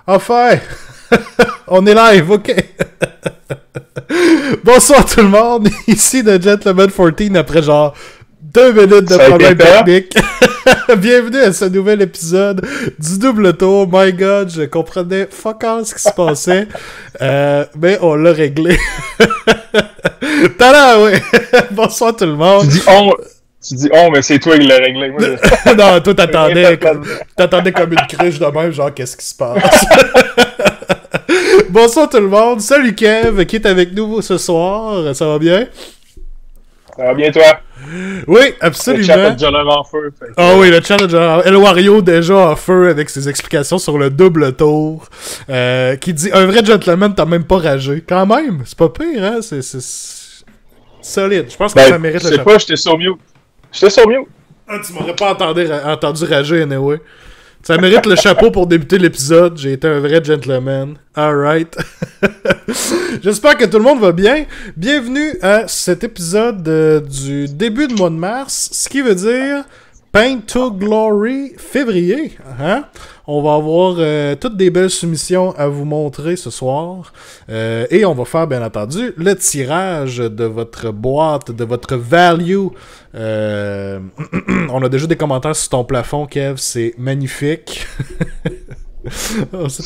Enfin! On est live, ok! Bonsoir tout le monde, ici The Gentleman 14 après genre 2 minutes de problème technique. Bienvenue à ce nouvel épisode du double tour. My God, je comprenais fuck all ce qui se passait. Mais on l'a réglé. Tada, oui! Bonsoir tout le monde. Tu dis on, mais c'est toi qui l'as réglé. Moi, non, toi t'attendais comme une cruche de même, genre qu'est-ce qui se passe? Bonsoir tout le monde, salut Kev qui est avec nous ce soir, ça va bien? Ça va bien toi? Oui, absolument. Le chat est déjà en feu. Ah oui, le chat est déjà en feu. El Wario déjà en feu avec ses explications sur le double tour. Qui dit, un vrai gentleman t'as même pas ragé. Quand même, c'est pas pire, hein? C'est solide, je pense que ça mérite le chapeau. Je sais pas, j'étais sur mute. Ah, tu m'aurais pas entendu rager anyway. Ça mérite le chapeau pour débuter l'épisode. J'ai été un vrai gentleman. Alright. J'espère que tout le monde va bien. Bienvenue à cet épisode du début de mois de mars. Ce qui veut dire Paint to Glory février. Hein? On va avoir toutes des belles soumissions à vous montrer ce soir. Et on va faire, bien entendu, le tirage de votre boîte, de votre value. On a déjà des commentaires sur ton plafond, Kev. C'est magnifique. Oh, je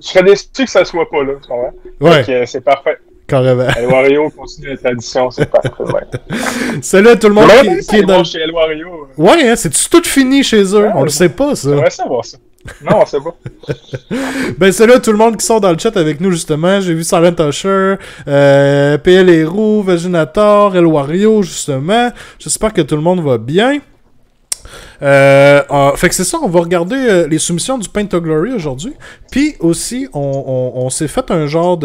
serais déçu que ça soit pas là, tu comprends? Ouais. Donc, c'est parfait. Carrément. El Wario continue la tradition, c'est parfait. Ouais. Salut à tout le monde qui est dans chez El Wario. Ouais, hein, c'est tout fini chez eux. On le sait pas, ça. On va savoir ça. Non, on sait pas. Ben, salut à tout le monde qui sont dans le chat avec nous, justement. J'ai vu Silent Usher, PL Héroux, Vaginator, El Wario, justement. J'espère que tout le monde va bien. Fait que c'est ça, on va regarder les soumissions du Paint to Glory aujourd'hui. Puis aussi, on s'est fait un genre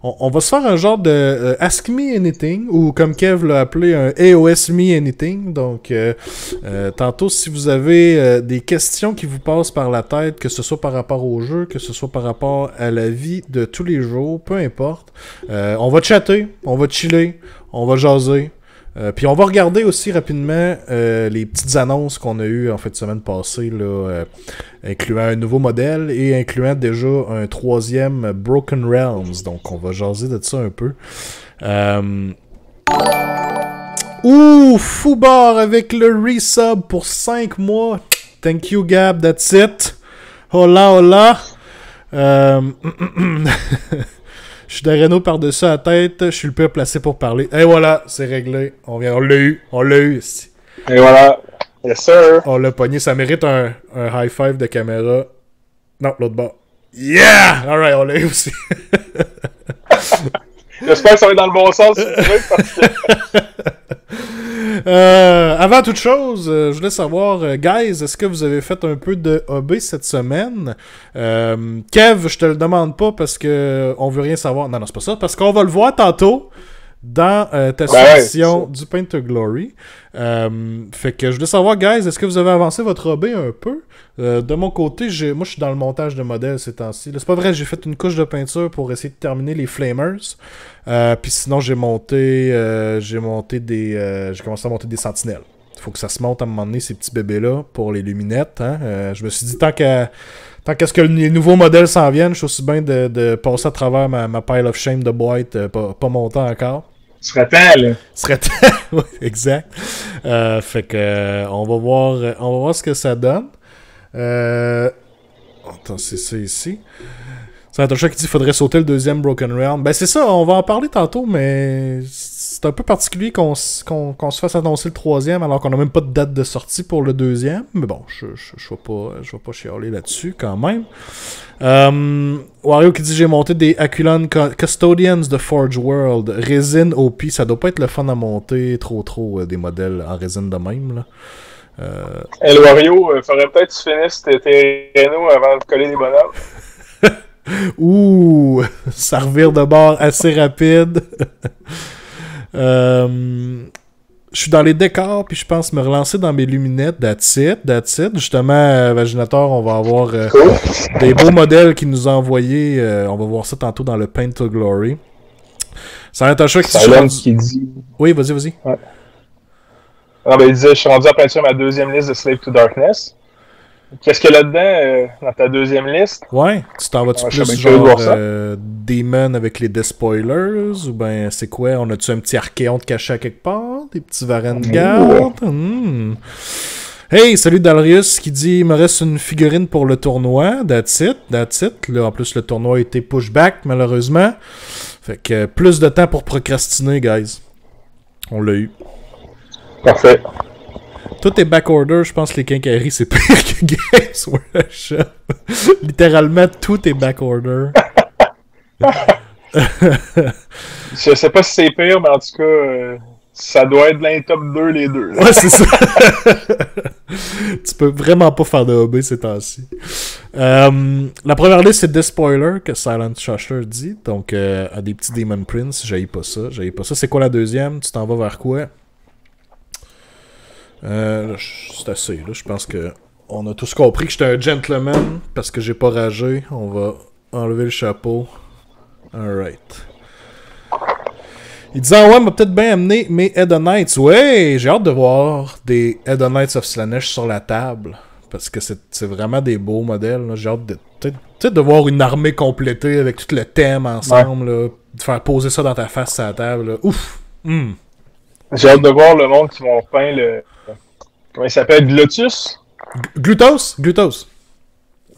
on va se faire un genre de Ask Me Anything, ou comme Kev l'a appelé, un AOS Me Anything. Donc, tantôt, si vous avez des questions qui vous passent par la tête, que ce soit par rapport au jeu, que ce soit par rapport à la vie de tous les jours, peu importe, on va chatter, on va chiller, on va jaser. Puis on va regarder aussi rapidement les petites annonces qu'on a eues en fait semaine passée, là, incluant un nouveau modèle et incluant déjà un troisième Broken Realms. Donc on va jaser de ça un peu. Foubar avec le resub pour 5 mois. Thank you Gab, that's it. Hola hola. Je suis d'Areno par-dessus la tête, je suis le pire placé pour parler. Et voilà, c'est réglé. On l'a eu ici. Et voilà. Yes sir. On l'a pogné, ça mérite un high five de caméra. Non, l'autre bas. Yeah! Alright, on l'a eu aussi. J'espère que ça va être dans le bon sens si tu veux, parce que... Avant toute chose, je voulais savoir, guys, est-ce que vous avez fait un peu de hobby cette semaine? Kev, je te le demande pas parce que on veut rien savoir. Non, c'est pas ça. Parce qu'on va le voir tantôt dans ta soumission du Paint to Glory. Fait que je voulais savoir, guys, est-ce que vous avez avancé votre hobby un peu? De mon côté, moi je suis dans le montage de modèles ces temps-ci. C'est pas vrai, j'ai fait une couche de peinture pour essayer de terminer les Flamers. Puis sinon, j'ai commencé à monter des sentinelles. Il faut que ça se monte à un moment donné, ces petits bébés-là, pour les luminettes. Hein? Je me suis dit, tant qu'à ce que les nouveaux modèles s'en viennent, je suis aussi bien de passer à travers ma pile of shame de boîte, pas montée encore. Ce serait temps, là. Oui, exact. Fait que on va voir ce que ça donne. Attends, c'est ça ici. C'est un chat qui dit qu'il faudrait sauter le deuxième Broken Realm. Ben c'est ça, on va en parler tantôt, mais c'est un peu particulier qu'on se fasse annoncer le troisième alors qu'on n'a même pas de date de sortie pour le deuxième. Mais bon, je vais pas chialer là-dessus quand même. Wario qui dit j'ai monté des Aculon Custodians de Forge World. Résine OP, ça doit pas être le fun à monter trop des modèles en résine de même là. El Wario, faudrait peut-être que tu finisses tes rénaux avant de coller des bonhommes. Ouh, ça revire de bord assez rapide. Je suis dans les décors, puis je pense me relancer dans mes luminettes. That's it. Justement, Vaginator, on va avoir des beaux modèles qu'il nous a envoyés. On va voir ça tantôt dans le Paint to Glory. Ça va être un choix qui dit... Oui, vas-y. Ouais. Non, ben, il disait, je suis rendu à peinture ma deuxième liste de Slave to Darkness. Qu'est-ce qu'il y a là-dedans dans ta deuxième liste? Ouais, tu t'en vas-tu plus genre Demon avec les Death Spoilers ou ben c'est quoi? On a-tu un petit Archéon de caché à quelque part? Des petits Varengarde? Hey, salut Dalrius qui dit il me reste une figurine pour le tournoi. That's it. Là, en plus, le tournoi a été pushback malheureusement. Fait que plus de temps pour procrastiner, guys. On l'a eu. Parfait. Tout est backorder, je pense que les quincailleries, c'est pire que Games Workshop. Littéralement, tout est backorder. Je sais pas si c'est pire, mais en tout cas, ça doit être dans les top 2, les deux. Là. Ouais, c'est ça. Tu peux vraiment pas faire de hobby ces temps-ci. La première liste, c'est des spoilers que Silent Shusher dit. Donc, à des petits Demon Prince, j'haïs pas ça. C'est quoi la deuxième? Tu t'en vas vers quoi? C'est assez, là. Je pense que on a tous compris que j'étais un gentleman parce que j'ai pas ragé. On va enlever le chapeau. Alright. Il disait, ouais, m'a peut-être bien amené mes Hedonites. Ouais, j'ai hâte de voir des Hedonites of Slaanesh sur la table. Parce que c'est vraiment des beaux modèles. Là. J'ai hâte de voir une armée complétée avec tout le thème ensemble. Là, de faire poser ça dans ta face sur la table. Là. Ouf! J'ai hâte de voir le monde qui vont peindre le... Comment il s'appelle? Glutus? Glutos, ouais,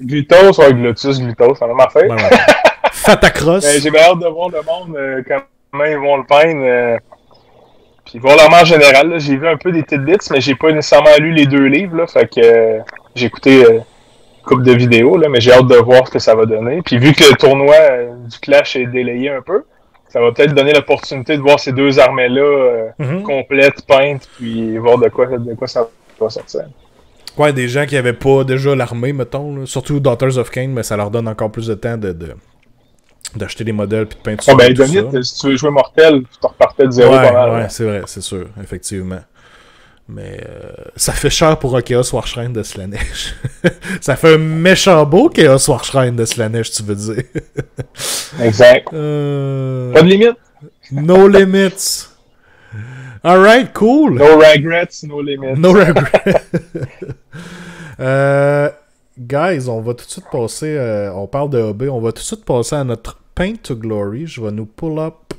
Glutus, c'est la même affaire. Ouais. Fatacross. J'ai bien hâte de voir le monde comment ils vont le peindre. Puis voir l'armée en général. Là. J'ai vu un peu des tidbits, mais j'ai pas nécessairement lu les 2 livres. Là, fait que j'ai écouté une couple de vidéos, là, mais j'ai hâte de voir ce que ça va donner. Puis vu que le tournoi du Clash est délayé un peu, ça va peut-être donner l'opportunité de voir ces 2 armées-là complètes, peintes, puis voir de quoi ça va sortir. Ouais, des gens qui avaient pas déjà l'armée, mettons, là. Surtout Daughters of Cain, mais ça leur donne encore plus de temps d'acheter des modèles puis de peindre ça. Ben, Donit, si tu veux jouer Mortel, tu te repartais de zéro pas mal. Ouais, c'est vrai, c'est sûr, effectivement. Mais ça fait cher pour un Chaos Warshrine de Slaanesh. Ça fait un méchant beau Chaos Warshrine de Slaanesh, tu veux dire. Exact. Pas de limite. No limits. Alright, cool. No regrets, no limits. No regrets. Guys, on va tout de suite passer... on parle de hobby. On va tout de suite passer à notre Paint to Glory. Je vais nous pull up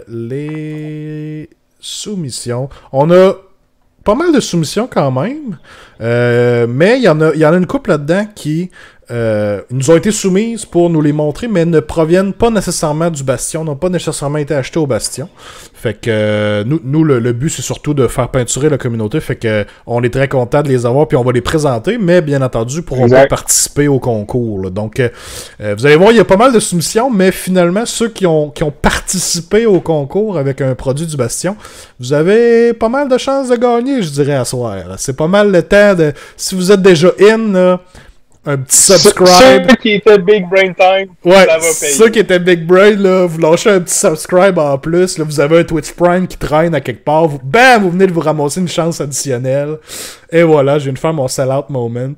les soumissions. On a pas mal de soumissions quand même. Mais il y en a une couple là-dedans qui nous ont été soumises pour nous les montrer, mais ne proviennent pas nécessairement du Bastion, n'ont pas nécessairement été achetés au Bastion. Fait que nous le but, c'est surtout de faire peinturer la communauté. Fait que on est très content de les avoir, puis on va les présenter, mais bien entendu, pourront pas participer au concours. Là. Donc, vous allez voir, il y a pas mal de soumissions, mais finalement, ceux qui ont participé au concours avec un produit du Bastion, vous avez pas mal de chances de gagner, je dirais, à soir. C'est pas mal le temps de... Si vous êtes déjà in, là, un petit subscribe. Ceux qui étaient Big Brain Time, ouais, ça va payer. Ceux qui étaient Big Brain, là, vous lâchez un petit subscribe en plus. Là, vous avez un Twitch Prime qui traîne à quelque part. Vous venez de vous ramasser une chance additionnelle. Et voilà, je viens de faire mon sell-out moment.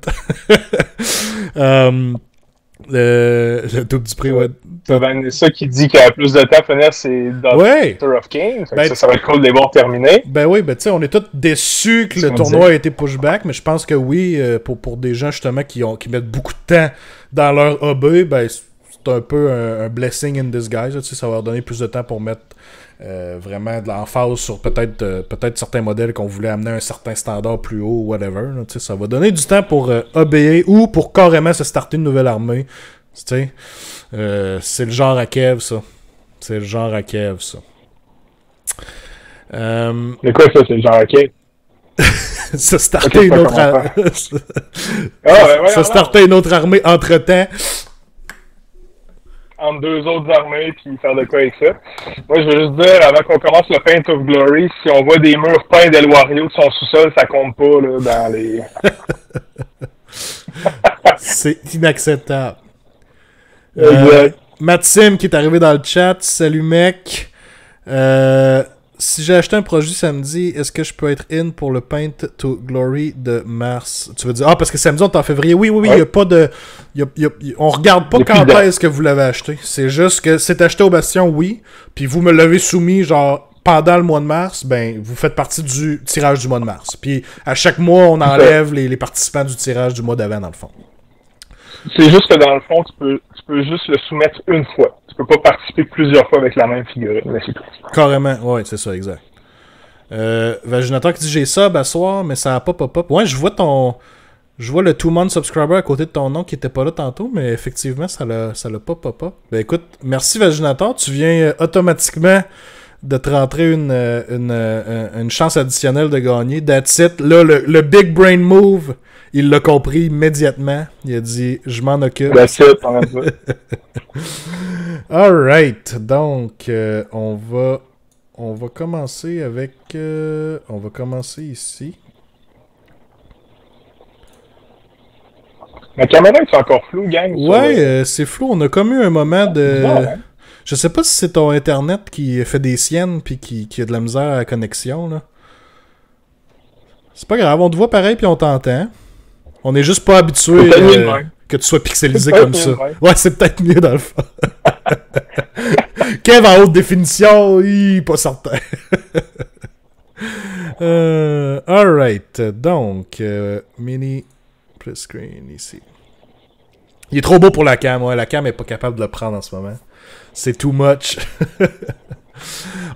Le double du prix, ouais. Ça qui dit qu'il y a plus de temps à finir, c'est Daughter of Cain. Ça va être cool de les voir terminer. Ben oui, ben tu sais, on est tous déçus que le tournoi a été pushback, mais je pense que oui, pour des gens justement qui mettent beaucoup de temps dans leur hobby, ben c'est un peu un blessing in disguise. Tu sais, ça va leur donner plus de temps pour mettre vraiment de l'emphase sur peut-être certains modèles qu'on voulait amener à un certain standard plus haut ou whatever. Là, tu sais, ça va donner du temps pour obéir ou pour carrément se starter une nouvelle armée. Tu sais, c'est le genre à Kev, ça. C'est le genre à Kev, ça. Mais quoi, ça, c'est le genre à Kev? Se starter une autre armée. Se starter une autre armée entre-temps. Entre 2 autres armées, puis faire de quoi avec ça. Moi, je veux juste dire, avant qu'on commence le Paint of Glory, si on voit des murs peints d'El Wario de son sous-sol, ça compte pas, là, dans les... C'est inacceptable. Exact. Maxime qui est arrivé dans le chat. Salut, mec. Si j'ai acheté un produit samedi, est-ce que je peux être in pour le Paint to Glory de mars? Tu veux dire, parce que samedi, on est en février. Oui, il n'y a pas de... on regarde pas quand est-ce que vous l'avez acheté. C'est juste que c'est acheté au Bastion, oui. Puis vous me l'avez soumis, genre, pendant le mois de mars, ben, vous faites partie du tirage du mois de mars. Puis à chaque mois, on enlève les participants du tirage du mois d'avant, dans le fond. C'est juste que dans le fond, tu peux juste le soumettre une fois. Tu peux pas participer plusieurs fois avec la même figurine, mais c'est tout. Carrément, ouais, c'est ça, exact. Vaginator qui dit j'ai sub à soir, mais ça a pas pop-up. Ouais, je vois le 2-month subscriber à côté de ton nom qui était pas là tantôt, mais effectivement, ça l'a pas pop-up. Ben écoute, merci Vaginator, tu viens automatiquement de te rentrer une chance additionnelle de gagner. That's it. Là, le big brain move, il l'a compris immédiatement. Il a dit je m'en occupe. That's it, on a ça. Alright, donc on va commencer avec... on va commencer ici. Ma caméra est encore floue, gang? Ouais, c'est flou. On a comme eu un moment de... Bizarre, hein? Je sais pas si c'est ton internet qui fait des siennes puis qui a de la misère à la connexion, là. C'est pas grave, on te voit pareil puis on t'entend. On est juste pas habitué que tu sois pixelisé comme ça. Ouais, c'est peut-être mieux dans le fond. Kev en haute définition, pas certain. Alright, donc, mini plus screen ici. Il est trop beau pour la cam, ouais, la cam est pas capable de le prendre en ce moment. C'est too much.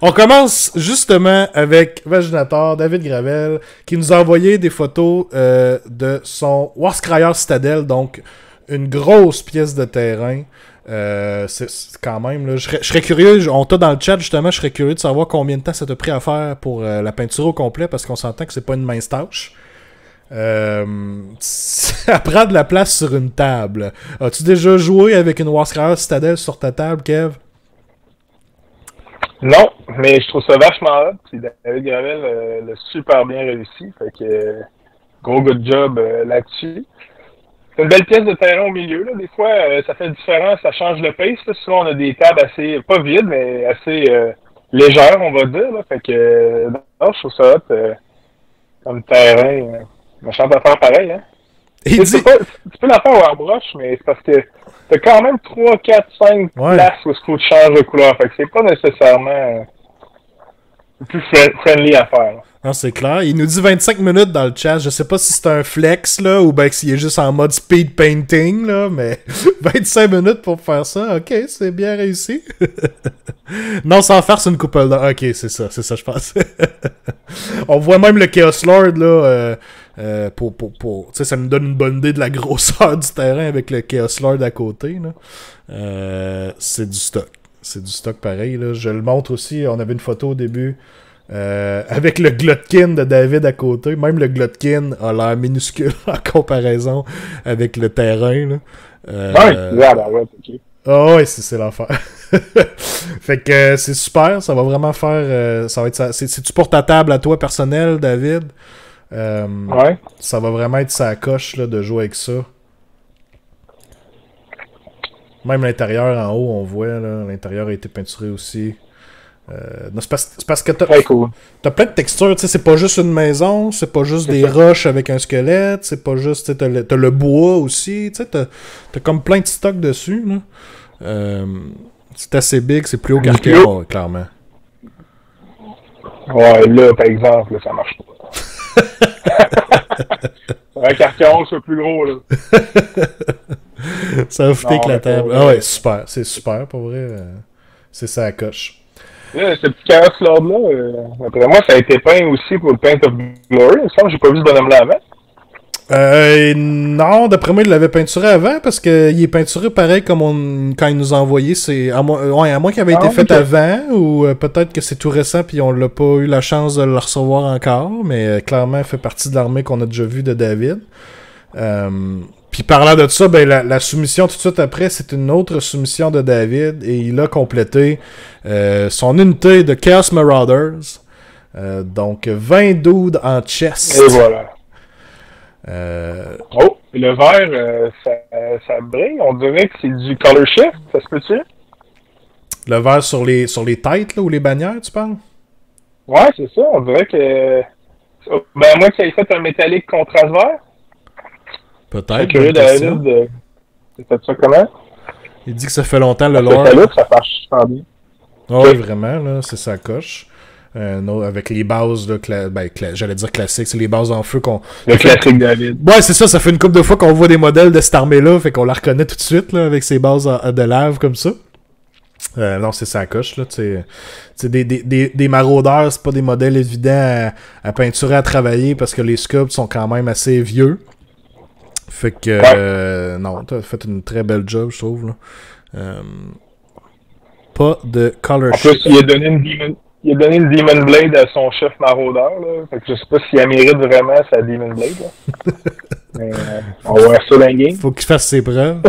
On commence justement avec Vaginator, David Gravel, qui nous a envoyé des photos de son Warscryer Citadel, donc une grosse pièce de terrain. C'est quand même, là, je serais curieux, on t'a dans le chat justement, je serais curieux de savoir combien de temps ça t'a pris à faire pour la peinture au complet, parce qu'on s'entend que c'est pas une mince tâche. Ça prend de la place sur une table. As-tu déjà joué avec une Warscryer Citadel sur ta table, Kev? Non, mais je trouve ça vachement hot. Puis David Gravel l'a super bien réussi. Fait que gros good job là-dessus. C'est une belle pièce de terrain au milieu. Là. Des fois, ça fait différent, ça change le pace. Là. Souvent, on a des tables assez, pas vides, mais assez légères, on va dire. Là. Fait que non, je trouve ça hot comme terrain. Méchante affaire pareil, hein? Tu peux la faire au airbrush, mais c'est parce que t'as quand même 3, 4, 5 places où tu changes de couleur. Fait que c'est pas nécessairement plus friendly à faire. Là. Non, c'est clair. Il nous dit 25 minutes dans le chat. Je sais pas si c'est un flex, là, ou bien s'il est juste en mode speed painting, là, mais 25 minutes pour faire ça, ok, c'est bien réussi. Non, sans faire, c'est une couple d'heures. Ok, c'est ça, je pense. On voit même le Chaos Lord, là, tu sais, ça nous donne une bonne idée de la grosseur du terrain avec le Chaos Lord à côté, là. C'est du stock. C'est du stock pareil, là. Je le montre aussi, on avait une photo au début. Avec le Glotkin de David à côté. Même le Glotkin a l'air minuscule en comparaison avec le terrain. Là. Ok. Ah ouais, c'est l'enfer. Fait que c'est super, ça va vraiment faire... ça va être c'est-tu pour ta table à toi personnelle, David? Ouais. Ça va vraiment être sa coche là, de jouer avec ça. Même l'intérieur en haut, on voit, là, l'intérieur a été peinturé aussi. Non, c'est parce que t'as plein de textures, tu sais, c'est pas juste une maison, c'est pas juste des roches avec un squelette, c'est pas juste, t'as le bois aussi, tu sais, t'as comme plein de stocks dessus, là. C'est assez big, c'est plus haut qu'Archeon, clairement. Ouais, là, par exemple, là, ça marche pas. Un Archeon, c'est plus gros, là. Ça va foutre la table. Ah ouais, super, c'est super, pour vrai. C'est ça à coche. Là, ce petit Chaos Lord-là, après moi, ça a été peint aussi pour le Paint of Glory. Il me semble que j'ai pas vu ce bonhomme-là avant. Non, d'après moi, il l'avait peinturé avant, parce qu'il est peinturé pareil comme quand il nous a envoyé. À moins qu'il avait été fait avant, ou peut-être que c'est tout récent, puis on l'a pas eu la chance de le recevoir encore, mais clairement, il fait partie de l'armée qu'on a déjà vue de David. Puis parlant de ça, ben la soumission tout de suite après, c'est une autre soumission de David, et il a complété son unité de Chaos Marauders. Donc 20 dudes en chest. Et voilà. Oh, et le vert, ça brille. On dirait que c'est du color shift, ça se peut-tu? Le vert sur les têtes, là, ou les bannières, tu parles? Ouais, c'est ça. On dirait que... Ben, moi, que ça ait fait un métallique contraste vert. Peut-être. Curieux, David, c'est fait ça comment? Il dit que ça fait longtemps, le lore. Ça marche super bien. Oui, vraiment, là, c'est sa coche. avec les bases, là, j'allais dire classiques, c'est les bases en feu qu'on... Le classique David. Ouais, c'est ça, ça fait une couple de fois qu'on voit des modèles de cette armée-là, fait qu'on la reconnaît tout de suite, là, avec ses bases de lave comme ça. Non, c'est ça coche, là, tu sais, des maraudeurs, c'est pas des modèles évidents à peinturer, à travailler, parce que les sculpts sont quand même assez vieux. Fait que, non, t'as fait une très belle job, je trouve, là. Pas de color shift. En plus, il a donné une Demon Blade à son chef maraudeur, là. Fait que je sais pas si elle mérite vraiment sa Demon Blade, là. Mais, on va voir ça dans le game. Faut qu'il fasse ses preuves.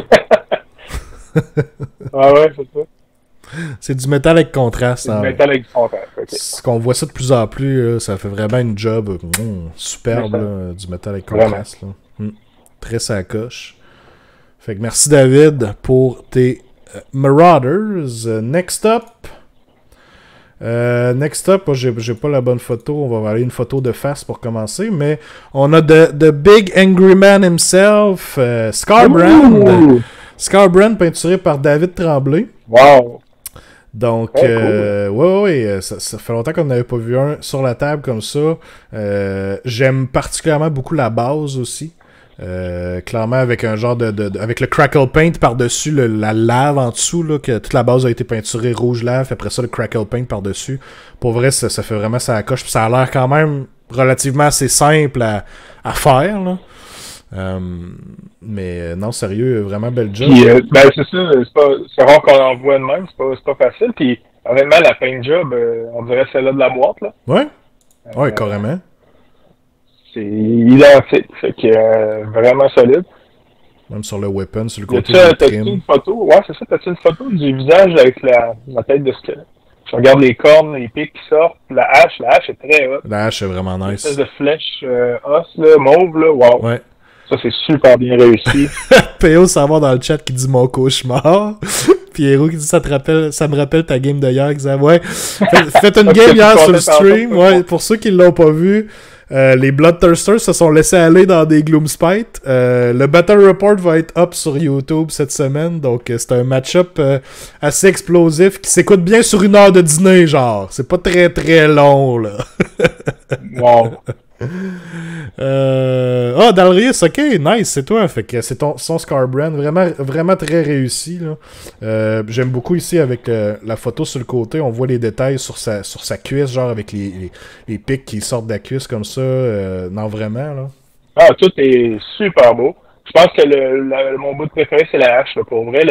Ah ouais, c'est ça. C'est du métal avec contraste. C'est du métal avec contraste, ok. Qu'on voit ça de plus en plus, là, ça fait vraiment une job superbe, là, du métal avec contraste. Là. Très sacoche. Fait que merci David pour tes Marauders. Next up, moi, j'ai pas la bonne photo. On va aller une photo de face pour commencer. Mais on a The Big Angry Man himself, Scarbrand. Scarbrand peinturé par David Tremblay. Wow! Donc, cool. Ça fait longtemps qu'on n'avait pas vu un sur la table comme ça. J'aime particulièrement beaucoup la base aussi. Clairement avec un genre avec le crackle paint par-dessus, la lave en dessous, là, que toute la base a été peinturée rouge lave, après ça le crackle paint par-dessus. Pour vrai, ça fait vraiment ça coche, puis ça a l'air quand même relativement assez simple à faire, là. Mais non, sérieux, vraiment belle job. Puis, ben c'est ça, c'est rare qu'on en voit de même, c'est pas facile. Puis honnêtement, la paint job, on dirait celle-là de la boîte, là. Ouais, carrément. C'est identique, fait que vraiment solide. Même sur le weapon, sur le côté t'as-tu une photo? Ouais, c'est ça, t'as-tu une photo du visage avec la tête de squelette? Je regarde les cornes, les pics qui sortent, la hache est très hot. La hache est vraiment nice. Une espèce de flèche os, là, mauve, là, wow. Ouais. Ça, c'est super bien réussi. P.O. s'en va dans le chat qui dit mon cauchemar. Pierrot qui dit ça me rappelle ta game de hier. Ouais. Faites une game hier sur le stream. Ouais, pour ceux qui l'ont pas vu, les Bloodthirsters se sont laissés aller dans des Gloomspite. Le Battle Report va être up sur YouTube cette semaine. Donc, c'est un match-up assez explosif qui s'écoute bien sur 1 heure de dîner, genre. C'est pas très très long, là. Wow. Dalrius, ok, nice, c'est toi. Fait que c'est son Scarbrand, vraiment très réussi, là. J'aime beaucoup ici avec la photo sur le côté, on voit les détails sur sa cuisse, genre avec les pics qui sortent de la cuisse comme ça. Non, vraiment, là. Ah, tout est super beau. Je pense que mon bout préféré, c'est la hache, là. Pour vrai,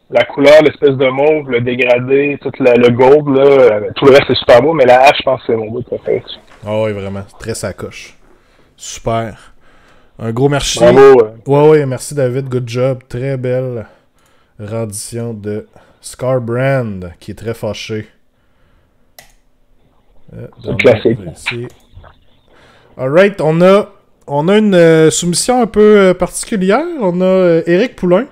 la couleur, l'espèce de mauve, le dégradé, tout le gold, là, tout le reste est super beau, mais la hache, je pense que c'est mon bout préféré. Ah oui, vraiment. Très sacoche. Super. Un gros merci. Bravo. Ouais, merci David. Good job. Très belle rendition de Scarbrand, qui est très fâché. C'est classique. Alright, on a une soumission un peu particulière. On a Éric Poulain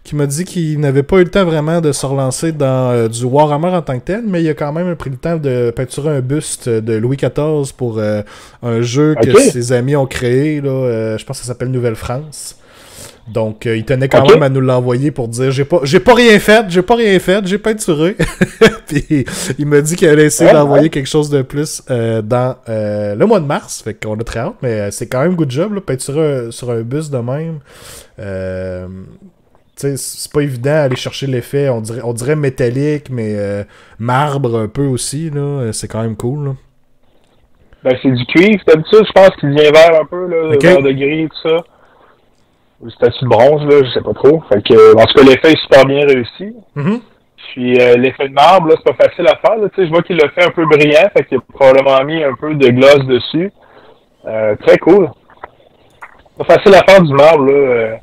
qui m'a dit qu'il n'avait pas eu le temps vraiment de se relancer dans du Warhammer en tant que tel, mais il a quand même pris le temps de peinturer un buste de Louis XIV pour un jeu que ses amis ont créé, là, je pense que ça s'appelle Nouvelle-France. Donc, il tenait quand même à nous l'envoyer pour dire j'ai pas rien fait, j'ai peinturé. Puis, il m'a dit qu'il allait essayer d'envoyer quelque chose de plus dans le mois de mars. Fait qu'on a très hâte, mais c'est quand même good job, là, peinturer sur un buste de même. T'sais, c'est pas évident d'aller chercher l'effet, on dirait métallique, mais marbre un peu aussi, là. C'est quand même cool, là. Ben, c'est du cuivre, d'habitude, je pense qu'il devient vert un peu, là, vert de gris, tout ça. Ou statut de bronze, là, je sais pas trop. Fait que, en tout cas, l'effet est super bien réussi. Mm-hmm. Puis, l'effet de marbre, là, c'est pas facile à faire, là. Tu sais, je vois qu'il l'a fait un peu brillant, fait qu'il a probablement mis un peu de gloss dessus. Très cool. Pas facile à faire du marbre, là.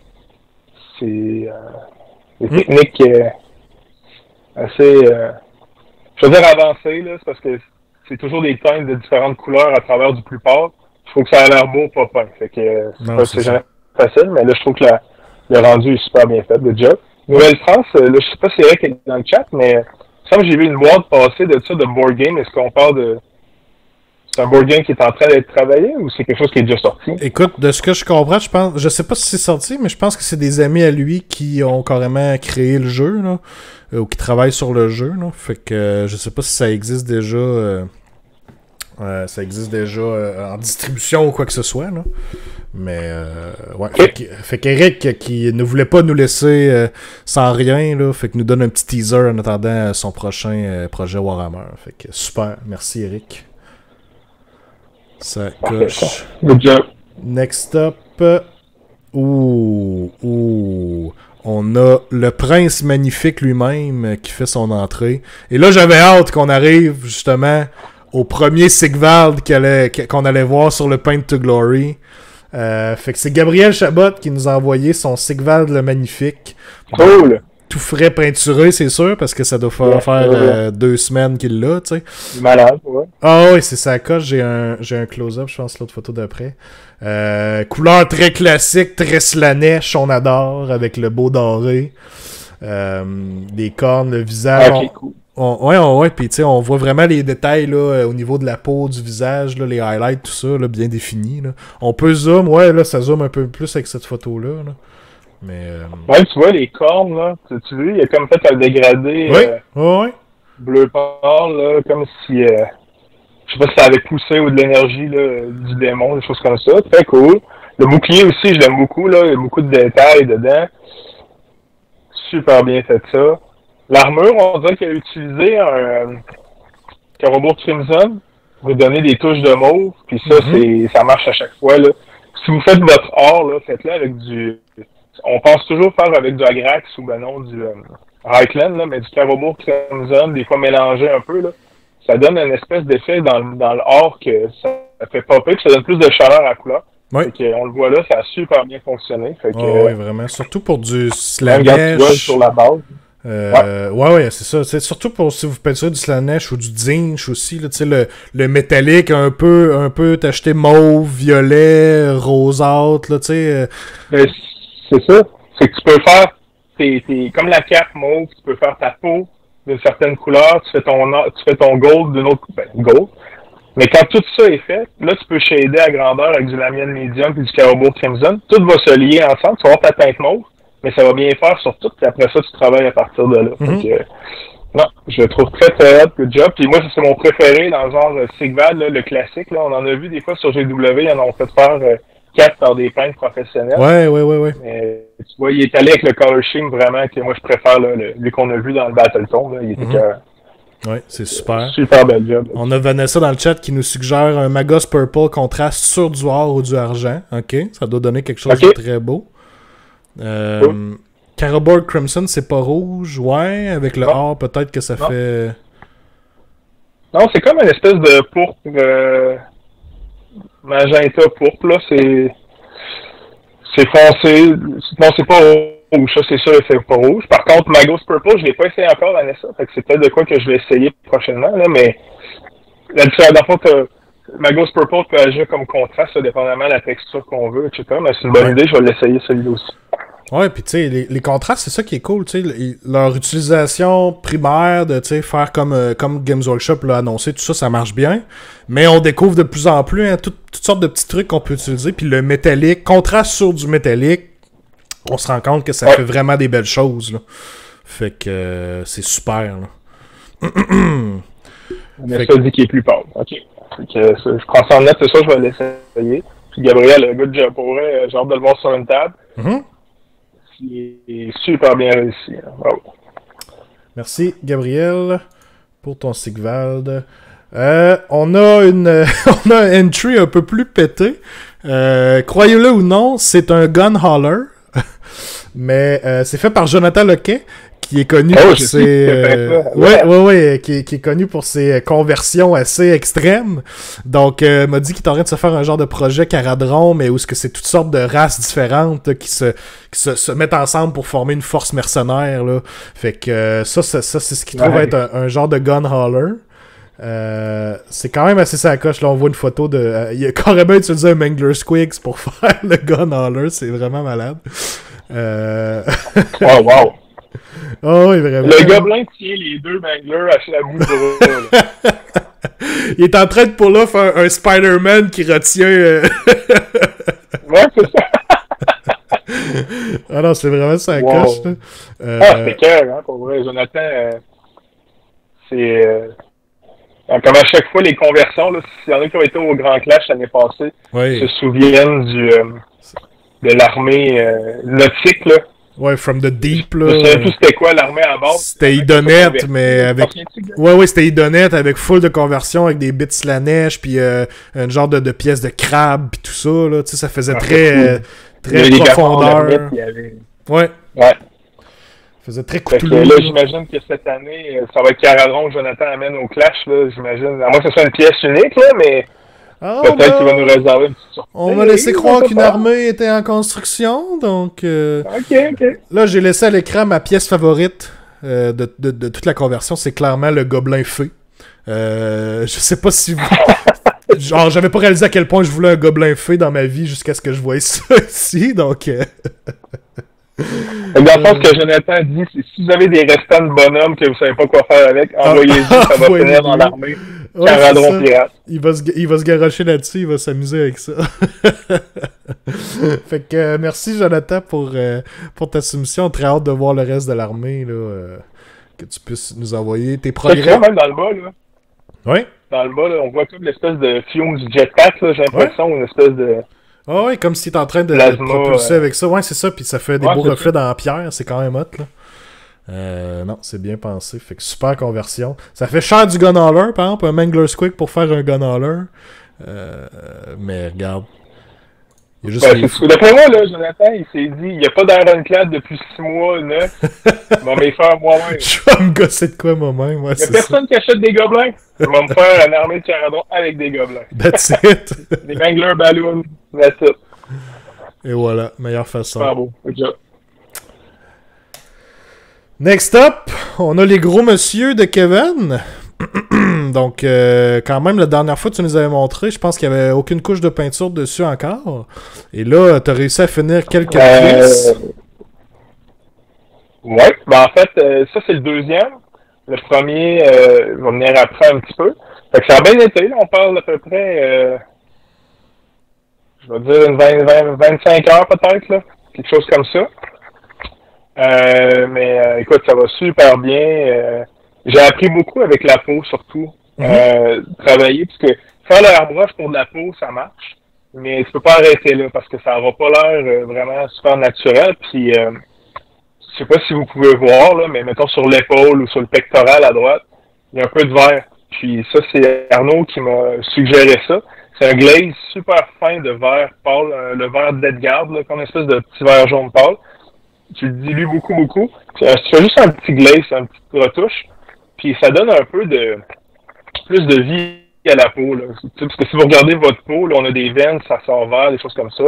C'est des techniques assez, je veux dire avancées, là, c'est parce que c'est toujours des teintes de différentes couleurs à travers du plupart. Je trouve que ça a l'air beau, pas peint. Fait que c'est jamais facile, mais là, je trouve que le rendu est super bien fait, le job. Nouvelle-France, là, je sais pas si c'est vrai qu'elle est dans le chat, mais ça j'ai vu une boîte passer de ça, de board game. Est-ce qu'on parle de... C'est un board game qui est en train d'être travaillé ou c'est quelque chose qui est déjà sorti? Écoute, de ce que je comprends, je sais pas si c'est sorti, mais je pense que c'est des amis à lui qui ont carrément créé le jeu, là, ou qui travaillent sur le jeu, là. Fait que je sais pas si ça existe déjà Ça existe déjà en distribution ou quoi que ce soit, là. Mais, ouais. Fait qu'Eric, qui ne voulait pas nous laisser sans rien, là, fait que nous donne un petit teaser en attendant son prochain projet Warhammer. Fait que super. Merci, Eric. Ça coche. Good job. Next up. On a le prince magnifique lui-même qui fait son entrée. Et là, j'avais hâte qu'on arrive justement au premier Sigvald qu'on allait voir sur le Paint to Glory. Fait que c'est Gabriel Chabot qui nous a envoyé son Sigvald le magnifique. Cool! Tout frais peinturé, c'est sûr, parce que ça doit faire 2 semaines qu'il l'a, tu sais. Malade, ouais. Ah oui, c'est sa coche. J'ai un close-up, je pense, l'autre photo d'après. Couleur très classique, très Slanesh, on adore, avec le beau doré. Les cornes, le visage. Ok, cool. Ouais, puis tu sais, on voit vraiment les détails là, au niveau de la peau, du visage, là, les highlights, tout ça, là, bien défini. Là. On peut zoom, ouais, là, ça zoome un peu plus avec cette photo-là. Là. Mais, ouais, tu vois, les cornes, là, tu vois, il a comme fait un dégradé ouais. bleu pâle, là, comme si, je sais pas si ça avait poussé ou de l'énergie là, du démon, des choses comme ça. Très cool. Le bouclier aussi, je l'aime beaucoup, là, il y a beaucoup de détails dedans. Super bien fait ça. L'armure, on dirait qu'il a utilisé un Carrobourg Crimson pour lui donner des touches de mauve, puis ça, ça marche à chaque fois, là. Si vous faites votre or, là, faites-le avec du... On pense toujours faire avec du Agrax ou ben non, du Reichland, là, mais du Carrobourg Crimson, des fois mélangé un peu, là. Ça donne une espèce d'effet dans le or que ça fait popper, puis ça donne plus de chaleur à la couleur. Ouais. Fait que, on le voit là, ça a super bien fonctionné. Fait que, ouais, vraiment. Surtout pour du Slanesh. Sur la base. Ouais, c'est ça. C'est surtout pour si vous peinturez du Slanesh ou du Zinch aussi, là, le métallique un peu tacheté mauve, violet, rosâtre, là, tu sais. C'est ça. C'est que tu peux faire comme la cape mauve, tu peux faire ta peau d'une certaine couleur, tu fais ton gold d'une autre gold. Mais quand tout ça est fait, là, tu peux shader à grandeur avec du Lamian Medium puis du Carrobourg Crimson. Tout va se lier ensemble. Tu vas avoir ta teinte mauve, mais ça va bien faire sur tout. Puis après ça, tu travailles à partir de là. Donc, non, je le trouve très, très hot. Good job. Puis moi, c'est mon préféré dans le genre Sigvald, là, le classique. Là. On en a vu des fois sur GW. Ils en ont fait faire 4 par des peintres professionnels. Ouais. Mais tu vois, il est allé avec le color scheme vraiment que moi, je préfère là, lui qu'on a vu dans le Battletome. Là. Il était ouais, c'est super. Super bel job. On a Vanessa dans le chat qui nous suggère un Magos Purple contraste sur du or ou du argent. OK, ça doit donner quelque chose de très beau. Carrobourg Crimson, c'est pas rouge. Ouais, avec le or, peut-être que ça fait... Non, c'est comme une espèce de pourpre... magenta pourpre, là. C'est foncé. Non, c'est pas rouge. Ça, c'est sûr, c'est pas rouge. Par contre, Magos Purple, je l'ai pas essayé encore, Vanessa. Fait que c'est peut-être de quoi que je vais essayer prochainement, là. Mais la différence, dans le fond, Magos Purple peut agir comme contraste, dépendamment de la texture qu'on veut, etc. Mais c'est une bonne idée, je vais l'essayer celui-là aussi. Ouais, puis tu sais, les contrastes, c'est ça qui est cool, tu sais, leur utilisation primaire de, tu sais, faire comme Games Workshop l'a annoncé, tout ça, ça marche bien, mais on découvre de plus en plus toutes sortes de petits trucs qu'on peut utiliser, puis le métallique, contraste sur du métallique, on se rend compte que ça fait vraiment des belles choses, là. Fait que c'est super, là. Mais ça dit qu'il est plus pâle, ok. Fait que je prends ça en note, c'est ça, je vais l'essayer. Puis Gabriel, good job pour vrai, j'ai hâte de le voir sur une table. Il est super bien réussi. Bravo. Merci, Gabriel, pour ton Sigvald. On a on a un entry un peu plus pété. Croyez-le ou non, c'est un gun hauler. Mais c'est fait par Jonathan Lequet, qui est connu pour ses qui est connu pour ses conversions assez extrêmes. Donc m'a dit qu'il est en train de se faire un genre de projet Caradron, mais où est-ce que c'est toutes sortes de races différentes là, qui se mettent ensemble pour former une force mercenaire là. Fait que ça c'est ce qu'il trouve être un genre de gun hauler. C'est quand même assez sacoche. Là on voit une photo de il a carrément utilisé un Mangler Squigs pour faire le gun hauler, c'est vraiment malade. Wow. Oh oui, vraiment. Le gobelin tient les deux Manglers à la bout de bras. Il est en train de pour là faire un Spider-Man qui retient. Ouais, c'est ça. Ah non, c'est vraiment ça coche. C'est cœur, hein, pour vrai. Jonathan, c'est Comme à chaque fois, les conversions, là, s'il y en a qui ont été au Grand Clash l'année passée, se souviennent de l'armée nautique, là. Ouais, From the Deep, là. Je sais plus c'était quoi l'armée à base. C'était Idonet, mais avec... Ouais, c'était Idonet avec full de conversion, avec des bits la neige, puis un genre de pièces de crabe, puis tout ça, là. Tu sais, ça faisait très profondeur. Ouais. Ouais. Ça faisait très couteau. Là, j'imagine que cette année, ça va être Caradron que Jonathan amène au Clash, là, j'imagine. À moins que ce soit une pièce unique, là, mais... peut-être qu'il va nous réserver une petite surprise. On m'a laissé croire qu'une armée était en construction, donc... Ok. Là, j'ai laissé à l'écran ma pièce favorite de toute la conversion, c'est clairement le gobelin fée. Je sais pas si vous... Genre, j'avais pas réalisé à quel point je voulais un gobelin fée dans ma vie jusqu'à ce que je voie ça ici, donc... Dans le fond, ce que Jonathan dit, c'est si vous avez des restants de bonhommes que vous savez pas quoi faire avec, envoyez-y, ça va finir dans l'armée. Caradron pirate. Il va se garrocher là-dessus, il va s'amuser avec ça. Fait que merci Jonathan pour ta soumission. Très hâte de voir le reste de l'armée, là, que tu puisses nous envoyer tes progrès. C'est même dans le bas, là. Oui. Dans le bas, là, on voit comme l'espèce de fume du jetpack, là, j'ai l'impression, une espèce de... Ah ouais, comme si t'es en train de Plasma, propulser avec ça. Ouais, c'est ça, puis ça fait des beaux reflets dans la pierre, c'est quand même hot, là. Non, c'est bien pensé. Fait que super conversion. Ça fait cher du Gunhauler, par exemple, un Mangler's Quick pour faire un Gunhauler. Mais regarde. Il y a juste d'après moi, là, Jonathan, il s'est dit, il n'y a pas d'Ironclad depuis 6 mois, 9. Je vais me faire moi-même. Je vais me gosser de quoi moi-même, ouais, il n'y a personne qui achète des gobelins. Je vais me faire une armée de Caradron avec des gobelins. That's it. Des Mangler Balloons. That's it. Et voilà, meilleure façon. Ah beau, good job. Next up, on a les gros monsieur de Kevin. Donc, quand même, la dernière fois que tu nous avais montré, je pense qu'il n'y avait aucune couche de peinture dessus encore. Et là, tu as réussi à finir quelques pièces. Ouais, en fait, ça c'est le deuxième. Le premier va venir après un petit peu. Fait que ça a bien été, là, on parle d'à peu près, je vais dire une 25 heures peut-être, là, quelque chose comme ça. Mais écoute, ça va super bien. J'ai appris beaucoup avec la peau, surtout. Travailler, parce que faire le airbrush pour de la peau, ça marche. Mais tu peux pas arrêter là, parce que ça n'aura pas l'air vraiment super naturel. Puis, je sais pas si vous pouvez voir, là, mais mettons sur l'épaule ou sur le pectoral à droite, il y a un peu de vert. Puis ça, c'est Arnaud qui m'a suggéré ça. C'est un glaze super fin de vert pâle, le vert d'Edgard, là, comme une espèce de petit vert jaune pâle. Tu le dilues beaucoup. Tu fais juste un petit glaze, une petite retouche. Puis ça donne un peu de plus de vie à la peau, là. Parce que si vous regardez votre peau, là, on a des veines, ça sort vert, des choses comme ça.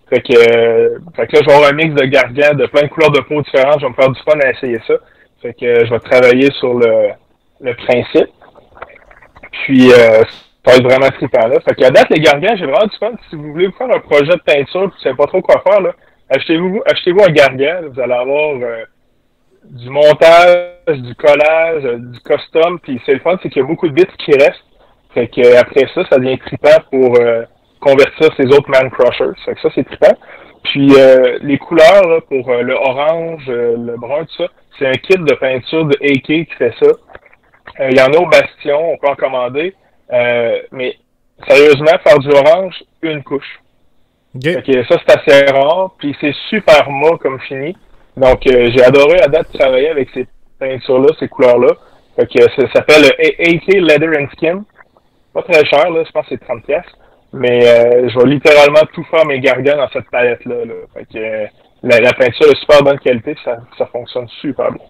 Fait que là, je vais avoir un mix de gargants, de plein de couleurs de peau différentes. Je vais me faire du fun à essayer ça. Fait que je vais travailler sur le principe. Puis ça va être vraiment trippant, là. Fait qu'à date, les gargants, j'ai vraiment du fun. Si vous voulez vous faire un projet de peinture et vous savez pas trop quoi faire, là, achetez-vous un gargant. Là, vous allez avoir du montage, du collage, du custom. Puis c'est le fun, c'est qu'il y a beaucoup de bits qui restent. Fait que après ça, ça devient trippant pour convertir ces autres Man Crushers. Fait que ça, c'est trippant. Puis les couleurs, là, pour le orange, le brun, tout ça, c'est un kit de peinture de AK qui fait ça. Il y en a au Bastion, on peut en commander. Mais sérieusement, faire du orange, une couche. Okay. Fait que ça, c'est assez rare. Puis c'est super mat comme fini. Donc j'ai adoré à date travailler avec ces peintures-là, ces couleurs-là. Fait que ça s'appelle AK Leather and Skin. Pas très cher, là, je pense que c'est 30$. Mais je vais littéralement tout faire mes gargants dans cette palette-là. Là. Fait que la peinture est de super bonne qualité, ça fonctionne super bien.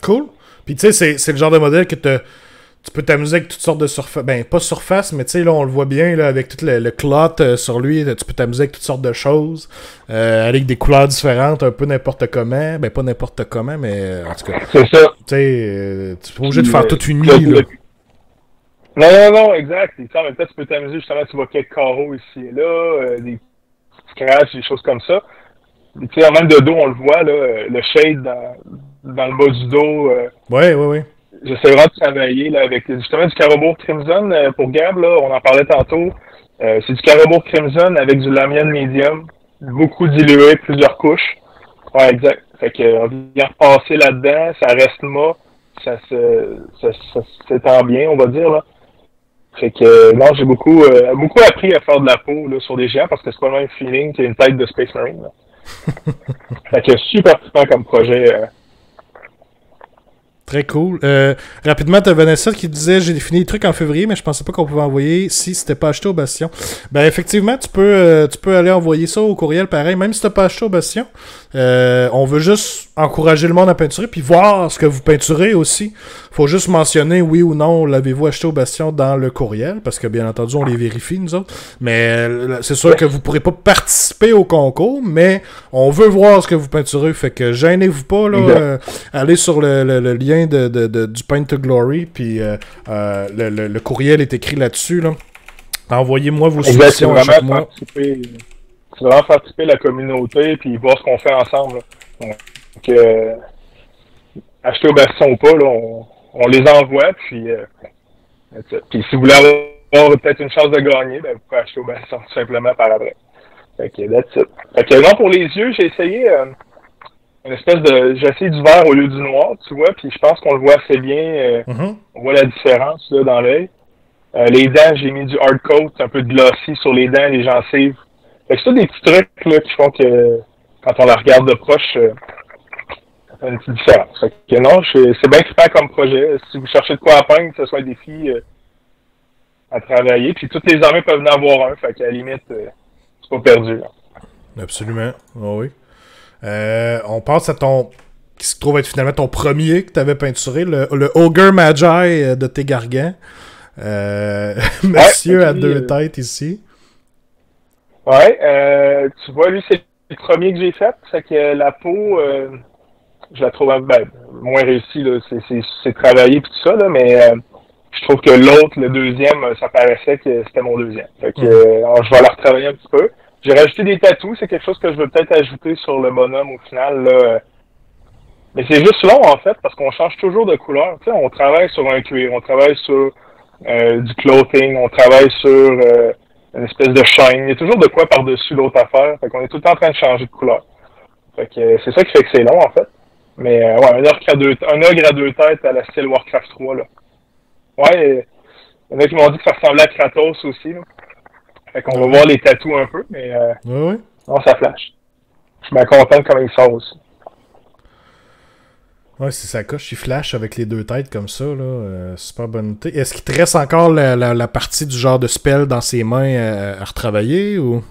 Cool. Puis tu sais, c'est le genre de modèle que tu peux t'amuser avec toutes sortes de surfaces. Ben, pas surface, mais tu sais, là, on le voit bien, là, avec tout le cloth sur lui, tu peux t'amuser avec toutes sortes de choses, avec des couleurs différentes, un peu n'importe comment. Ben, pas n'importe comment, mais en tout cas. C'est ça. Tu sais, tu es pas obligé de faire toute une nuit, là. Non, exact. Et en même temps, tu peux t'amuser, justement, tu vois quelques carreaux ici et là, des scratchs, des choses comme ça. Tu sais, même de dos, on le voit, là, le shade dans le bas du dos. Ouais. J'essaie vraiment de travailler là, avec justement du Carobourg Crimson pour Gab, là, on en parlait tantôt. C'est du Carobourg Crimson avec du Lamian Medium, beaucoup dilué, plusieurs couches. Ouais, exact. Fait que on vient repasser là-dedans, ça reste mat, ça s'étend bien, on va dire, là. Fait que, non, j'ai beaucoup appris à faire de la peau, là, sur des géants, parce que c'est pas le même feeling qu'une tête de Space Marine, là. Fait que super trippant comme projet. Très cool. Rapidement, t'as Vanessa qui disait j'ai défini les trucs en février, mais je pensais pas qu'on pouvait envoyer si c'était pas acheté au Bastion. Ben effectivement, tu peux aller envoyer ça au courriel pareil, même si t'as pas acheté au Bastion. On veut juste encourager le monde à peinturer puis voir ce que vous peinturez aussi. Faut juste mentionner oui ou non l'avez-vous acheté au Bastion dans le courriel, parce que bien entendu on les vérifie nous autres. Mais c'est sûr que vous pourrez pas participer au concours, mais on veut voir ce que vous peinturez. Fait que gênez-vous pas là, allez sur le lien du Paint to Glory, puis le courriel est écrit là-dessus. Là. Envoyez-moi vos suggestions à chaque mois. C'est vraiment faire participer la communauté, puis voir ce qu'on fait ensemble. Là. Donc, acheter au Bastion ou pas, là, on les envoie, puis si vous voulez avoir peut-être une chance de gagner, ben, vous pouvez acheter au Bastion tout simplement par après. Fait que that's it. Fait que non, pour les yeux, j'ai essayé une espèce de... J'ai essayé du vert au lieu du noir, tu vois, puis je pense qu'on le voit assez bien. On voit la différence là, dans l'œil. Les dents, j'ai mis du hard coat, un peu de glossy sur les dents, les gencives. Fait que c'est des petits trucs là, qui font que quand on la regarde de proche, ça fait une petite différence. Fait que non, c'est bien trippant comme projet. Si vous cherchez de quoi à peindre, que ce soit un défi à travailler, puis toutes les armées peuvent en avoir un, fait qu'à la limite, c'est pas perdu. Là. Absolument, oh, oui. On passe à qui se trouve être finalement ton premier que tu avais peinturé, le Ogre Magi de Tégargan. Monsieur à deux têtes ici. Ouais, tu vois, lui, c'est le premier que j'ai fait. C'est que la peau, je la trouve moins réussie. Là. C'est travaillé et tout ça, là, mais je trouve que l'autre, le deuxième, ça paraissait que c'était mon deuxième. Fait que je vais la retravailler un petit peu. J'ai rajouté des tatous, c'est quelque chose que je veux peut-être ajouter sur le bonhomme au final. Là. Mais c'est juste long en fait, parce qu'on change toujours de couleur. Tu sais, on travaille sur un cuir, on travaille sur du clothing, on travaille sur une espèce de shine. Il y a toujours de quoi par-dessus l'autre affaire. Fait qu'on est tout le temps en train de changer de couleur. Fait que c'est ça qui fait que c'est long en fait. Mais ouais, un ogre à deux têtes à la style Warcraft 3 là. Ouais, il y en a qui m'ont dit que ça ressemblait à Kratos aussi. Là. Fait qu'on va voir les tatous un peu, mais non, ça flash. Je suis bien content de comment il sort aussi. Ouais, c'est sa coche, il flash avec les deux têtes comme ça, là. Super bonne idée. Est-ce qu'il te reste encore la partie du genre de spell dans ses mains à retravailler, ou?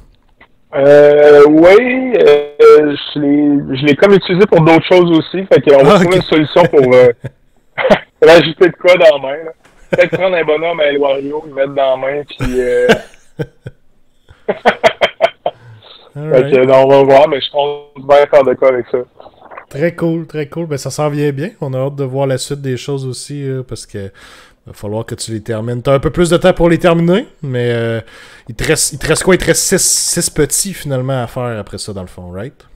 Oui, je l'ai comme utilisé pour d'autres choses aussi, fait qu'on va trouver une solution pour rajouter de quoi dans la main, là. Peut-être prendre un bonhomme à El Wario, le mettre dans la main, puis right. Fait que, on va voir, mais je pense bien faire de quoi avec ça. Très cool, très cool. Ben, ça s'en vient bien. On a hâte de voir la suite des choses aussi, parce que va falloir que tu les termines. T'as un peu plus de temps pour les terminer, mais il te reste quoi? Il te reste 6 petits finalement à faire après ça, dans le fond, right?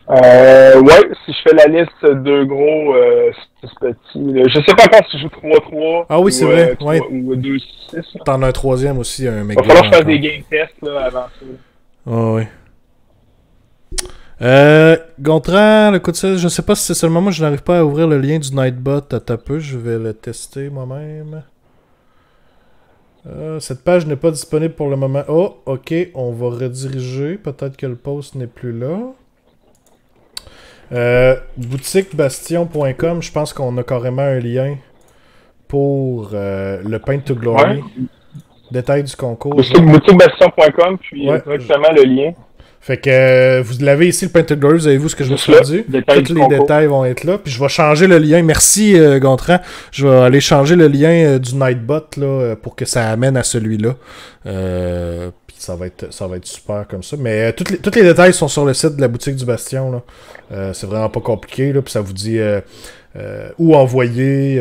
Ouais, si je fais la liste de gros 6 petits. Je sais pas encore si je joue 3-3 ah oui, c'est vrai. Ouais. Ou 2-6. T'en as un troisième aussi, un méga. Il va falloir que je fasse des game tests là, avant ça. Ah oui. Gontran, écoute ça, je sais pas si c'est seulement moi, je n'arrive pas à ouvrir le lien du Nightbot à ta peu, je vais le tester moi-même. Cette page n'est pas disponible pour le moment. Oh, ok, on va rediriger, peut-être que le post n'est plus là. Boutiquebastion.com, je pense qu'on a carrément un lien pour le Paint to Glory. Ouais. Détail du concours. Boutiquebastion.com, puis directement le lien. Fait que vous l'avez ici, le Paint to Glory, vous avez vu ce que je me suis dit. Tous les détails vont être là. Puis je vais changer le lien. Merci Gontran. Je vais aller changer le lien du Nightbot là, pour que ça amène à celui-là. Puis ça va être super comme ça. Mais tous les détails sont sur le site de la boutique du Bastion. Là. C'est vraiment pas compliqué. Là, puis ça vous dit où envoyer.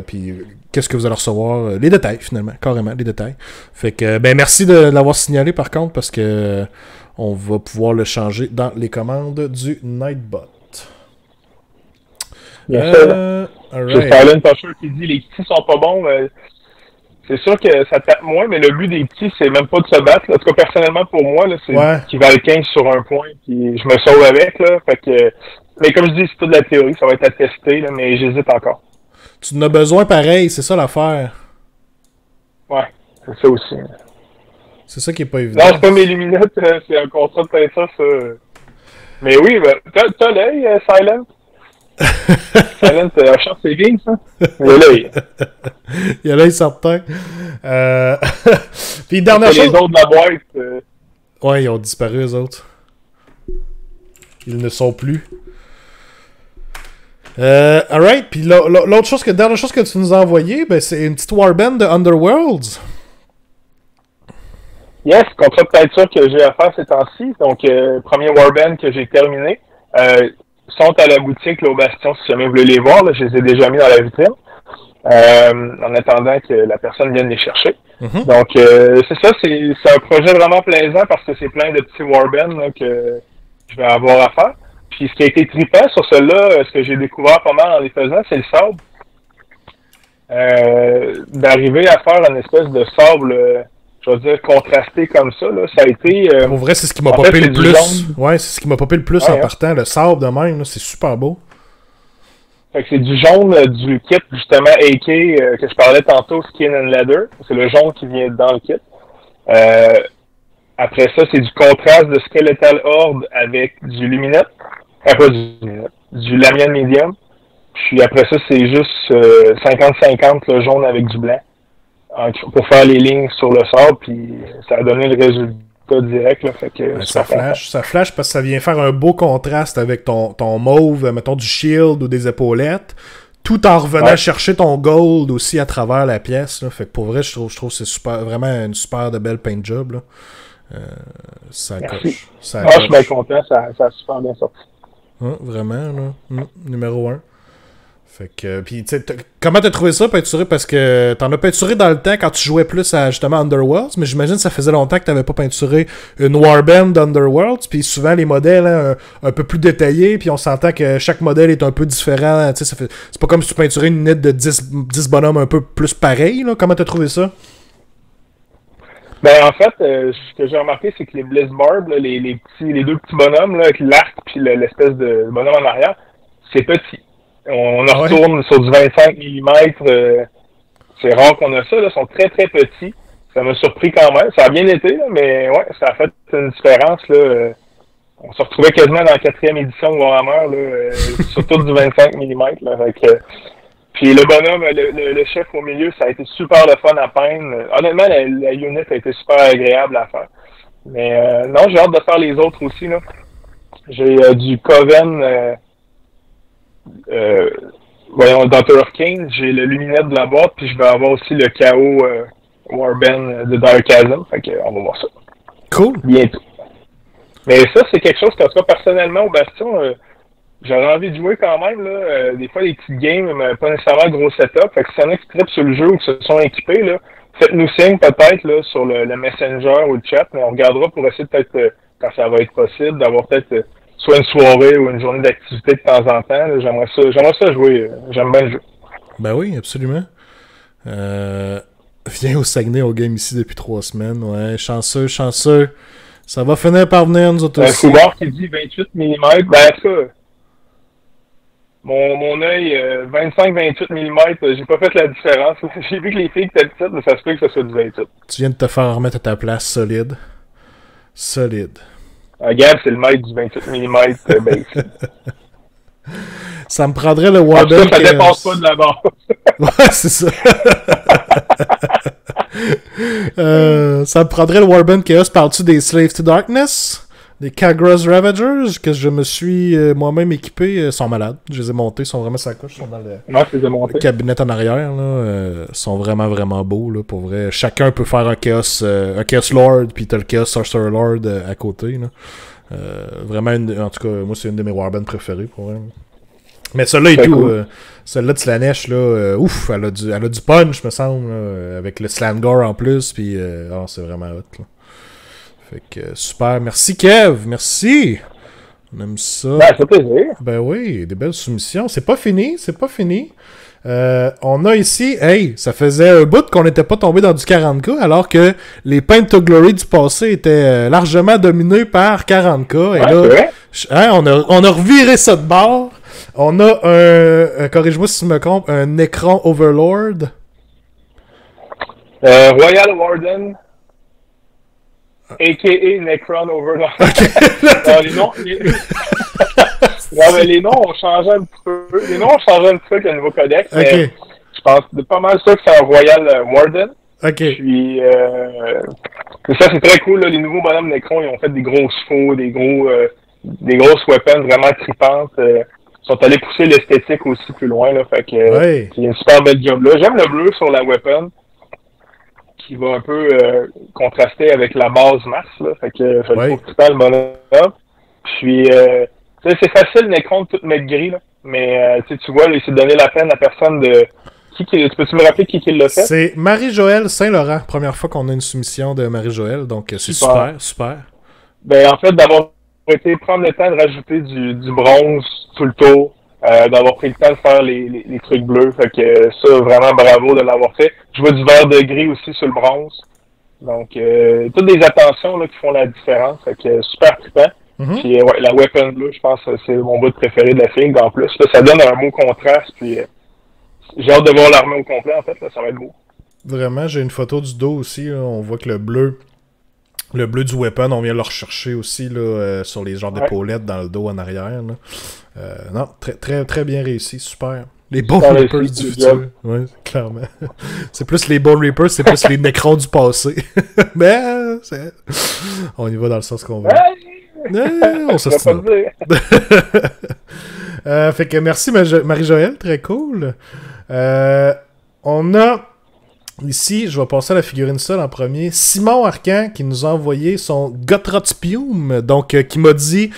Puis qu'est-ce que vous allez recevoir. Les détails finalement. Carrément, les détails. Fait que ben merci de l'avoir signalé par contre parce que on va pouvoir le changer dans les commandes du Nightbot. Bien sûr. J'ai Silent Pusher qui dit les petits sont pas bons. C'est sûr que ça tape moins, mais le but des petits, c'est même pas de se battre. En tout cas, personnellement, pour moi, là, c'est qu'ils valent 15 sur un point, puis je me sauve avec. Là, fait que Mais comme je dis, c'est toute la théorie, ça va être à tester, là, mais j'hésite encore. Tu en as besoin pareil, c'est ça l'affaire. Ouais, c'est ça aussi. C'est ça qui est pas évident. Non, c'est pas mes luminettes, c'est un contrat de peinture, ça. Mais oui, ben, t'as l'œil, Silent? Silent, Charles Séguin, ça? Il y a l'œil. Il y a l'œil certain. Puis dernière chose... Les autres de la boîte... Ouais, ils ont disparu, eux autres. Ils ne sont plus. Alright, puis l'autre chose dernière chose que tu nous as envoyé, ben, c'est une petite warband de Underworlds. Yes, contrat de peinture que j'ai à faire ces temps-ci. Donc, premier warband que j'ai terminé. Sont à la boutique, là, au Bastion, si jamais vous voulez les voir. Là, je les ai déjà mis dans la vitrine. En attendant que la personne vienne les chercher. Mm-hmm. Donc, c'est ça, c'est un projet vraiment plaisant parce que c'est plein de petits warbands là, que je vais avoir à faire. Puis ce qui a été trippant sur ceux-là, ce que j'ai découvert pas mal en les faisant, c'est le sable. D'arriver à faire une espèce de sable, je veux dire, contrasté comme ça, là, ça a été... Pour vrai, c'est ce qui m'a popé le plus. Ouais, c'est ce qui m'a popé le plus en partant. Le sable de même, là, c'est super beau. Fait que c'est du jaune du kit, justement, AK, que je parlais tantôt, Skin and Leather. C'est le jaune qui vient dans le kit. Après ça, c'est du contraste de Skeletal Horde avec du Luminette. Pas du Luminette, du Lamian Medium. Puis après ça, c'est juste 50-50, le jaune avec du blanc. Pour faire les lignes sur le sable, puis ça a donné le résultat direct. Là, fait que ça flash parce que ça vient faire un beau contraste avec ton mauve, mettons du shield ou des épaulettes, tout en revenant chercher ton gold aussi à travers la pièce. Là. Fait que pour vrai, je trouve que c'est vraiment une super de belle paint job. Là. Ça coche. Je suis bien content, ça a super bien sorti. Vraiment, là. Numéro 1. Fait que, puis, tu sais, comment t'as trouvé ça, peinturé? Parce que t'en as peinturé dans le temps quand tu jouais plus à, justement, Underworlds, mais j'imagine que ça faisait longtemps que t'avais pas peinturé une warband d'Underworlds, puis souvent, les modèles, hein, un peu plus détaillés, puis on s'entend que chaque modèle est un peu différent, tu sais, c'est pas comme si tu peinturais une unité de 10 bonhommes un peu plus pareils, là. Comment t'as trouvé ça? Ben, en fait, ce que j'ai remarqué, c'est que les Blizzbarb, là, les deux petits bonhommes, là, avec l'arc puis l'espèce de bonhomme en arrière, c'est petit. On en retourne sur du 25 mm. C'est rare qu'on a ça. Là. Ils sont très, très petits. Ça m'a surpris quand même. Ça a bien été, là, mais ouais, ça a fait une différence. Là. On se retrouvait quasiment dans la 4e édition de Warhammer, là, surtout du 25 mm. Là, puis le bonhomme, le chef au milieu, ça a été super le fun à peindre. Honnêtement, la unit a été super agréable à faire. Mais non, j'ai hâte de faire les autres aussi. Là. J'ai du Coven... voyons, Daughter of Kings, j'ai le Luminette de la boîte, puis je vais avoir aussi le KO Warband de Dark Chasm. Fait que, on va voir ça. Cool. Bientôt. Mais ça, c'est quelque chose qu'en tout cas, personnellement, au Bastion, j'aurais envie de jouer quand même. Là, des fois, des petites games, mais pas nécessairement gros setup. Fait que si y en a qui trippent sur le jeu ou qui se sont équipés, là, faites-nous signe peut-être là, sur le Messenger ou le chat, mais on regardera pour essayer peut-être, quand ça va être possible, d'avoir peut-être... soit une soirée ou une journée d'activité de temps en temps. Là, j'aimerais ça jouer. J'aime bien le jeu. Ben oui, absolument. Viens au Saguenay au game ici depuis 3 semaines. Ouais, chanceux. Ça va finir par venir, nous autres aussi. Un couvert qui dit 28 mm. Ben ça, mon œil, 25-28 mm, j'ai pas fait la différence. J'ai vu que les filles étaient petites, mais ça se peut que ça soit du 28. Tu viens de te faire remettre à ta place solide. Gab, c'est le maître du 28 mm base. Ça me prendrait le Warband. Ça dépasse pas de la barre. Ouais, c'est ça. Ça me prendrait le Warband Chaos. Parles-tu des Slaves to Darkness? Des Kagra's Ravagers? Que je me suis moi-même équipé. Sont malades. Je les ai montés. Ils sont vraiment sacoches. Ils sont dans le cabinet en arrière. Ils sont vraiment, vraiment beaux. Là, pour vrai. Chacun peut faire un Chaos Lord. Puis t'as le Chaos Sorcerer Lord à côté. Là. Vraiment, en tout cas, moi, c'est une de mes Warbands préférées. Pour vrai. Mais celle-là et tout, cool. Celle-là de Slanesh, là, ouf, elle a du punch, me semble, là, avec le Slangor en plus, puis c'est vraiment hot, là. Fait que, super, merci Kev, merci! On aime ça. Ben, ça fait plaisir. Ben oui, des belles soumissions. C'est pas fini. On a ici, ça faisait un bout qu'on n'était pas tombé dans du 40K, alors que les Paint to Glory du passé étaient largement dominés par 40K. Et là, Hein, on a reviré ça de bord. On a corrige-moi si je me trompe, un écran Overlord. Royal Warden, a.k.a. Necron Overlord. Non, les noms ont changé un petit peu. Les noms ont changé un petit peu avec le nouveau codex. Mais je pense pas mal sûr que c'est un Royal Warden. Puis, ça, c'est très cool. Là. Les nouveaux bonhommes Necron, ils ont fait des gros chevaux, des grosses weapons vraiment tripantes. Ils sont allés pousser l'esthétique aussi plus loin. Là, fait que c'est une super belle job là. J'aime le bleu sur la weapon, qui va un peu contraster avec la base Mars. Là, fait que je le trouve trippant le bonhomme. Puis, c'est facile, Necron, de tout mettre gris. Là, mais tu vois, là, il s'est donné la peine à personne de... Peux-tu me rappeler qui l'a fait? C'est Marie-Joëlle Saint-Laurent. Première fois qu'on a une soumission de Marie-Joëlle, donc c'est super. Ben, en fait, d'avoir été prendre le temps de rajouter du bronze tout le tour, d'avoir pris le temps de faire les trucs bleus, fait que ça, vraiment bravo de l'avoir fait. Je vois du vert de gris aussi sur le bronze. Donc, toutes des attentions là, qui font la différence, fait que super trippant. Puis, la weapon bleue, je pense que c'est mon bout préféré de la fille, en plus. Là, ça donne un beau contraste, puis... j'ai hâte de voir l'armée au complet, en fait, là, ça va être beau. Vraiment, j'ai une photo du dos aussi, là. On voit que le bleu du weapon, on vient le rechercher aussi là, sur les genres d'épaulettes dans le dos en arrière. Là. Non, très, très bien réussi, super. Les Bone Reapers du futur. Oui, clairement. C'est plus les Bone Reapers, c'est plus les Necrons du passé. Mais on y va dans le sens qu'on veut. On se fait que merci Marie-Joëlle, très cool. On a ici, je vais passer à la figurine seule en premier, Simon Arcan qui nous a envoyé son Gothrotspium, donc qui m'a dit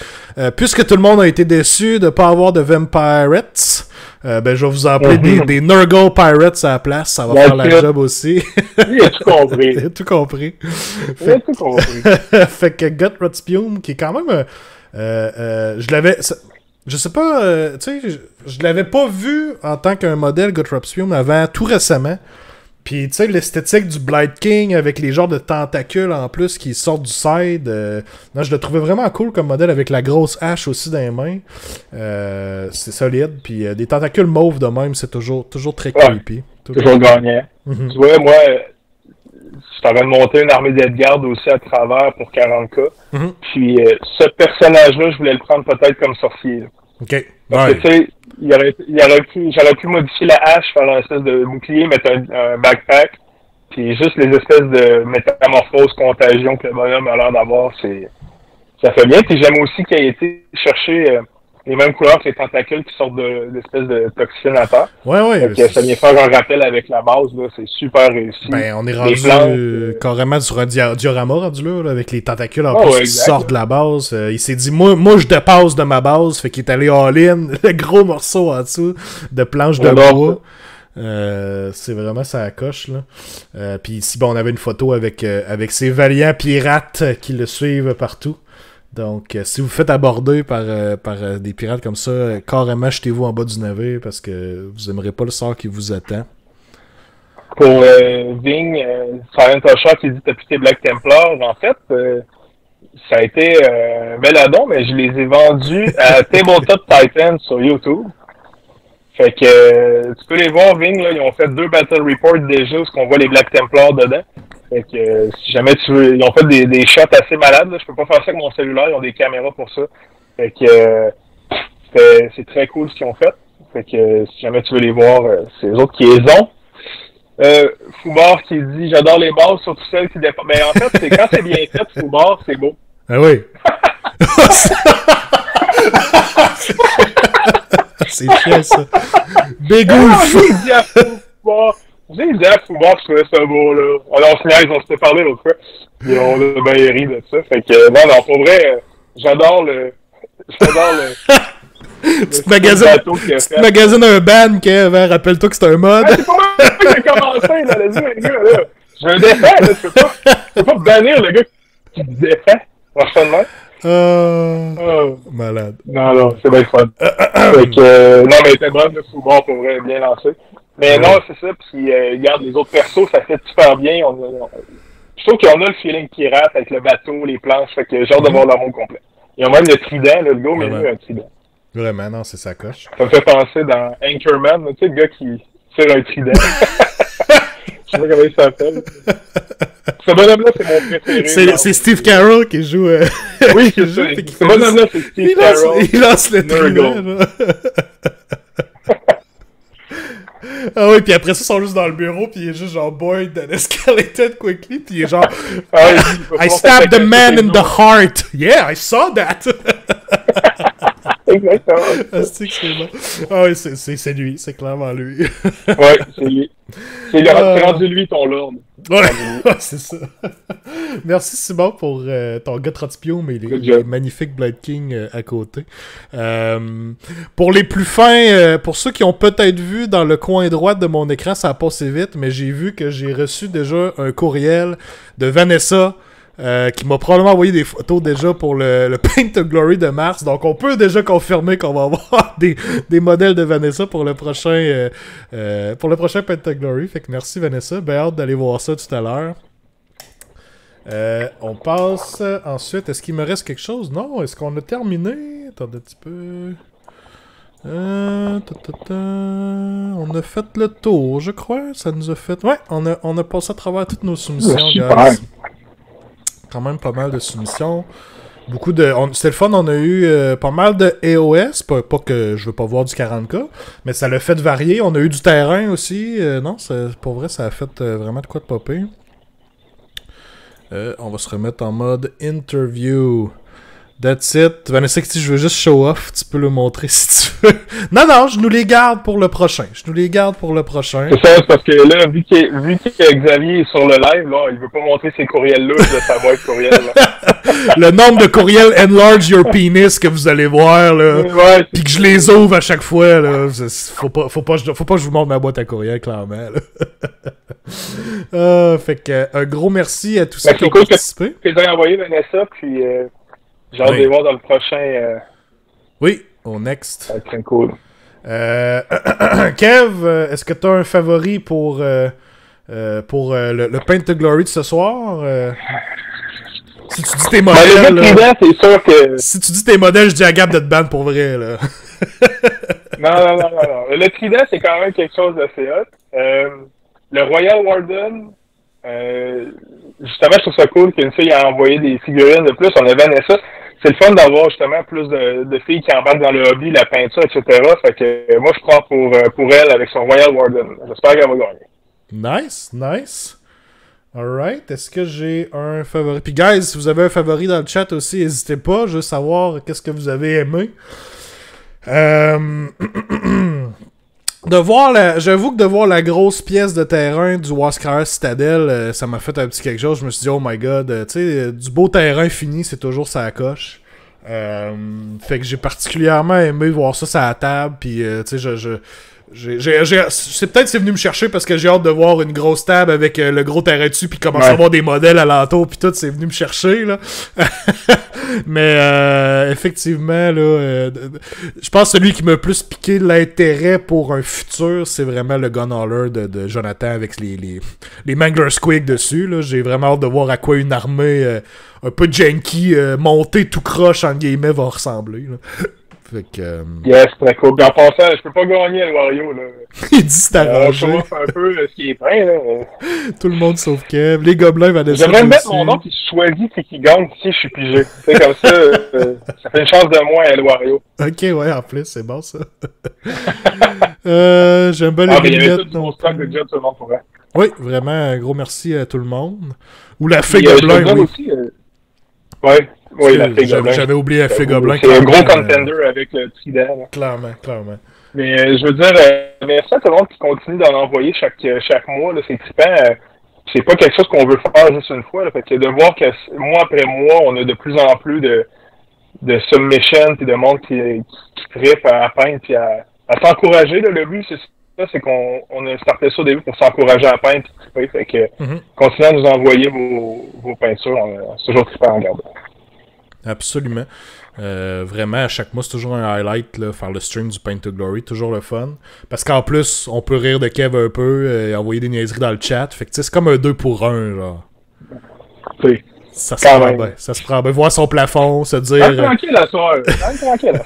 puisque tout le monde a été déçu de ne pas avoir de Vampirates, ben je vais vous appeler des Nurgle Pirates à la place, ça va faire la job aussi. Il a tout compris. Il a tout compris. Fait que Gothrotspium qui est quand même je l'avais... Je sais pas, tu sais, je l'avais pas vu en tant qu'un modèle Gothrotspium avant tout récemment. Puis, tu sais, l'esthétique du Blight King avec les genres de tentacules en plus qui sortent du side. Non, je le trouvais vraiment cool comme modèle avec la grosse hache aussi dans les mains. C'est solide. Puis, des tentacules mauves de même, c'est toujours très creepy. Toujours gagnant. Tu vois, moi, je t'avais monté une armée d'Edgard aussi à travers pour 40k. Puis, ce personnage-là, je voulais le prendre peut-être comme sorcier. Là. OK. Parce que, tu sais, j'aurais pu modifier la hache, faire un espèce de bouclier, mettre un backpack, puis juste les espèces de métamorphoses, contagion que le bonhomme a l'air d'avoir, ça fait bien. Puis j'aime aussi qu'il ait été chercher les mêmes couleurs que les tentacules qui sortent d'espèces de toxines à terre. Ouais. Ça vient faire un rappel avec la base, là, c'est super réussi. Ben, on est rendu carrément sur un diorama rendu là, avec les tentacules en plus qui sortent de la base. Il s'est dit, moi je dépasse de ma base, fait qu'il est allé all-in, le gros morceau en dessous de planches de bois. C'est vraiment ça coche là. Puis ici, on avait une photo avec ces valiants pirates qui le suivent partout. Donc, si vous faites aborder par des pirates comme ça, carrément jetez-vous en bas du navire parce que vous aimerez pas le sort qui vous attend. Pour Ving, Silent Usher qui dit t'as plus tes Black Templars, en fait, ça a été un bel addon, mais je les ai vendus à Tabletop Titan sur YouTube. Fait que tu peux les voir, Ving, là, ils ont fait 2 Battle Reports déjà où on voit les Black Templars dedans. Fait que si jamais tu veux, ils ont fait des shots assez malades, là. Je peux pas faire ça avec mon cellulaire, ils ont des caméras pour ça. Fait que c'est très cool ce qu'ils ont fait. Fait que si jamais tu veux les voir, c'est les autres qui les ont. Foubar qui dit j'adore les bases, surtout celles qui dépendent. Ben en fait, c'est quand c'est bien fait, Foubar, c'est beau. Ah oui. C'est chiant ça. Bégouf! J'ai dit à Foubar que je trouvais ça beau, là. On se niaise, on s'était parlé l'autre fois. Et on a bien ri de ça. Fait que, non, pour vrai, j'adore le... Tu te magasines un ban, Kev, hein? Rappelle-toi que c'est un mod. C'est pas moi qui a commencé, là, les gars, là. J'ai un défait, là. Je peux pas bannir le gars qui me défait. Franchement. Malade. Non, c'est bien fun. Fait que, non, mais c'était bref, le Foubar, pour vrai, bien lancé. Mais non, c'est ça, puis regarde, les autres persos, ça fait super bien. Je trouve qu'on a le feeling pirate avec le bateau, les planches, fait que j'ai hâte de voir leur monde complet. Ils ont même le trident, là, le gars, mais lui, un trident. Vraiment, non, c'est sa coche. Ça me fait penser dans Anchorman, tu sais, le gars qui tire un trident. Je sais pas comment il s'appelle. Ce bonhomme-là, c'est mon préféré. C'est Steve Carell qui joue. Oui, c'est ça. Ce bonhomme-là, c'est Steve Carell. Il lance le trident. Ah oui, puis après ça, ils sont juste dans le bureau, puis il est juste genre bored and escalated quickly, puis il est genre I stabbed the man in the heart. Yeah, I saw that. Exactement. C'est bon. Ah oui, c'est lui, c'est clairement lui. Ouais, c'est lui. C'est rendu lui ton lord. Ouais, c'est ça. Merci Simon pour ton gars Trotspium et les magnifiques Blade King à côté. Pour les plus fins, pour ceux qui ont peut-être vu dans le coin droit de mon écran, ça a passé vite, mais j'ai vu que j'ai reçu déjà un courriel de Vanessa qui m'a probablement envoyé des photos déjà pour le Paint of Glory de mars. Donc on peut déjà confirmer qu'on va avoir des modèles de Vanessa pour le prochain Paint of Glory. Fait que merci Vanessa, ben hâte d'aller voir ça tout à l'heure. On passe ensuite. Est-ce qu'il me reste quelque chose? Non, est-ce qu'on a terminé? Attendez un petit peu. On a fait le tour, je crois. Ça nous a fait... Ouais, on a passé à travers toutes nos soumissions, guys. Quand même pas mal de soumissions. Beaucoup de... C'était le fun, on a eu pas mal de AOS. Pas que je veux pas voir du 40K, mais ça l'a fait varier. On a eu du terrain aussi. Non, pour vrai, ça a fait vraiment de quoi de popper. On va se remettre en mode interview. That's it. Vanessa, si je veux juste show off, tu peux le montrer si tu veux. Non, je nous les garde pour le prochain. C'est ça, c'est parce que là, vu que Xavier est sur le live, là, il veut pas montrer ses courriels-là, ça va être courriel, là. Le nombre de courriels enlarge your penis que vous allez voir, là. Ouais, pis que je les ouvre à chaque fois, là. Faut pas que je vous montre ma boîte à courriel, clairement, là. Fait que, un gros merci à tous ceux qui ont participé. C'est cool que envoyé Vanessa, puis j'ai hâte de les voir dans le prochain. Oui, au next. Ça va être très cool. Kev, est-ce que tu as un favori pour le Paint of Glory de ce soir? Si tu dis tes modèles. C'est sûr que... Si tu dis tes modèles, je dis à Gab de te ban pour vrai, là. Non. Le trident, c'est quand même quelque chose d'assez hot. Le Royal Warden, justement, je trouve ça cool qu'une fille a envoyé des figurines de plus. On a Vanessa. C'est le fun d'avoir justement plus de filles qui embarquent dans le hobby, la peinture, etc. Fait que moi, je prends pour elle avec son Royal Warden. J'espère qu'elle va gagner. Nice. Alright. Est-ce que j'ai un favori? Puis, guys, si vous avez un favori dans le chat aussi, n'hésitez pas. Je veux savoir qu'est-ce que vous avez aimé. J'avoue que de voir la grosse pièce de terrain du Wascar Citadel, ça m'a fait un petit quelque chose. Je me suis dit, oh my god, tu sais, du beau terrain fini, c'est toujours ça coche. Fait que j'ai particulièrement aimé voir ça sur la table, puis tu sais, c'est peut-être c'est venu me chercher parce que j'ai hâte de voir une grosse table avec le gros terrain dessus puis commencer à voir des modèles alentour puis tout, c'est venu me chercher là. Mais effectivement là, je pense que celui qui m'a le plus piqué l'intérêt pour un futur, c'est vraiment le Gunhauler de Jonathan avec les Mangler Squig dessus là. J'ai vraiment hâte de voir à quoi une armée un peu janky montée tout croche en guillemets va ressembler là. Fait que... Yes, très cool. En passant, je peux pas gagner à Wario, là. Il dit c'est arrangé. On chauffe un peu ce qui est prêt, là. Tout le monde sauf Kev. Les gobelins vont descendre. J'aimerais mettre mon nom, puis je choisis qui gagne si je suis pigé. C'est comme ça, ça fait une chance de moins à Wario. Ok, ouais, en plus, c'est bon, ça. J'aime bien les lunettes. Il y avait tout du bon stock de job, tout le monde pourrait. Oui, vraiment, un gros merci à tout le monde. Ou la fée gobelin, oui. Aussi, oui, la fée Gobelin. J'avais oublié la fée Gobelin. C'est un gros contender avec le trident. Clairement. Mais je veux dire, merci à tout le monde qui continue d'en envoyer chaque mois. Là, c'est trippant. C'est pas quelque chose qu'on veut faire juste une fois. Là, fait que de voir que mois après mois, on a de plus en plus de submissions et de monde qui trippe à peindre et à s'encourager. Là, le but, c'est ça, c'est qu'on a starté ça au début pour s'encourager à peindre et triper. Fait que continuez à nous envoyer vos peintures. C'est toujours trippant à regarder. Absolument. Vraiment, à chaque mois, c'est toujours un highlight, là, faire le stream du Paint of Glory, toujours le fun. Parce qu'en plus, on peut rire de Kev un peu et envoyer des niaiseries dans le chat. Fait que c'est comme un 2 pour 1, genre. Oui. Ça se prend bien. Ça se prend bien. Voir son plafond, se dire. Tranquille la soirée. Tranquille.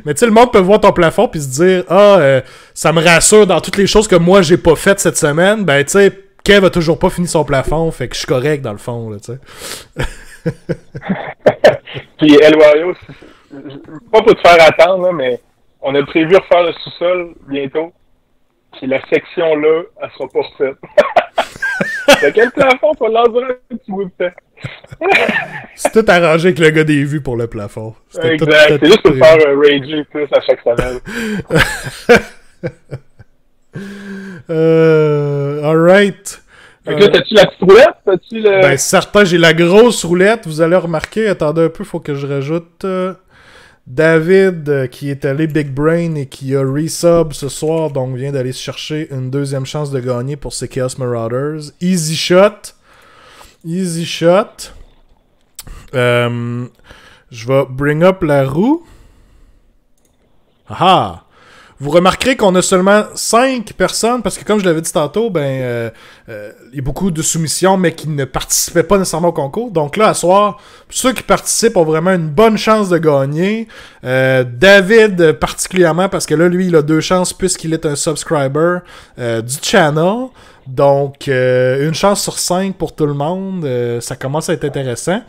Mais tu sais, le monde peut voir ton plafond puis se dire ça me rassure dans toutes les choses que moi j'ai pas faites cette semaine. Ben, tu sais, Kev a toujours pas fini son plafond, fait que je suis correct dans le fond, là, tu sais. Puis, El Wario, pas pour te faire attendre, là, mais on a prévu refaire le sous-sol bientôt. Puis la section là, elle sera pas refaite. De quel plafond faut l'endurer un petit bout de temps? C'est tout arrangé avec le gars des vues pour le plafond. Exact. C'est juste pour faire un rager plus à chaque semaine. Alright. Fait que là, t'as-tu la petite roulette? T'as-tu le... Ben, certain, j'ai la grosse roulette. Vous allez remarquer, attendez un peu, faut que je rajoute David, qui est allé Big Brain et qui a resub ce soir, donc vient d'aller se chercher une deuxième chance de gagner pour ses Chaos Marauders. Easy shot. Easy shot. Je vais bring up la roue. Ah! Vous remarquerez qu'on a seulement 5 personnes, parce que comme je l'avais dit tantôt, il y a beaucoup de soumissions, mais qui ne participaient pas nécessairement au concours. Donc là, à soir, ceux qui participent ont vraiment une bonne chance de gagner. David particulièrement, parce que là, lui, il a 2 chances puisqu'il est un subscriber du channel. Donc, une chance sur 5 pour tout le monde. Ça commence à être intéressant.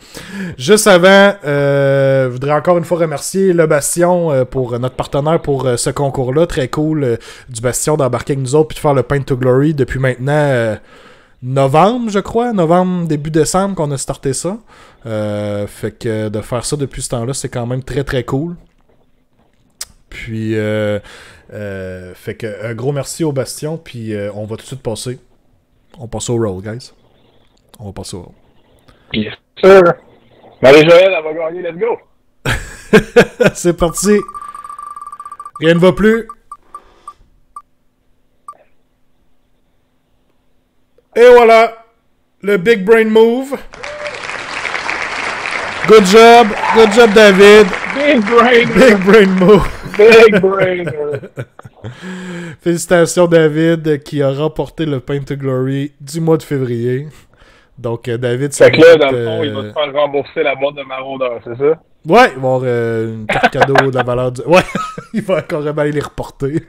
Juste avant, je voudrais encore une fois remercier le Bastion pour notre partenaire pour ce concours-là. Très cool du Bastion d'embarquer avec nous autres puis de faire le Paint to Glory depuis maintenant novembre, je crois. Novembre, début décembre qu'on a starté ça. Fait que de faire ça depuis ce temps-là, c'est quand même très très cool. Puis, fait que un gros merci au Bastion. Puis, on va tout de suite passer. On passe au roll, guys. On va passer au roll. Yes, sir. Marie-Joëlle, elle va gagner, let's go! C'est parti. Rien ne va plus. Et voilà. Le Big Brain Move. Good job. Good job, David. Big Brain. Big Brain Move. Big Brain. Félicitations, David, qui a remporté le Paint to Glory du mois de février. Donc, David, ça fait que là, dans le fond, il va te faire rembourser la boîte de maraudeur, c'est ça? Ouais, il va avoir une carte cadeau de la valeur du... Ouais, il va carrément aller les reporter.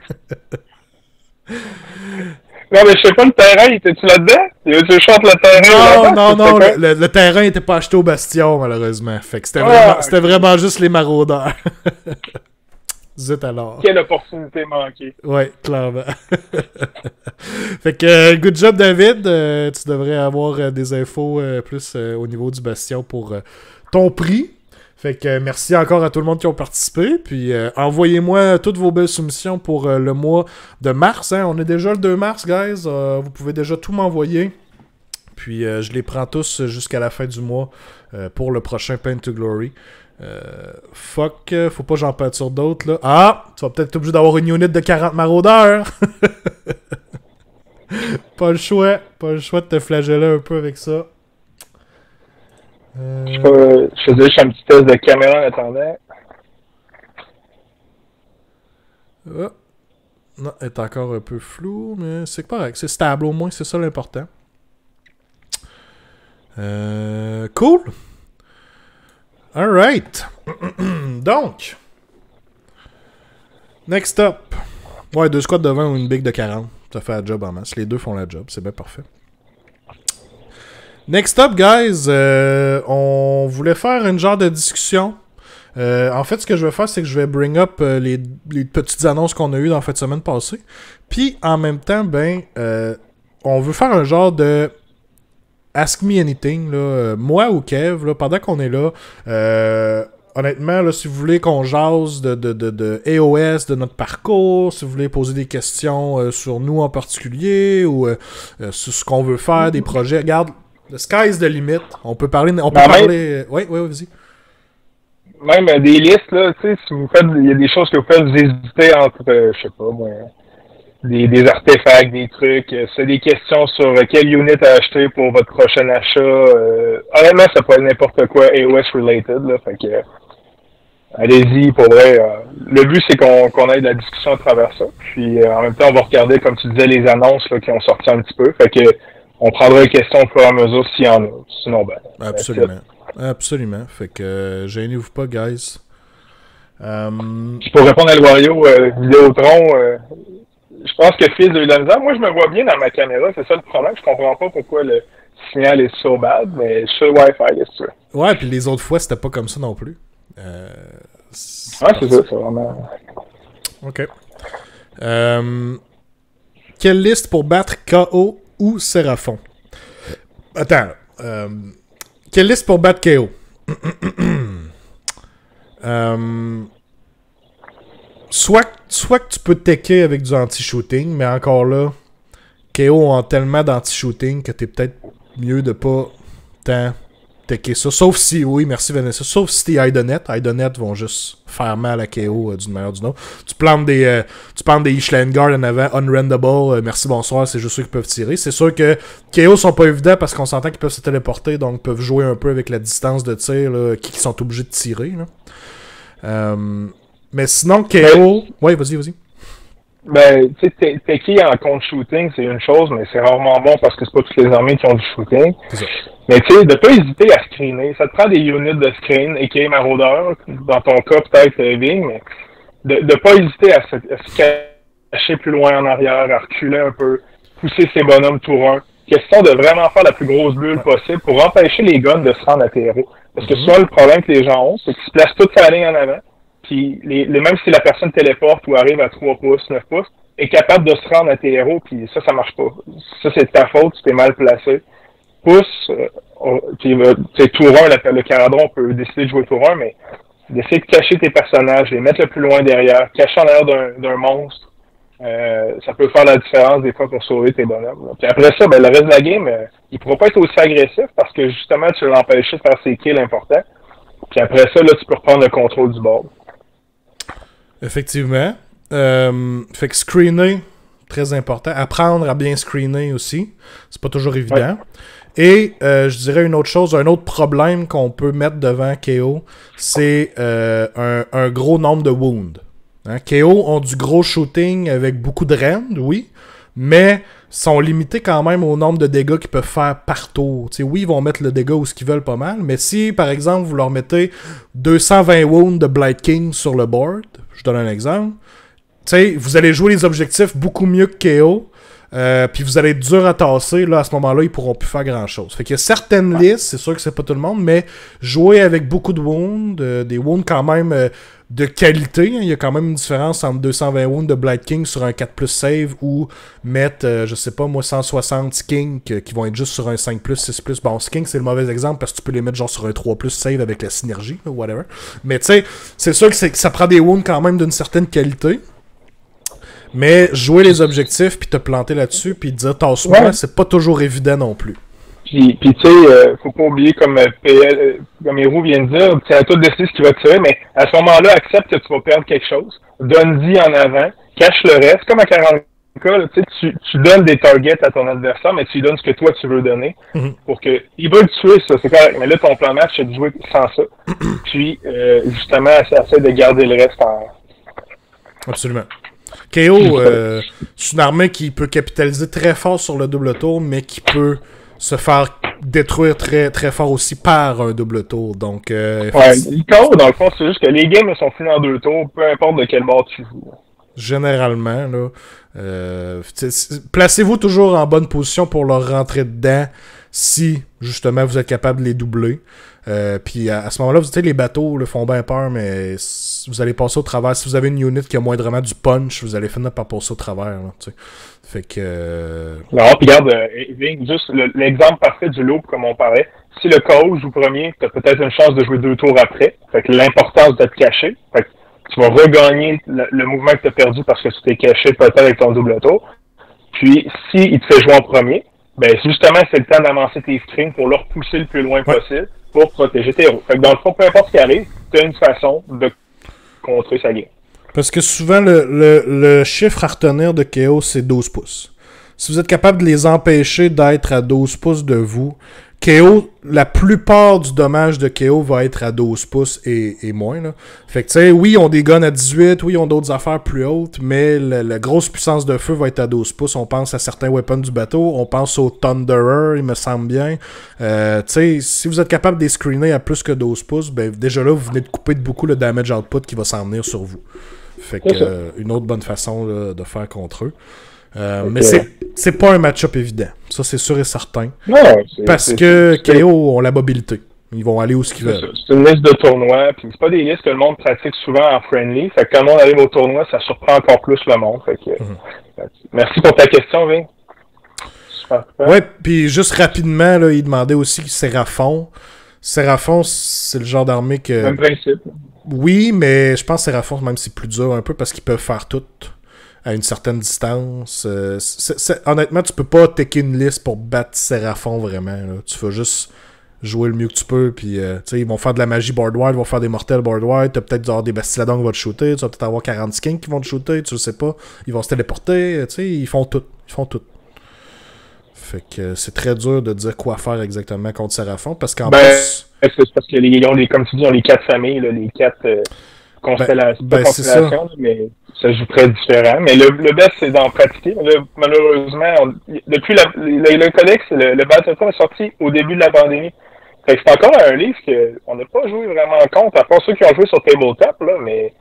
Non, mais je sais pas, le terrain, étais-tu là-dedans? Tu chantes le terrain? Non, le terrain n'était pas acheté au Bastion, malheureusement. Fait que c'était vraiment juste les maraudeurs. Zut alors. Quelle opportunité manquée. Ouais, clairement. Fait que, good job, David. Tu devrais avoir des infos plus au niveau du Bastion pour ton prix. Fait que merci encore à tout le monde qui ont participé. Puis envoyez-moi toutes vos belles soumissions pour le mois de mars. Hein. On est déjà le 2 mars, guys. Vous pouvez déjà tout m'envoyer. Puis je les prends tous jusqu'à la fin du mois pour le prochain Paint to Glory. Fuck, faut pas que j'en pète sur d'autres là. Ah, tu vas peut-être être obligé d'avoir une unit de 40 maraudeurs. Pas le choix de te flageller un peu avec ça. Je faisais juste un petit test de caméra en attendant. Oh. Non, elle est encore un peu floue, mais c'est correct, c'est stable au moins, c'est ça l'important. Cool. Alright. Donc, next up. Ouais, 2 squats de 20 ou une big de 40. Ça fait la job en masse. Les deux font la job, c'est bien parfait. Next up, guys, on voulait faire une genre de discussion. En fait, ce que je vais faire, c'est que je vais bring up les petites annonces qu'on a eues dans la fin de semaine passée. Puis, en même temps, on veut faire un genre de Ask Me Anything, là, moi ou Kev, là, pendant qu'on est là. Honnêtement, là, si vous voulez qu'on jase de AOS, de notre parcours, si vous voulez poser des questions sur nous en particulier, ou sur ce qu'on veut faire, des projets, regarde, the sky is the limit. On peut parler... Oui, vas-y. Même des listes, là, tu sais, si vous faites... Il y a des choses que vous faites, vous hésitez entre, je sais pas, moi... Des artefacts, des trucs, c'est des questions sur quelle unit à acheter pour votre prochain achat. Honnêtement, ça peut être n'importe quoi AOS related, là, fait que allez-y, pour vrai. Le but, c'est qu'on ait de la discussion à travers ça. Puis en même temps, on va regarder, comme tu disais, les annonces là, qui ont sorti un petit peu. Fait que on prendra les questions au fur et à mesure s'il y en a. Sinon, ben. Absolument. Absolument. Fait que gênez-vous pas, guys. Puis pour répondre à Wario, Vidéotron, je pense que Fizz a eu de la misère. Moi, je me vois bien dans ma caméra. C'est ça le problème. Je comprends pas pourquoi le signal est so bad, mais je suis sur le Wi-Fi, qu'est-ce que tu veux. Ouais, puis les autres fois, c'était pas comme ça non plus. C'est ça, c'est vraiment... OK. Quelle liste pour battre KO ou Séraphon? Attends. Quelle liste pour battre KO? Soit que tu peux tecker avec du anti-shooting, mais encore là, KO ont tellement d'anti-shooting que t'es peut-être mieux de pas tant tecker ça. Sauf si, oui, merci Vanessa, sauf si t'es Idonet. Idonet vont juste faire mal à KO d'une manière ou d'une autre. Tu plantes des Ishland Guard en avant, unrendable, merci, bonsoir, c'est juste ceux qui peuvent tirer. C'est sûr que KO sont pas évidents parce qu'on s'entend qu'ils peuvent se téléporter, donc peuvent jouer un peu avec la distance de tir, là, qui sont obligés de tirer, là. Mais sinon, KO... Ouais, vas-y. Ben, tu sais, tecker en contre shooting, c'est une chose, mais c'est rarement bon parce que c'est pas toutes les armées qui ont du shooting. C'est ça. Mais tu sais, de pas hésiter à screener. Ça te prend des units de screen, a.k.a. maraudeur, dans ton cas peut-être Ving, mais de pas hésiter à se cacher plus loin en arrière, à reculer un peu, pousser ses bonhommes tour 1. Question de vraiment faire la plus grosse bulle possible pour empêcher les guns de se rendre à tes héros. Parce que souvent, le problème que les gens ont, c'est qu'ils se placent toute sa ligne en avant. Puis même si la personne téléporte ou arrive à 3 pouces, 9 pouces, est capable de se rendre à tes héros, puis ça marche pas. Ça, c'est de ta faute, tu t'es mal placé. Pouce, puis tour 1, le Caradron, on peut décider de jouer tour 1, mais d'essayer de cacher tes personnages, les mettre le plus loin derrière, cacher en arrière d'un monstre, ça peut faire la différence des fois pour sauver tes bonhommes. Là. Puis après ça, ben, le reste de la game, il pourra pas être aussi agressif parce que justement, tu vas l'empêcher de faire ses kills importants. Puis après ça, là, tu peux reprendre le contrôle du board. Effectivement. Fait que screener, très important. Apprendre à bien screener aussi. C'est pas toujours évident. Ouais. Et je dirais une autre chose, un autre problème qu'on peut mettre devant KO, c'est un gros nombre de wounds. Hein? KO ont du gros shooting avec beaucoup de rend, oui, mais sont limités quand même au nombre de dégâts qu'ils peuvent faire par tour. T'sais, oui, ils vont mettre le dégât où ce qu'ils veulent pas mal, mais si, par exemple, vous leur mettez 220 wounds de Blight King sur le board, je donne un exemple, vous allez jouer les objectifs beaucoup mieux que KO, puis vous allez être dur à tasser, là, à ce moment-là, ils pourront plus faire grand-chose. Fait qu'il y a certaines listes, c'est sûr que c'est pas tout le monde, mais jouer avec beaucoup de wounds, des wounds quand même de qualité, hein, il y a quand même une différence entre 220 wounds de Blight King sur un 4+ save ou mettre, je sais pas moi, 160 Skink qui vont être juste sur un 5+, 6+. Bon, Skink, c'est le mauvais exemple parce que tu peux les mettre genre sur un 3+ save avec la synergie, ou whatever. Mais tu sais, c'est sûr que ça prend des wounds quand même d'une certaine qualité. Mais jouer les objectifs, puis te planter là-dessus, puis dire tasse-moi, c'est pas toujours évident non plus. Puis tu sais, faut pas oublier, comme Héroux vient de dire, c'est à toi de décider ce qui va tirer, mais à ce moment-là, accepte que tu vas perdre quelque chose. Donne-y en avant, cache le reste. Comme à 40K, tu donnes des targets à ton adversaire, mais tu lui donnes ce que toi tu veux donner. Pour que il va le tuer, ça, c'est correct. Mais là, ton plan match, c'est de jouer sans ça. Puis, justement, essaie de garder le reste en... Absolument. KO, c'est une armée qui peut capitaliser très fort sur le double tour, mais qui peut se faire détruire très, très fort aussi par un double tour. Donc, le KO, dans le fond, c'est juste que les games sont finis en 2 tours, peu importe de quel bord tu joues. Généralement, là. Placez-vous toujours en bonne position pour leur rentrer dedans si, justement, vous êtes capable de les doubler. Puis à ce moment-là, vous savez, les bateaux là, font bien peur, mais vous allez passer au travers. Si vous avez une unit qui a moindrement du punch, vous allez finir par passer au travers. Là, fait que... Non, puis regarde, juste l'exemple parfait du loop, comme on parlait. Si le KO joue premier, tu as peut-être une chance de jouer 2 tours après. Fait que l'importance de te cacher. Fait que tu vas regagner le mouvement que tu as perdu parce que tu t'es caché peut-être avec ton double tour. Puis, si il te fait jouer en premier, ben justement, c'est le temps d'avancer tes screens pour le repousser le plus loin possible pour protéger tes héros. Fait que dans le fond, peu importe ce qui arrive, tu as une façon de contrer sa game. Parce que souvent, le chiffre à retenir de KO, c'est 12 pouces. Si vous êtes capable de les empêcher d'être à 12 pouces de vous, KO, la plupart du dommage de KO va être à 12 pouces et moins. Là. Fait que, tu sais, oui, ils ont des guns à 18, oui, ils ont d'autres affaires plus hautes, mais la grosse puissance de feu va être à 12 pouces. On pense à certains weapons du bateau, on pense au Thunderer, il me semble bien. Tu sais, si vous êtes capable de les screener à plus que 12 pouces, ben déjà là, vous venez de couper de beaucoup le damage output qui va s'en venir sur vous. Fait que, une autre bonne façon là, de faire contre eux. Mais c'est pas un match-up évident. Ça, c'est sûr et certain. Non, parce que KO ont la mobilité. Ils vont aller où ce qu'ils veulent. C'est une liste de tournois, puis c'est pas des listes que le monde pratique souvent en friendly. Fait que quand le monde arrive au tournoi, ça surprend encore plus le monde. Fait que, merci pour ta question, Vin. Ouais, puis juste rapidement, là, il demandait aussi Séraphon. Séraphon, c'est le genre d'armée que... Même principe. Oui, mais je pense que Séraphon, même c'est plus dur un peu parce qu'ils peuvent faire tout à une certaine distance. Honnêtement, tu peux pas taker une liste pour battre Séraphon vraiment. Là. Tu vas juste jouer le mieux que tu peux. Puis, ils vont faire de la magie board-wide, ils vont faire des mortels board-wide. Tu vas peut-être avoir des Bastiladons qui vont te shooter. Tu vas peut-être avoir 40 skins qui vont te shooter. Tu le sais pas. Ils vont se téléporter. Ils font tout. Ils font tout. Fait que c'est très dur de dire quoi faire exactement contre Séraphon. Parce qu'en plus. C'est parce que comme tu dis, ils ont les 4 familles, là, les 4 constellations. Constellations, mais ça joue très différent. Mais le best, c'est d'en pratiquer. Là, malheureusement, depuis le codex, le Battlefield est sorti au début de la pandémie. Fait que c'est encore un livre qu'on n'a pas joué vraiment en compte, à part ceux qui ont joué sur Tabletop, là, mais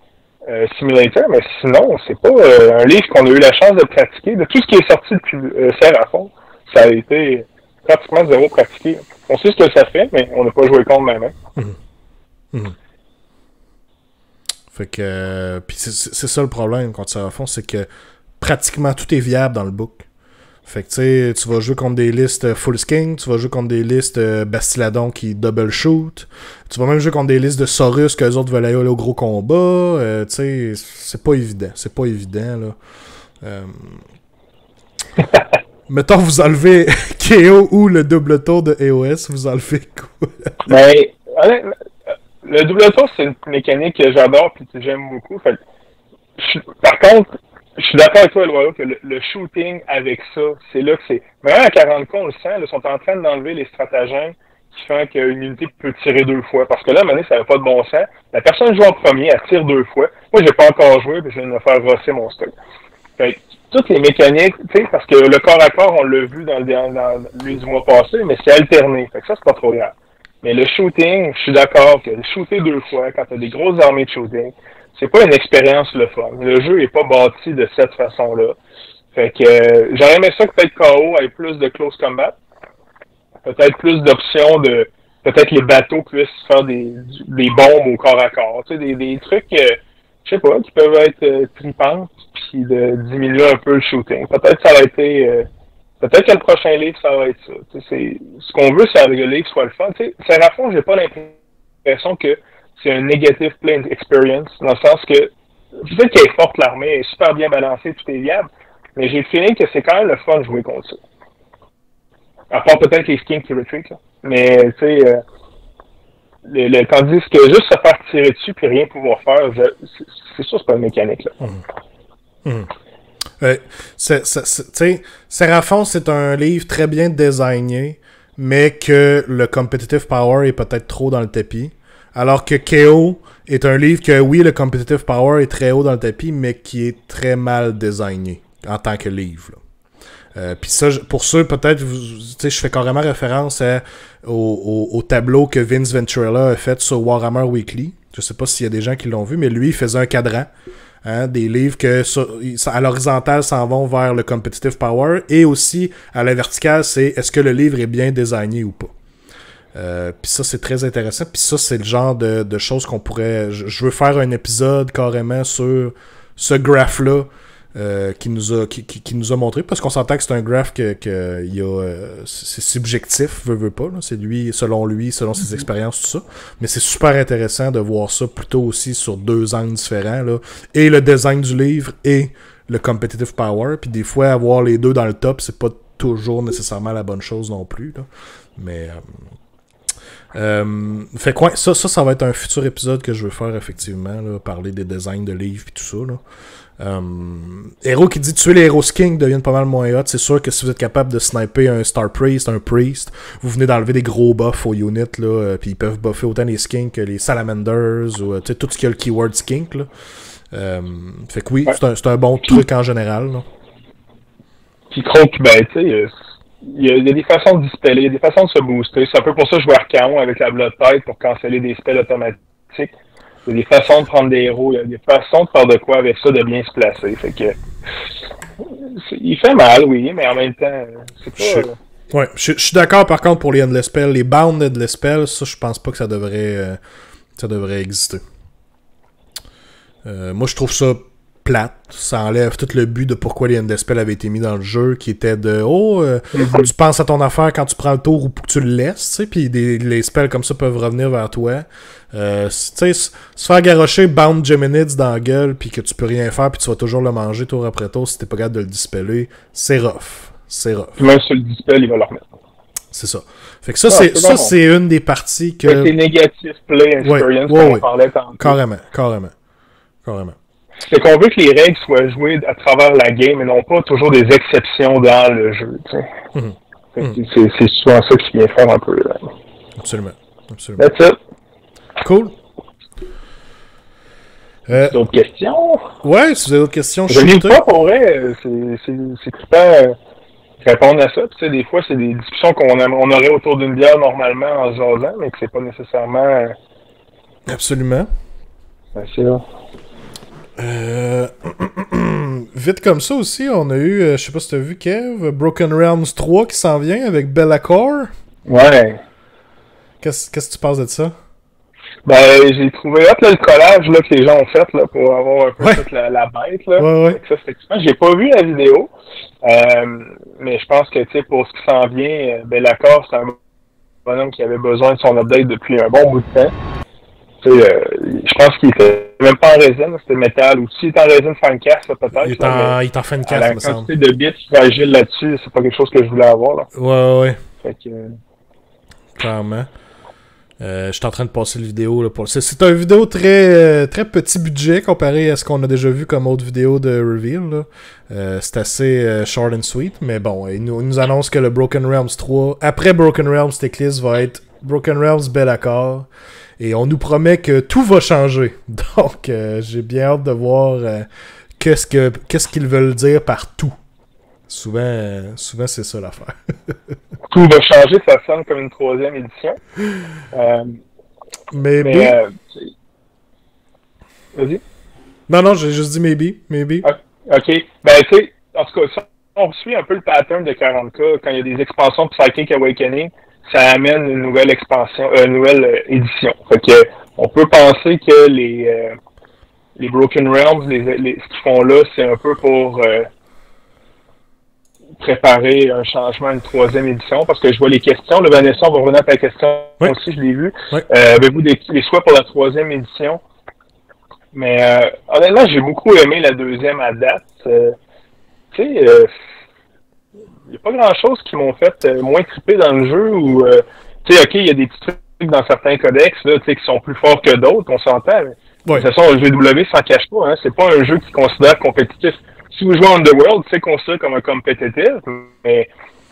Simulator, mais sinon, c'est pas un livre qu'on a eu la chance de pratiquer. De tout ce qui est sorti depuis Séraphon, ça a été pratiquement zéro pratiqué. On sait ce que ça fait, mais on n'a pas joué contre même. Fait que... Puis c'est ça le problème contre Séraphon, c'est que pratiquement tout est viable dans le book. Fait que tu sais, tu vas jouer contre des listes full skin, tu vas jouer contre des listes Bastiladon qui double shoot, tu vas même jouer contre des listes de Saurus que les autres veulent aller au gros combat. Tu sais, c'est pas évident. C'est pas évident, là. Mettons, vous enlevez KO ou le double tour de EOS, vous enlevez quoi? Mais, le double tour, c'est une mécanique que j'adore et que j'aime beaucoup. Fait, par contre, je suis d'accord avec toi, Loyal, que le shooting avec ça, c'est là que c'est... Même à 40 on le sent, ils sont en train d'enlever les stratagèmes qui font qu'une unité peut tirer 2 fois. Parce que là, à un moment donné, ça n'avait pas de bon sens. La personne joue en premier, elle tire 2 fois. Moi, j'ai pas encore joué, puis je viens de me faire rosser mon stock. Fait toutes les mécaniques, tu sais, parce que le corps à corps, on l'a vu dans lui du mois passé, mais c'est alterné. Fait que ça, c'est pas trop grave. Mais le shooting, je suis d'accord que shooter 2 fois, quand t'as des grosses armées de shooting, c'est pas une expérience le fun. Le jeu est pas bâti de cette façon-là. Fait que j'aurais aimé ça que peut-être KO ait plus de close combat. Peut-être plus d'options de... Peut-être les bateaux puissent faire des bombes au corps à corps. Tu sais, des trucs, je sais pas, qui peuvent être tripantes, puis de diminuer un peu le shooting. Peut-être que ça aurait été... peut-être que le prochain livre, ça va être ça. Tu sais, ce qu'on veut, c'est que le livre soit le fun. Tu sais, Séraphon, j'ai pas l'impression que c'est un negative play experience, dans le sens que peut-être qu'elle est forte, l'armée, elle est super bien balancée, tout est viable, mais j'ai le feeling que c'est quand même le fun de jouer contre ça. À part peut-être les skins qui retreat, là. Mais, tu sais, tandis que juste se faire tirer dessus puis rien pouvoir faire, c'est sûr que c'est pas une mécanique, là. Séraphon, c'est un livre très bien designé, mais que le competitive power est peut-être trop dans le tapis. Alors que KO est un livre que, oui, le competitive power est très haut dans le tapis, mais qui est très mal designé en tant que livre. Puis ça, pour ceux, peut-être, je fais carrément référence au tableau que Vince Venturella a fait sur Warhammer Weekly. Je sais pas s'il y a des gens qui l'ont vu, mais lui, il faisait un cadran. Des livres que à l'horizontale s'en vont vers le competitive power, et aussi à la verticale, c'est est-ce que le livre est bien designé ou pas. Puis ça, c'est très intéressant. Puis ça, c'est le genre de choses qu'on pourrait... Je veux faire un épisode carrément sur ce graph-là qui nous a montré, parce qu'on s'entend que c'est un graph c'est subjectif, veut pas. Là. C'est lui, selon ses expériences, tout ça. Mais c'est super intéressant de voir ça plutôt aussi sur 2 angles différents. Là. Et le design du livre et le competitive power. Puis des fois, avoir les deux dans le top, c'est pas toujours nécessairement la bonne chose non plus. Là. Mais... fait quoi, ça va être un futur épisode que je veux faire effectivement, là, parler des designs de livres et tout ça. Là. Héros qui dit tuer les héros skink deviennent pas mal moins hot. C'est sûr que si vous êtes capable de sniper un Star Priest, un Priest, vous venez d'enlever des gros buffs aux units, là, puis ils peuvent buffer autant les skinks que les salamanders, ou tout ce qui a le keyword skink. Là. Fait que oui, c'est un bon truc en général. Là. Puis Croc, ben, tu sais, il y a des façons de dispeller, il y a des façons de se booster. C'est un peu pour ça que je joue Archaon avec la Blood Tide pour canceller des spells automatiques. Il y a des façons de prendre des héros, il y a des façons de faire de quoi avec ça, de bien se placer. Fait que. Il fait mal, oui, mais en même temps, c'est pas. Ouais, je suis d'accord par contre pour les Endless Spells. Les Bound Endless Spells, ça, je pense pas que ça devrait exister. Moi, je trouve ça plate. Ça enlève tout le but de pourquoi les Endless Spells avaient été mis dans le jeu, qui était de tu penses à ton affaire quand tu prends le tour ou pour que tu le laisses, tu sais, puis les spells comme ça peuvent revenir vers toi. Tu sais, se faire garrocher Bound Geminids dans la gueule, puis que tu peux rien faire, puis tu vas toujours le manger tour après tour si t'es pas capable de le dispeller, c'est rough. C'est rough. Même sur le dispel, il va le remettre. C'est ça. Fait que ça, c'est une des parties que. C'est négatif play experience, on parlait tantôt. Carrément. C'est qu'on veut que les règles soient jouées à travers la game et non pas toujours des exceptions dans le jeu. C'est souvent ça qui vient faire un peu. Là. Absolument. That's it. Cool. D'autres questions? Ouais, si vous avez d'autres questions, je ne pas pour vrai. C'est trippant répondre à ça. Puis, des fois, c'est des discussions qu'on aurait autour d'une bière normalement en se jasant, mais que c'est pas nécessairement. Absolument. Ben, c'est là. Vite comme ça aussi, on a eu, je sais pas si t'as vu Kev, Broken Realms 3 qui s'en vient avec Be'lakor. Ouais. Qu'est-ce que tu penses de ça? Ben, j'ai trouvé le collage là, que les gens ont fait là, pour avoir un peu toute la bête. Là. Ouais. Ça, j'ai pas vu la vidéo, mais je pense que pour ce qui s'en vient, Be'lakor, c'est un bonhomme qui avait besoin de son update depuis un bon bout de temps. Je pense qu'il était même pas en résine, c'était métal. Ou s'il est en résine, faire une casse, peut-être. Il est en fin de casse, me semble. La quantité de bits fragiles là-dessus, c'est pas quelque chose que je voulais avoir. Là. Ouais. Fait que... Clairement. Je suis en train de passer la vidéo. Là, c'est une vidéo très petit budget comparé à ce qu'on a déjà vu comme autre vidéo de Reveal. Là. C'est assez short and sweet, mais bon, il nous annonce que le Broken Realms 3, après Broken Realms Teclis, va être Broken Realms Be'lakor. Et on nous promet que tout va changer. Donc, j'ai bien hâte de voir qu'est-ce qu'ils veulent dire par tout. Souvent c'est ça l'affaire. Tout va changer, ça sonne comme une 3e édition. Maybe. Vas-y. Non, j'ai juste dit maybe. OK. Ben, tu sais, en tout cas, ça, on suit un peu le pattern de 40K. Quand il y a des expansions de Psychic Awakening, ça amène une nouvelle expansion, une nouvelle édition. Fait que, on peut penser que les Broken Realms, ce qu'ils font là, c'est un peu pour préparer un changement à une 3e édition, parce que je vois les questions. Le Vanessa, on va revenir à ta question aussi, je l'ai vu. Avez-vous des souhaits pour la 3e édition? Mais honnêtement, j'ai beaucoup aimé la 2e à date. Tu sais, il n'y a pas grand-chose qui m'ont fait moins triper dans le jeu, ou tu sais, ok, il y a des petits trucs dans certains codex là, qui sont plus forts que d'autres, on s'entend, mais de toute façon, le GW s'en cache pas, hein, c'est pas un jeu qui considère compétitif. Si vous jouez à Underworld, c'est considéré comme un compétitif, mais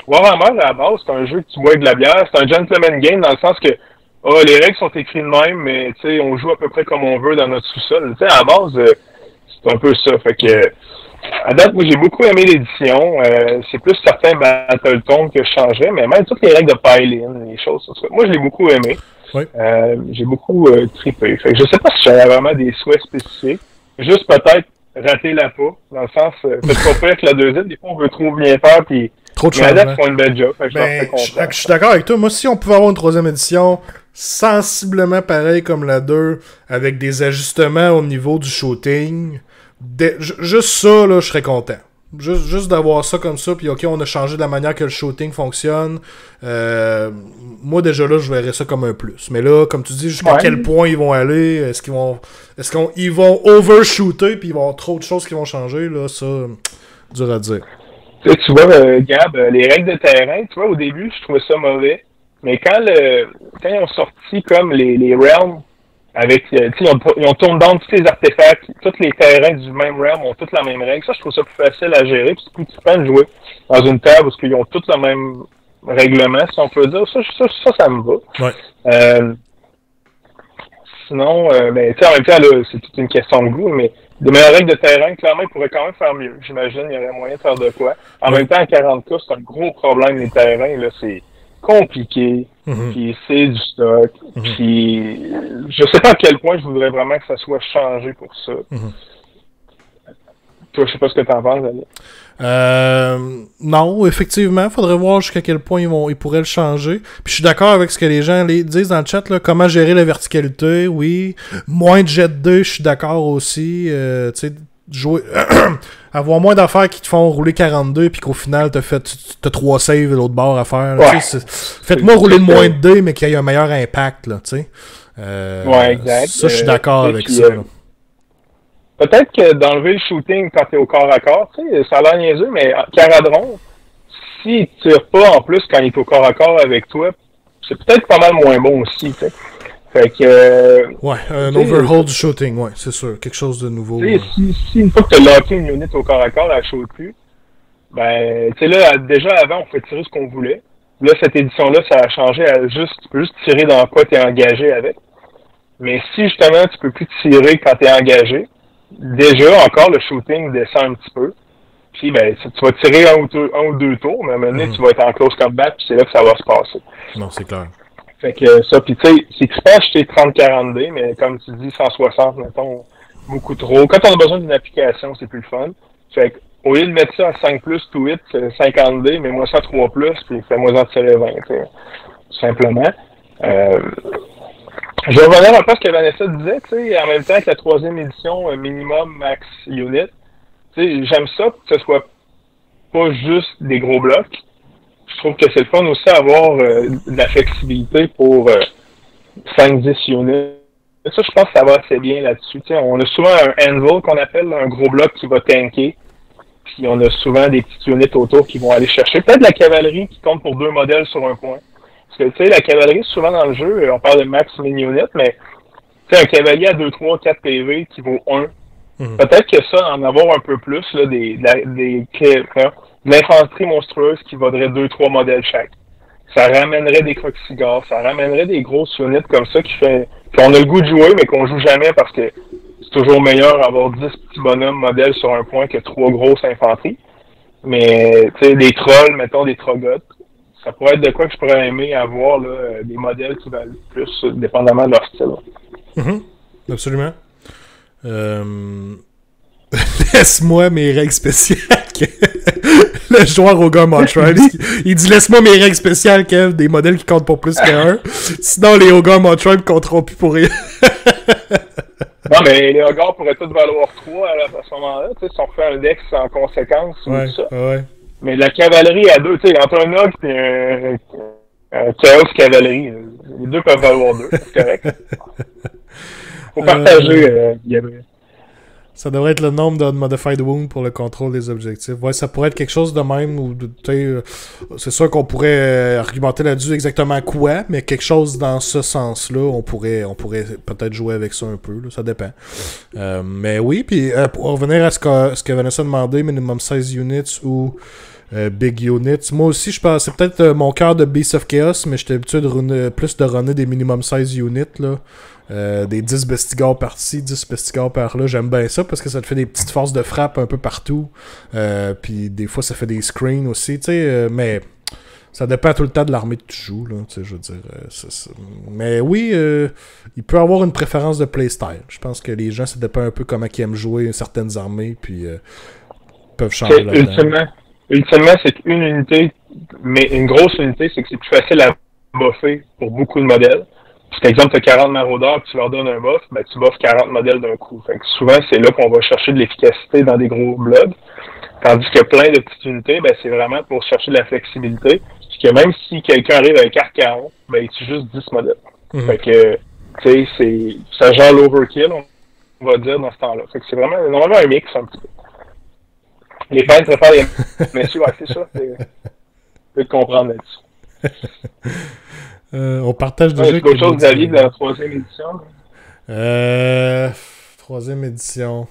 Warhammer, à la base, c'est un jeu que tu bois avec de la bière, c'est un gentleman game dans le sens que les règles sont écrites de même, mais tu sais, on joue à peu près comme on veut dans notre sous-sol. Tu sais, à la base, c'est un peu ça. Fait que à date, moi, j'ai beaucoup aimé l'édition. C'est plus certains Battletones que je changerais, mais même toutes les règles de pile-in, les choses. Moi, je l'ai beaucoup aimé. Oui. J'ai beaucoup trippé. Fait que je sais pas si j'avais vraiment des souhaits spécifiques. Juste peut-être rater la peau, dans le sens, faites pas peur avec la 2e. Des fois, on veut trop bien faire, puis trop de changements. Ils font une belle job. Je suis d'accord avec toi. Moi, si on pouvait avoir une 3e édition sensiblement pareil comme la 2, avec des ajustements au niveau du shooting, juste ça, là, je serais content. Juste d'avoir ça comme ça, puis ok, on a changé de la manière que le shooting fonctionne. Moi, déjà là, je verrais ça comme un plus. Mais là, comme tu dis, jusqu'à quel point ils vont aller, est-ce qu'ils vont overshooter, puis il va y avoir trop de choses qui vont changer, là, ça, dur à dire. Tu vois, Gab, les règles de terrain, tu vois, au début, je trouvais ça mauvais. Mais quand ils ont sorti comme les realms, avec, tu sais, ils ont tourné down tous les artefacts, tous les terrains du même realm ont toutes la même règle. Ça, je trouve ça plus facile à gérer, puis c'est plus trippant de jouer dans une table parce qu'ils ont tous le même règlement, si on peut dire. Ça me va. Ouais. Sinon, ben, tu sais, en même temps, là, c'est toute une question de goût, mais des meilleures règles de terrain, clairement, ils pourraient quand même faire mieux. J'imagine, il y aurait moyen de faire de quoi. En même temps, à 40K, c'est un gros problème, les terrains, là, c'est compliqué, puis c'est du stock, puis je sais pas à quel point je voudrais vraiment que ça soit changé pour ça. Toi, je sais pas ce que t'en penses, Ali. Non, effectivement, faudrait voir jusqu'à quel point ils pourraient le changer. Puis je suis d'accord avec ce que les gens disent dans le chat, là, comment gérer la verticalité, oui. Moins de jet 2, je suis d'accord aussi. Tu sais, jouer avoir moins d'affaires qui te font rouler 42 puis qu'au final t'as 3 saves de l'autre bord à faire. Ouais. Faites-moi rouler de moins de 2 mais qu'il y ait un meilleur impact, là, tu sais. Ouais, exact. Ça, je suis d'accord avec puis, ça. Peut-être que d'enlever le shooting quand t'es au corps à corps, tu sais, ça a l'air niaiseux, mais Caradron, s'il tire pas en plus quand il est au corps à corps avec toi, c'est peut-être pas mal moins bon aussi, tu sais. Fait que... ouais, un overhaul du shooting, ouais, c'est sûr. Quelque chose de nouveau. Si une fois que t'as locké une unit au corps à corps, elle saute plus, ben, tu sais, là, déjà avant, on pouvait tirer ce qu'on voulait. Là, cette édition-là, ça a changé à tu peux juste tirer dans quoi t'es engagé avec. Mais si, justement, tu peux plus tirer quand t'es engagé, déjà, encore, le shooting descend un petit peu. Puis, ben, tu vas tirer un ou deux tours, mais à un moment donné, tu vas être en close combat, puis c'est là que ça va se passer. Non, c'est clair. Fait que ça, puis tu sais, c'est que tu peux acheter 30-40D, mais comme tu dis, 160, mettons, beaucoup trop. Quand on a besoin d'une application, c'est plus le fun. Fait que, au lieu de mettre ça à 5 plus, tout 8, 50D, mets-moi ça à 3 plus, puis fais-moi en tirer 20, t'sais. Tout simplement. Je vais revenir un peu à ce que Vanessa disait, tu sais, en même temps que la 3e édition minimum max unit. Tu sais, j'aime ça que ce soit pas juste des gros blocs. Je trouve que c'est le fun aussi d'avoir de la flexibilité pour 5-10 units. Ça, je pense que ça va assez bien là-dessus. Tu sais, on a souvent un anvil qu'on appelle un gros bloc qui va tanker. Puis on a souvent des petites unités autour qui vont aller chercher. Peut-être la cavalerie qui compte pour 2 modèles sur un point. Parce que, tu sais, la cavalerie, souvent dans le jeu, on parle de max min-unit, mais, tu sais, un cavalier à 2, 3, 4 PV qui vaut 1. Peut-être que ça, en avoir un peu plus, là, de l'infanterie monstrueuse qui vaudrait 2, 3 modèles chaque. Ça ramènerait des croque-cigares, ça ramènerait des grosses unités comme ça qu'on a le goût de jouer, mais qu'on joue jamais parce que c'est toujours meilleur d'avoir 10 petits bonhommes modèles sur un point que 3 grosses infanteries. Mais, tu sais, des trolls, mettons des trogottes, ça pourrait être de quoi que je pourrais aimer avoir, là, des modèles qui valent plus, dépendamment de leur style. Absolument. Laisse-moi mes règles spéciales. Le joueur Ogre Montreal, il dit laisse-moi mes règles spéciales, Kev, des modèles qui comptent pour plus qu'un. Sinon, les Ogre Montreal ne compteront plus pour rien. Non, mais les Ogres pourraient tous valoir 3 à ce moment-là, tu sais, si on fait un dex en conséquence ou tout ça. Ouais. Mais la cavalerie à 2, tu sais, entre un Ogre et un Chaos Cavalerie, les deux peuvent valoir 2, c'est correct. Faut partager, Gabriel. Ça devrait être le nombre de Modified Wound pour le contrôle des objectifs. Ouais, ça pourrait être quelque chose de même. Ou c'est sûr qu'on pourrait argumenter là-dessus exactement quoi, mais quelque chose dans ce sens-là, on pourrait peut-être jouer avec ça un peu. Là, ça dépend. Mais oui, puis pour revenir à ce que Vanessa demandait, minimum 16 units ou big units. Moi aussi, je pense c'est peut-être mon cœur de Beast of Chaos, mais j'étais habitué de runner des minimum 16 units, là. Des 10 bestigars par-ci, 10 bestigars par-là. J'aime bien ça parce que ça te fait des petites forces de frappe un peu partout. Puis des fois, ça fait des screens aussi, tu sais. Mais ça dépend tout le temps de l'armée que tu joues, là. Tu sais, je veux dire. Mais oui, il peut avoir une préférence de playstyle. Je pense que les gens, ça dépend un peu comment ils aiment jouer certaines armées, puis peuvent changer là-dedans. Ultimement, c'est une unité, mais une grosse unité, c'est que c'est plus facile à buffer pour beaucoup de modèles. Par exemple, tu as 40 maraudeurs et tu leur donnes un buff, ben, tu buffes 40 modèles d'un coup. Fait que souvent, c'est là qu'on va chercher de l'efficacité dans des gros blogs. Tandis que plein de petites unités, ben, c'est vraiment pour chercher de la flexibilité. Parce que même si quelqu'un arrive avec arc 40, ben, il tue juste 10 modèles. Fait que, tu sais, ça genre l'overkill, on va dire, dans ce temps-là. Fait que c'est vraiment, normalement, un mix, un petit peu. Les peintres préfèrent les messieurs, ouais, c'est ça. Tu peux te comprendre là-dessus. On partage déjà. C'est autre chose, David, de la 3e édition. Troisième édition.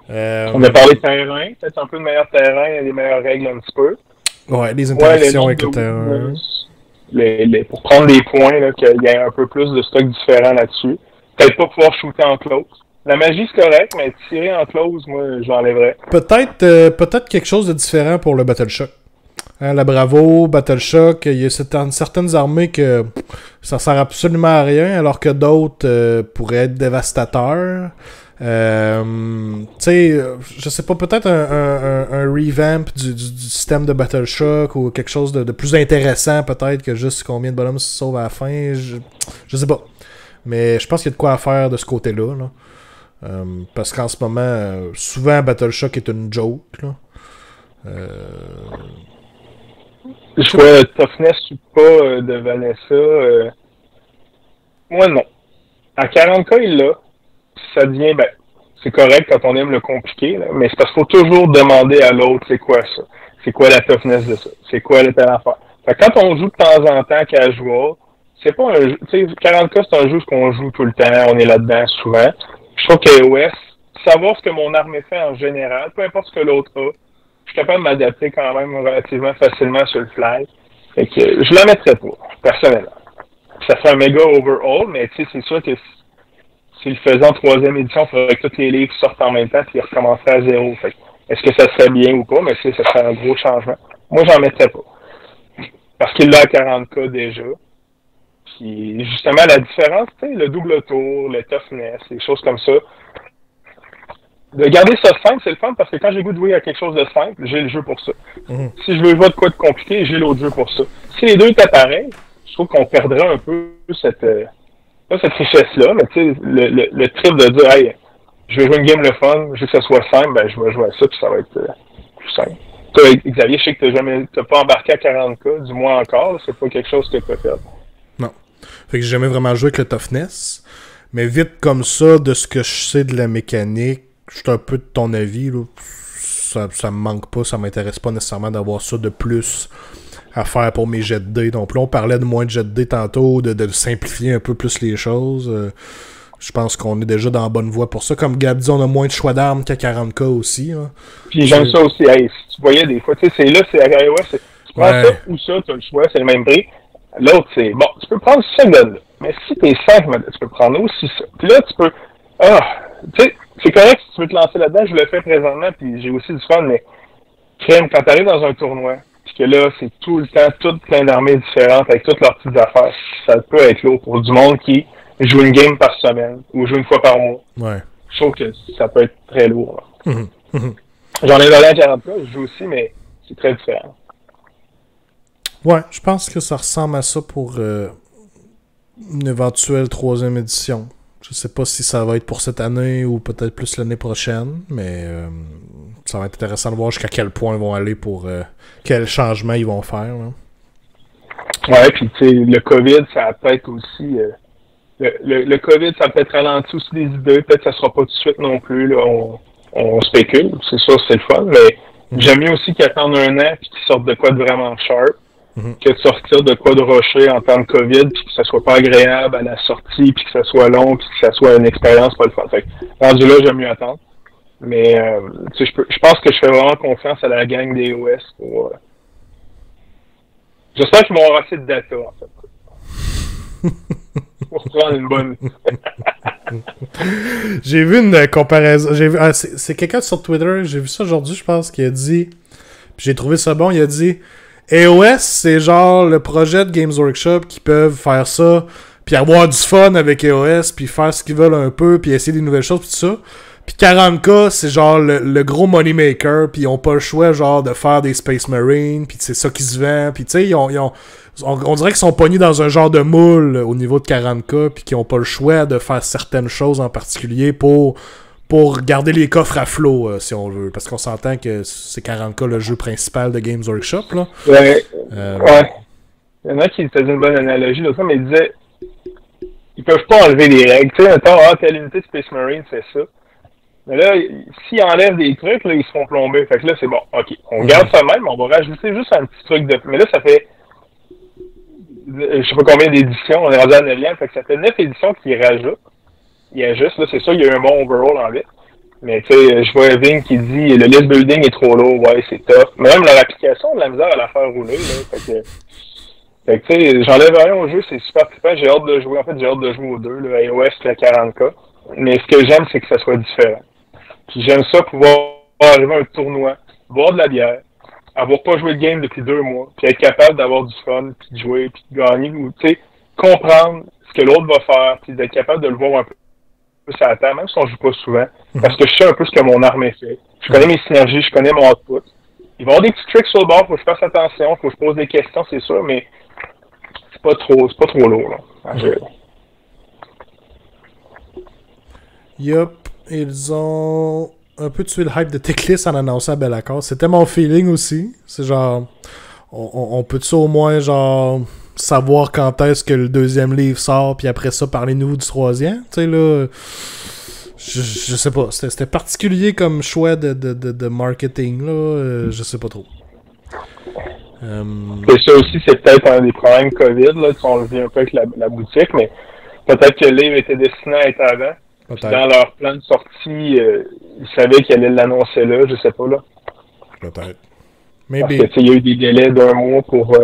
On a parlé de terrain, peut-être un peu de meilleur terrain, il y a des meilleures règles un petit peu. Ouais, les interactions avec le terrain. Pour prendre des points, là, qu'il y ait un peu plus de stock différent là-dessus. Peut-être pas pouvoir shooter en close. La magie, c'est correct, mais tirer en close, moi, j'enlèverais. Peut-être quelque chose de différent pour le Battle Shock. Hein, la Bravo, Battle Shock, il y a certaines armées que ça sert absolument à rien, alors que d'autres pourraient être dévastateurs. Tu sais, je sais pas, peut-être un revamp du système de Battle Shock ou quelque chose de plus intéressant, peut-être, que juste combien de bonhommes se sauvent à la fin. Je sais pas. Mais je pense qu'il y a de quoi à faire de ce côté-là. Là. Parce qu'en ce moment, souvent Battle Shock est une joke. Là. Je vois Toughness ou pas de Vanessa. Moi, non. À 40K, il l'a. Ça devient, c'est correct quand on aime le compliqué, là, mais c'est parce qu'il faut toujours demander à l'autre, c'est quoi ça? C'est quoi la toughness de ça? C'est quoi le telle affaire? Fait que quand on joue de temps en temps casual, c'est pas un jeu, tu sais, 40K, c'est un jeu qu'on joue tout le temps, on est là-dedans souvent. Je trouve qu'AOS, savoir ce que mon armée fait en général, peu importe ce que l'autre a, je suis capable de m'adapter quand même relativement facilement sur le fly. Fait que je la mettrais pas, personnellement. Ça ferait un méga overhaul, mais tu sais, c'est sûr que s'il le faisait en troisième édition, il faudrait que tous les livres sortent en même temps et recommenceraient à zéro. Fait est-ce que ça serait bien ou pas? Mais ça serait un gros changement. Moi, j'en mettrais pas. Parce qu'il l'a à 40K déjà. Puis, justement, la différence, tu sais, le double tour, le toughness, les choses comme ça. De garder ça simple, c'est le fun parce que quand j'ai goût de jouer à quelque chose de simple, j'ai le jeu pour ça. Si je veux jouer de quoi de compliqué, j'ai l'autre jeu pour ça. Si les deux étaient pareils, je trouve qu'on perdrait un peu cette richesse-là, mais tu sais, le trip de dire, hey, je vais jouer une game le fun, je veux que ça soit simple, je vais jouer à ça, puis ça va être plus simple. Toi, Xavier, je sais que t'as pas embarqué à 40K, du moins encore, là, c'est pas quelque chose que t'as fait. Non. Fait que j'ai jamais vraiment joué avec le toughness, mais vite comme ça, de ce que je sais de la mécanique, je suis un peu de ton avis, là, ça me manque pas, ça m'intéresse pas nécessairement d'avoir ça de plus à faire pour mes jets de dés. Donc là, on parlait de moins de jets de dés tantôt, de simplifier un peu plus les choses. Je pense qu'on est déjà dans la bonne voie pour ça. Comme Gab dit, on a moins de choix d'armes qu'à 40K aussi. Hein. Puis j'aime ça aussi. Hey, si tu voyais des fois, tu sais, c'est à iOS, tu prends ça ou ça, tu as le choix, c'est le même prix. L'autre, c'est, bon, tu peux prendre ce gun-là. Mais si t'es 5, tu peux prendre aussi ça. Puis là, tu peux, tu sais, c'est correct si tu veux te lancer là-dedans, je le fais présentement, puis j'ai aussi du fun, mais crème, quand t'arrives dans un tournoi, puis que là, c'est tout le temps, tout plein d'armées différentes, avec toutes leurs petites affaires, ça peut être lourd pour du monde qui joue une game par semaine, ou joue une fois par mois. Ouais. Je trouve que ça peut être très lourd. J'en ai donné à 40K, je joue aussi, mais c'est très différent. Ouais, je pense que ça ressemble à ça pour une éventuelle troisième édition. Je sais pas si ça va être pour cette année ou peut-être plus l'année prochaine, mais ça va être intéressant de voir jusqu'à quel point ils vont aller pour quel changement ils vont faire. Là. Ouais, puis tu sais, le COVID, ça a peut-être aussi... le COVID, ça a peut-être ralenti aussi des idées. Peut-être que ça sera pas tout de suite non plus. Là, on spécule. C'est sûr, c'est le fun, mais j'aime mieux aussi qu'ils attendent un an et qu'ils sortent de quoi de vraiment sharp. Que de sortir de quoi de rocher en temps de COVID, puis que ça soit pas agréable à la sortie, puis que ça soit long, puis que ça soit une expérience pas le fun. Fait que, rendu là, j'aime mieux attendre. Mais tu sais, je pense que je fais vraiment confiance à la gang des OS pour... J'espère qu'ils vont avoir assez de data, en fait. Pour prendre une bonne... J'ai vu une comparaison... c'est quelqu'un sur Twitter, j'ai vu ça aujourd'hui, je pense, qui a dit... Puis j'ai trouvé ça bon, il a dit... AOS, c'est genre le projet de Games Workshop qui peuvent faire ça, puis avoir du fun avec AOS, puis faire ce qu'ils veulent un peu, puis essayer des nouvelles choses, puis tout ça. Puis 40K, c'est genre le gros money maker, puis ils ont pas le choix genre de faire des Space Marines, puis c'est ça qui se vend, puis tu sais, on dirait qu'ils sont pognés dans un genre de moule au niveau de 40K, puis qu'ils ont pas le choix de faire certaines choses en particulier pour garder les coffres à flot, si on veut. Parce qu'on s'entend que c'est 40K le jeu principal de Games Workshop, là. Ouais. Il y en a qui faisaient une bonne analogie, l'autre fois, mais ils disaient ils peuvent pas enlever les règles. Tu sais, mettons, telle unité de Space Marine fait ça. Mais là, s'ils enlèvent des trucs, là, ils se font plomber. Fait que là, c'est bon. OK, on garde ça même, on va rajouter juste un petit truc de... Mais là, ça fait... Je sais pas combien d'éditions, on est rendu à 9e, fait que ça fait 9 éditions qu'ils rajoutent. il ajuste. Là, c'est sûr, il y a eu un bon overall en vite. Mais tu sais, je vois Ving qui dit le list building est trop lourd, ouais, c'est tough. Mais même leur application, on a de la misère à la faire rouler. Là, fait que tu sais, j'enlève rien au jeu, c'est super trippant. J'ai hâte de jouer. En fait, j'ai hâte de jouer aux deux, là, iOS et la 40K. Mais ce que j'aime, c'est que ça soit différent. Puis j'aime ça pouvoir arriver à un tournoi, boire de la bière, avoir pas joué de game depuis 2 mois, puis être capable d'avoir du fun, puis de jouer, puis de gagner, ou tu sais, comprendre ce que l'autre va faire, puis d'être capable de le voir un peu à la table, même si on joue pas souvent, parce que je sais un peu ce que mon armée fait. Je connais mes synergies, je connais mon output. Il va y avoir des petits tricks sur le bord, faut que je fasse attention, faut que je pose des questions, c'est sûr, mais c'est pas trop lourd, là, à gérer. Yup, ils ont un peu tué le hype de Teclis en annonçant Bellacore. C'était mon feeling aussi. C'est genre, on peut-tu au moins genre savoir quand est-ce que le deuxième livre sort, puis après ça, parlez-nous du troisième? Tu sais, là, je sais pas. C'était particulier comme choix de marketing, là. Je sais pas trop. Et ça aussi, c'est peut-être un des problèmes COVID, là, qu'on le vit un peu avec la boutique, mais peut-être que le livre était destiné à être avant. Dans leur plan de sortie, ils savaient qu'ils allaient l'annoncer là, je sais pas, là. Peut-être. Parce que, il y a eu des délais d'1 mois pour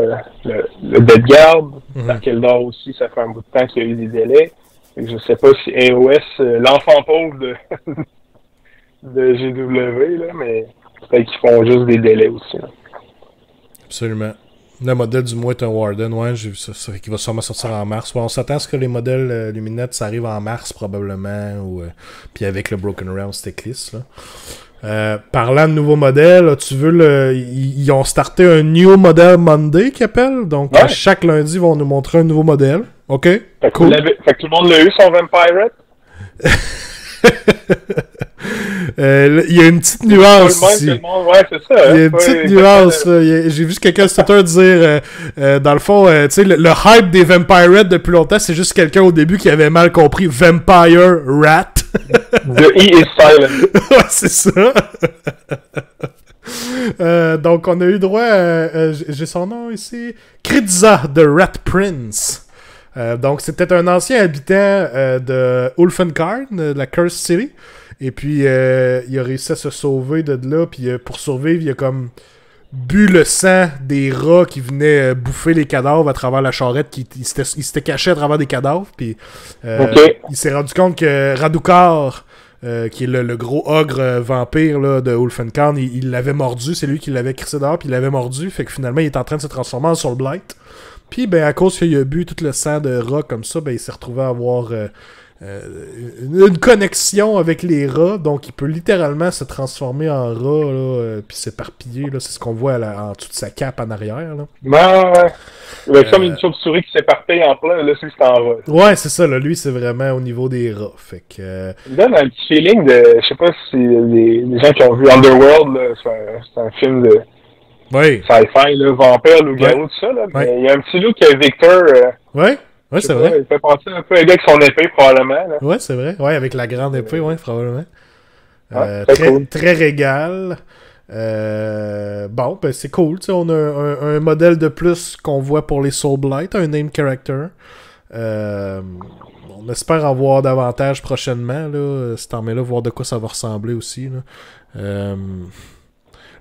le Dead Guard. Dark Eldar aussi, ça fait un bout de temps qu'il y a eu des délais. Et je sais pas si AOS, l'enfant pauvre de GW, là, mais peut-être qu'ils font juste des délais aussi, là. Absolument. Le modèle du mois est un Warden, ouais, j'ai vu ça fait qu'il va sûrement sortir en mars. Ouais, on s'attend à ce que les modèles Luminette, ça arrive en mars probablement, ou puis avec le Broken Realm Teclis, là. Parlant de nouveaux modèles, tu veux ils ont starté un New Model Monday qu'ils appellent, donc chaque lundi ils vont nous montrer un nouveau modèle. Ok, fait cool. Fait que tout le monde l'a eu, son Vampirate? Il y a une petite nuance ici. Ouais, c'est ça. Il y a une petite nuance. J'ai vu quelqu'un sur Twitter dire, dans le fond, tu sais, le hype des Vampirate depuis longtemps, c'est juste quelqu'un au début qui avait mal compris Vampire Rat. The E is silent. Ouais, c'est ça. Donc, on a eu droit à... j'ai son nom ici. Kritza, The Rat Prince. Donc, c'était un ancien habitant de Ulfenkarn, de la Cursed City. Et puis, il a réussi à se sauver de là. Puis, pour survivre, il a comme bu le sang des rats qui venaient bouffer les cadavres à travers la charrette. Il s'était caché à travers des cadavres. Puis, il s'est rendu compte que Radukar, qui est le gros ogre vampire là, de Ulfenkarn, il l'avait mordu. C'est lui qui l'avait crissé dehors. Puis, il l'avait mordu. Fait que finalement, il est en train de se transformer en Soulblight. Puis, ben, à cause qu'il a bu tout le sang de rat comme ça, ben, il s'est retrouvé à avoir une connexion avec les rats. Donc, il peut littéralement se transformer en rat, là, puis s'éparpiller. Là, c'est ce qu'on voit en dessous de sa cape en arrière. Là. Ouais. Il y a comme une chauve-souris qui s'éparpille en plein. Là, c'est en rat. Ouais, c'est ça. Là. Lui, c'est vraiment au niveau des rats. Fait que, il donne un petit feeling de... Je sais pas si les gens qui ont vu Underworld, là, c'est un film de... Oui. Sci-fi, là, vampire, loup-garou, tout ça, là. Mais il y a un petit look que Victor. Ouais, c'est vrai. Il fait penser un peu à un gars avec son épée, probablement. Là. Ouais, c'est vrai. Ouais, avec la grande épée, ouais, probablement. Très cool. Très régal. Bon, ben c'est cool. Tu sais, on a un modèle de plus qu'on voit pour les Soulblight, un name character. On espère en voir davantage prochainement, là. Cet armée-là, voir de quoi ça va ressembler aussi, là.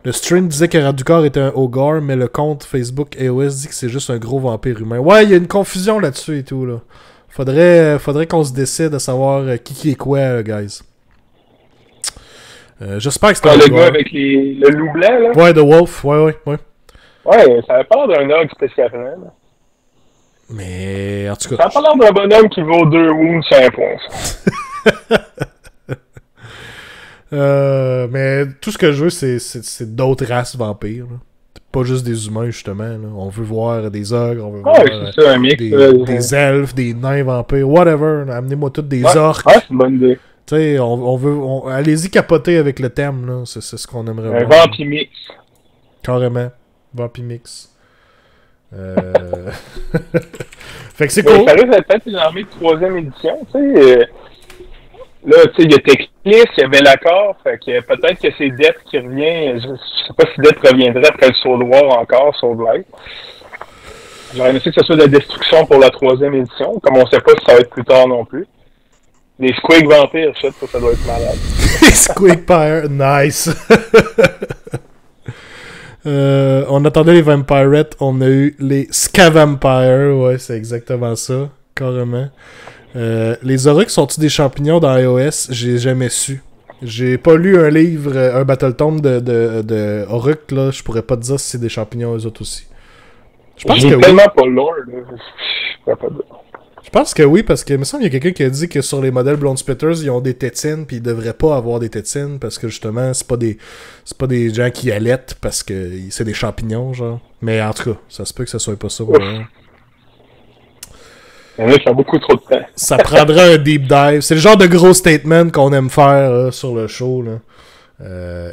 Le stream disait que Radukar était un ogre, mais le compte Facebook AOS dit que c'est juste un gros vampire humain. Ouais, il y a une confusion là-dessus et tout, là. Faudrait qu'on se décide à savoir qui est quoi, guys. J'espère que c'est un le gars avec le loup blanc, là? Ouais, The Wolf, ouais. Ouais, ça a pas l'air d'un ogre spécialement, là. Mais, en tout cas... Ça a pas l'air d'un bonhomme qui vaut 2 wounds sur un point. Mais tout ce que je veux, c'est d'autres races vampires. Là. Pas juste des humains, justement. Là. On veut voir des ogres, on veut voir c'est ça, un mix, des elfes, des nains vampires, whatever. Amenez-moi toutes des orques. Ouais, c'est une bonne idée. Tu sais, on veut... allez-y capoter avec le thème, là. C'est ce qu'on aimerait voir. Un vampimix. Carrément. Vampimix. Fait que c'est cool. Ça risque d'être peut-être une armée de 3e édition, tu sais. Là, tu sais, il y a Teclis, il y avait l'accord, fait que peut-être que c'est Death qui revient. Je sais pas si Death reviendrait après le Soul War encore, Soulblight. J'aurais aimé que ce soit de la destruction pour la 3e édition, comme on sait pas si ça va être plus tard non plus. Les Squig Vampires, ça doit être malade. Les Squigpire, nice. On attendait les Vampirettes, on a eu les Scavampire, ouais, c'est exactement ça, carrément. Les Oryx sont-ils des champignons dans iOS? J'ai jamais su. J'ai pas lu un livre, un Battletome de Oryx, là, je pourrais pas te dire si c'est des champignons eux autres aussi. Je pense que tellement oui. pas le lore, là. Je pourrais pas dire. Je pense que oui, parce que il me semble qu'il y a quelqu'un qui a dit que sur les modèles Blonde Spitters, ils ont des tétines, puis ils devraient pas avoir des tétines, parce que justement, c'est pas des gens qui allaitent, parce que c'est des champignons, genre. Mais en tout cas, ça se peut que ça soit pas ça. Voilà. Il y en a qui ont beaucoup trop de temps. Ça prendrait un deep dive. C'est le genre de gros statement qu'on aime faire là, sur le show. Là.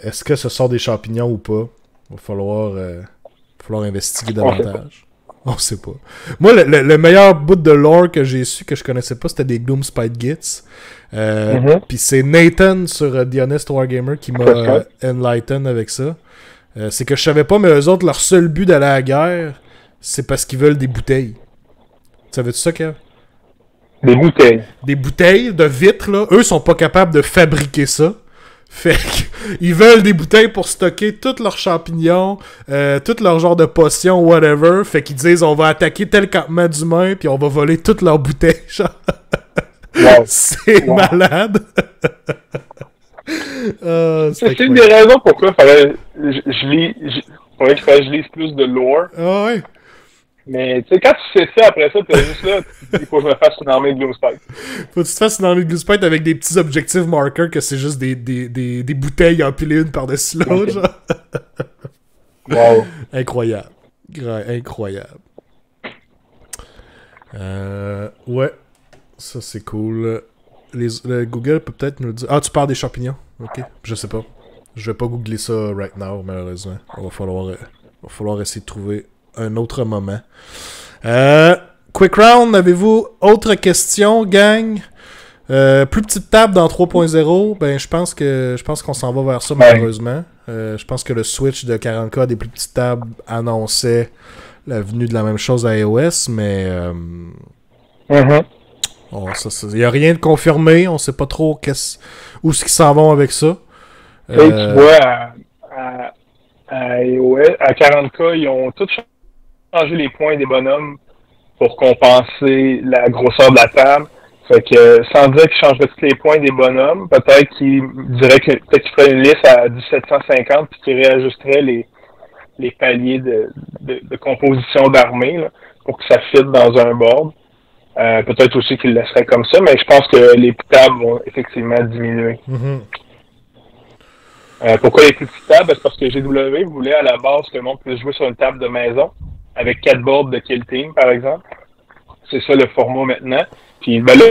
Est-ce que ce sont des champignons ou pas? Va falloir investiguer davantage. On sait pas. Moi, le meilleur bout de lore que j'ai su, que je connaissais pas, c'était des Gloom Spite Gits. Puis c'est Nathan sur The Honest Wargamer qui m'a enlighten avec ça. C'est que je savais pas, mais eux autres, leur seul but d'aller à la guerre, c'est parce qu'ils veulent des bouteilles. Tu savais-tu ça, Kev? Des bouteilles. Des bouteilles de vitres, là. Eux sont pas capables de fabriquer ça. Fait qu'ils veulent des bouteilles pour stocker tous leurs champignons, tout leur genre de potions, whatever. Fait qu'ils disent, on va attaquer tel campement d'humains, puis on va voler toutes leurs bouteilles, genre. Wow. C'est malade. C'est une des raisons pourquoi faudrait que je lise plus de lore. Ah ouais. Mais tu sais, quand tu sais ça, après ça, t'es juste là, il faut que je me fasse une armée de Gloomspite. Faut que tu te fasses une armée de Gloomspite avec des petits objectifs marqueurs que c'est juste des bouteilles empilées une par-dessus l'autre, genre. Wow. Incroyable. Incroyable. Ouais. Ça, c'est cool. Le Google peut peut-être nous le dire. Ah, tu parles des champignons? Ok. Je sais pas. Je vais pas googler ça right now, malheureusement. Il va falloir essayer de trouver un autre moment. Quick round, avez-vous autre question, gang? Plus petite table dans 3.0, ben je pense qu'on s'en va vers ça, malheureusement. Je pense que le switch de 40K des plus petites tables annonçait la venue de la même chose à iOS, mais il n'y a rien de confirmé, on sait pas trop où est-ce qu'ils s'en vont avec ça. Et tu vois, à iOS, à 40K, ils ont tout changé les points des bonhommes pour compenser la grosseur de la table. Fait que, sans dire qu'ils changeraient tous les points des bonhommes, peut-être qu'ils diraient que peut-être qu'ils feraient une liste à 1750 puis qu'ils réajusteraient les paliers de composition d'armée là, pour que ça fitte dans un board. Peut-être aussi qu'ils le laisseraient comme ça, mais je pense que les tables vont effectivement diminuer. Pourquoi les plus petites tables? C'est parce que GW voulait à la base que le monde puisse jouer sur une table de maison avec 4 boards de Kill Team, par exemple. C'est ça le format maintenant. Puis ben là,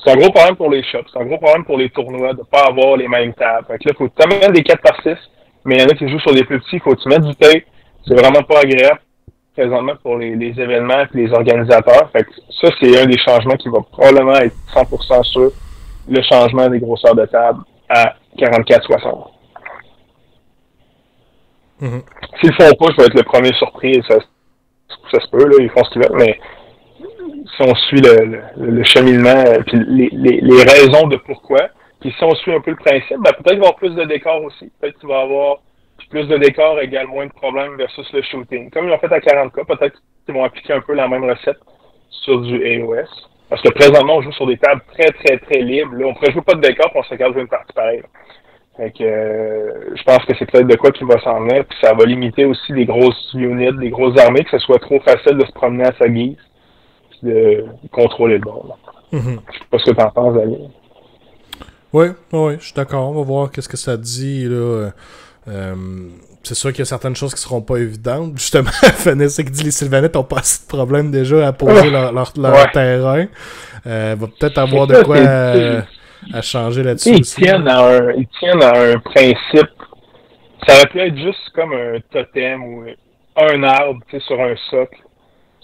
c'est un gros problème pour les shops, c'est un gros problème pour les tournois de pas avoir les mêmes tables. Fait que là, faut que tu amènes des 4x6, mais il y en a qui jouent sur des plus petits, faut que tu mettes du tape. C'est vraiment pas agréable présentement pour les événements et les organisateurs. Fait que ça, c'est un des changements qui va probablement être 100% sûr, le changement des grosseurs de table à 44-60. S'ils le font pas, je vais être le premier surpris. Ça se peut, là, ils font ce qu'ils veulent, mais si on suit le cheminement puis les raisons de pourquoi, puis si on suit un peu le principe, ben peut-être qu'il va y avoir plus de décors aussi. Peut-être qu'il va y avoir plus de décors égale moins de problèmes versus le shooting. Comme ils l'ont fait à 40K, peut-être qu'ils vont appliquer un peu la même recette sur du iOS. Parce que présentement, on joue sur des tables très, très, très libres. Là, on pourrait jouer pas de décor, puis on se regarde jouer une partie pareille. Fait que je pense que c'est peut-être de quoi qui va s'en venir, puis ça va limiter aussi des grosses units, des grosses armées, que ce soit trop facile de se promener à sa guise, puis de contrôler le bord. Je sais pas ce que t'en penses, David. Oui, je suis d'accord. On va voir qu'est-ce que ça dit, là. C'est sûr qu'il y a certaines choses qui seront pas évidentes. Justement, Vanessa qui dit les Sylvanettes ont pas assez de problèmes déjà à poser leur terrain. Va peut-être avoir de quoi à changer là-dessus. Ils tiennent à un principe. Ça aurait pu être juste comme un totem ou un arbre, tu sais, sur un socle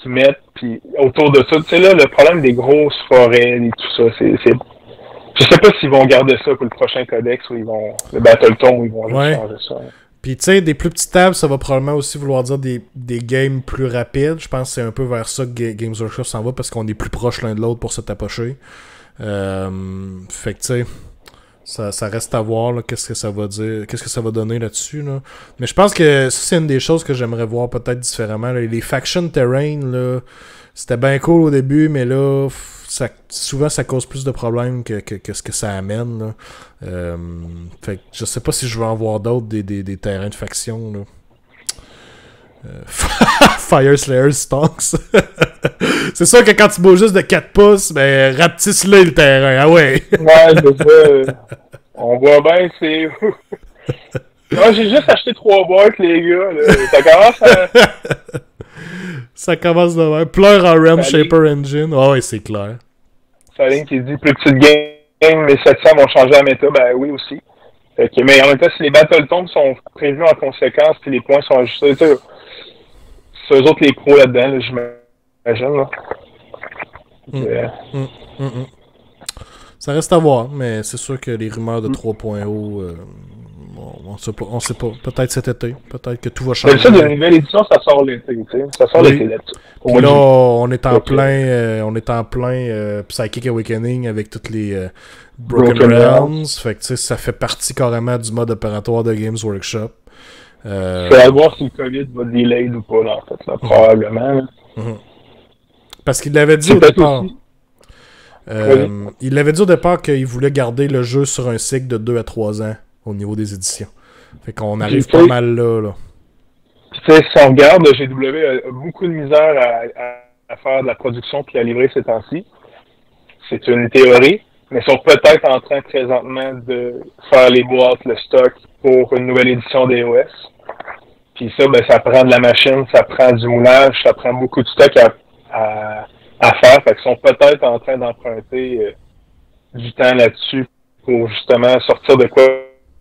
qu'ils mettent, puis autour de ça. Tu sais, là, le problème des grosses forêts et tout ça, c'est je sais pas s'ils vont garder ça pour le prochain codex ou ils vont le Battleton ou ils vont juste changer ça. Puis tu sais, des plus petites tables, ça va probablement aussi vouloir dire des games plus rapides. Je pense que c'est un peu vers ça que Games Workshop s'en va parce qu'on est plus proche l'un de l'autre pour se tapocher. Fait que tu sais, ça reste à voir qu'est-ce que ça va dire, qu'est-ce que ça va donner là-dessus. Là. Mais je pense que ça, c'est une des choses que j'aimerais voir peut-être différemment. Là. Les faction terrain, là, c'était bien cool au début, mais là, souvent ça cause plus de problèmes que ce que ça amène. Là. Fait que je sais pas si je veux en voir d'autres des terrains de faction. Là. Fire Slayer Stonks. C'est sûr que quand tu bouges juste de 4 pouces, ben rapetisse-le le terrain. Ah ouais. Ouais, c'est ça. On voit bien, c'est. Moi, j'ai juste acheté 3 boîtes, les gars. Là. Ça commence à. Ça commence de même. Pleure en Realm Shaper Engine. Ah ouais, c'est clair. Saline qui dit plus petite game, les 700 vont changer la méta. Ben oui, aussi. Fait que, mais en même temps, si les battle tombs sont prévus en conséquence, puis les points sont ajustés, tu sais, c'est eux autres les pros là-dedans, là, j'imagine. Là. Ça reste à voir, mais c'est sûr que les rumeurs de 3.0, on sait pas. Peut-être cet été, peut-être que tout va changer. Mais ça, de la nouvelle édition, ça sort l'été, tu sais. Ça sort l'été là-dessus. Puis là, on est en plein Psychic Awakening avec toutes les Broken Realms. Fait que tu sais, ça fait partie carrément du mode opératoire de Games Workshop. Il faudra voir si le COVID va delay ou pas, là, en fait, là, probablement. Là. Parce qu'il l'avait dit au départ. Il avait dit au départ qu'il voulait garder le jeu sur un cycle de 2 à 3 ans au niveau des éditions. Fait qu'on arrive pas mal là. Tu sais, si on regarde, GW a beaucoup de misère à faire de la production puis à livrer ces temps-ci. C'est une théorie, mais ils sont peut-être en train présentement de faire les boîtes, le stock pour une nouvelle édition des OS. Puis ça, ben, ça prend de la machine, ça prend du moulage, ça prend beaucoup de stock à faire. Fait qu'ils sont peut-être en train d'emprunter du temps là-dessus pour justement sortir de quoi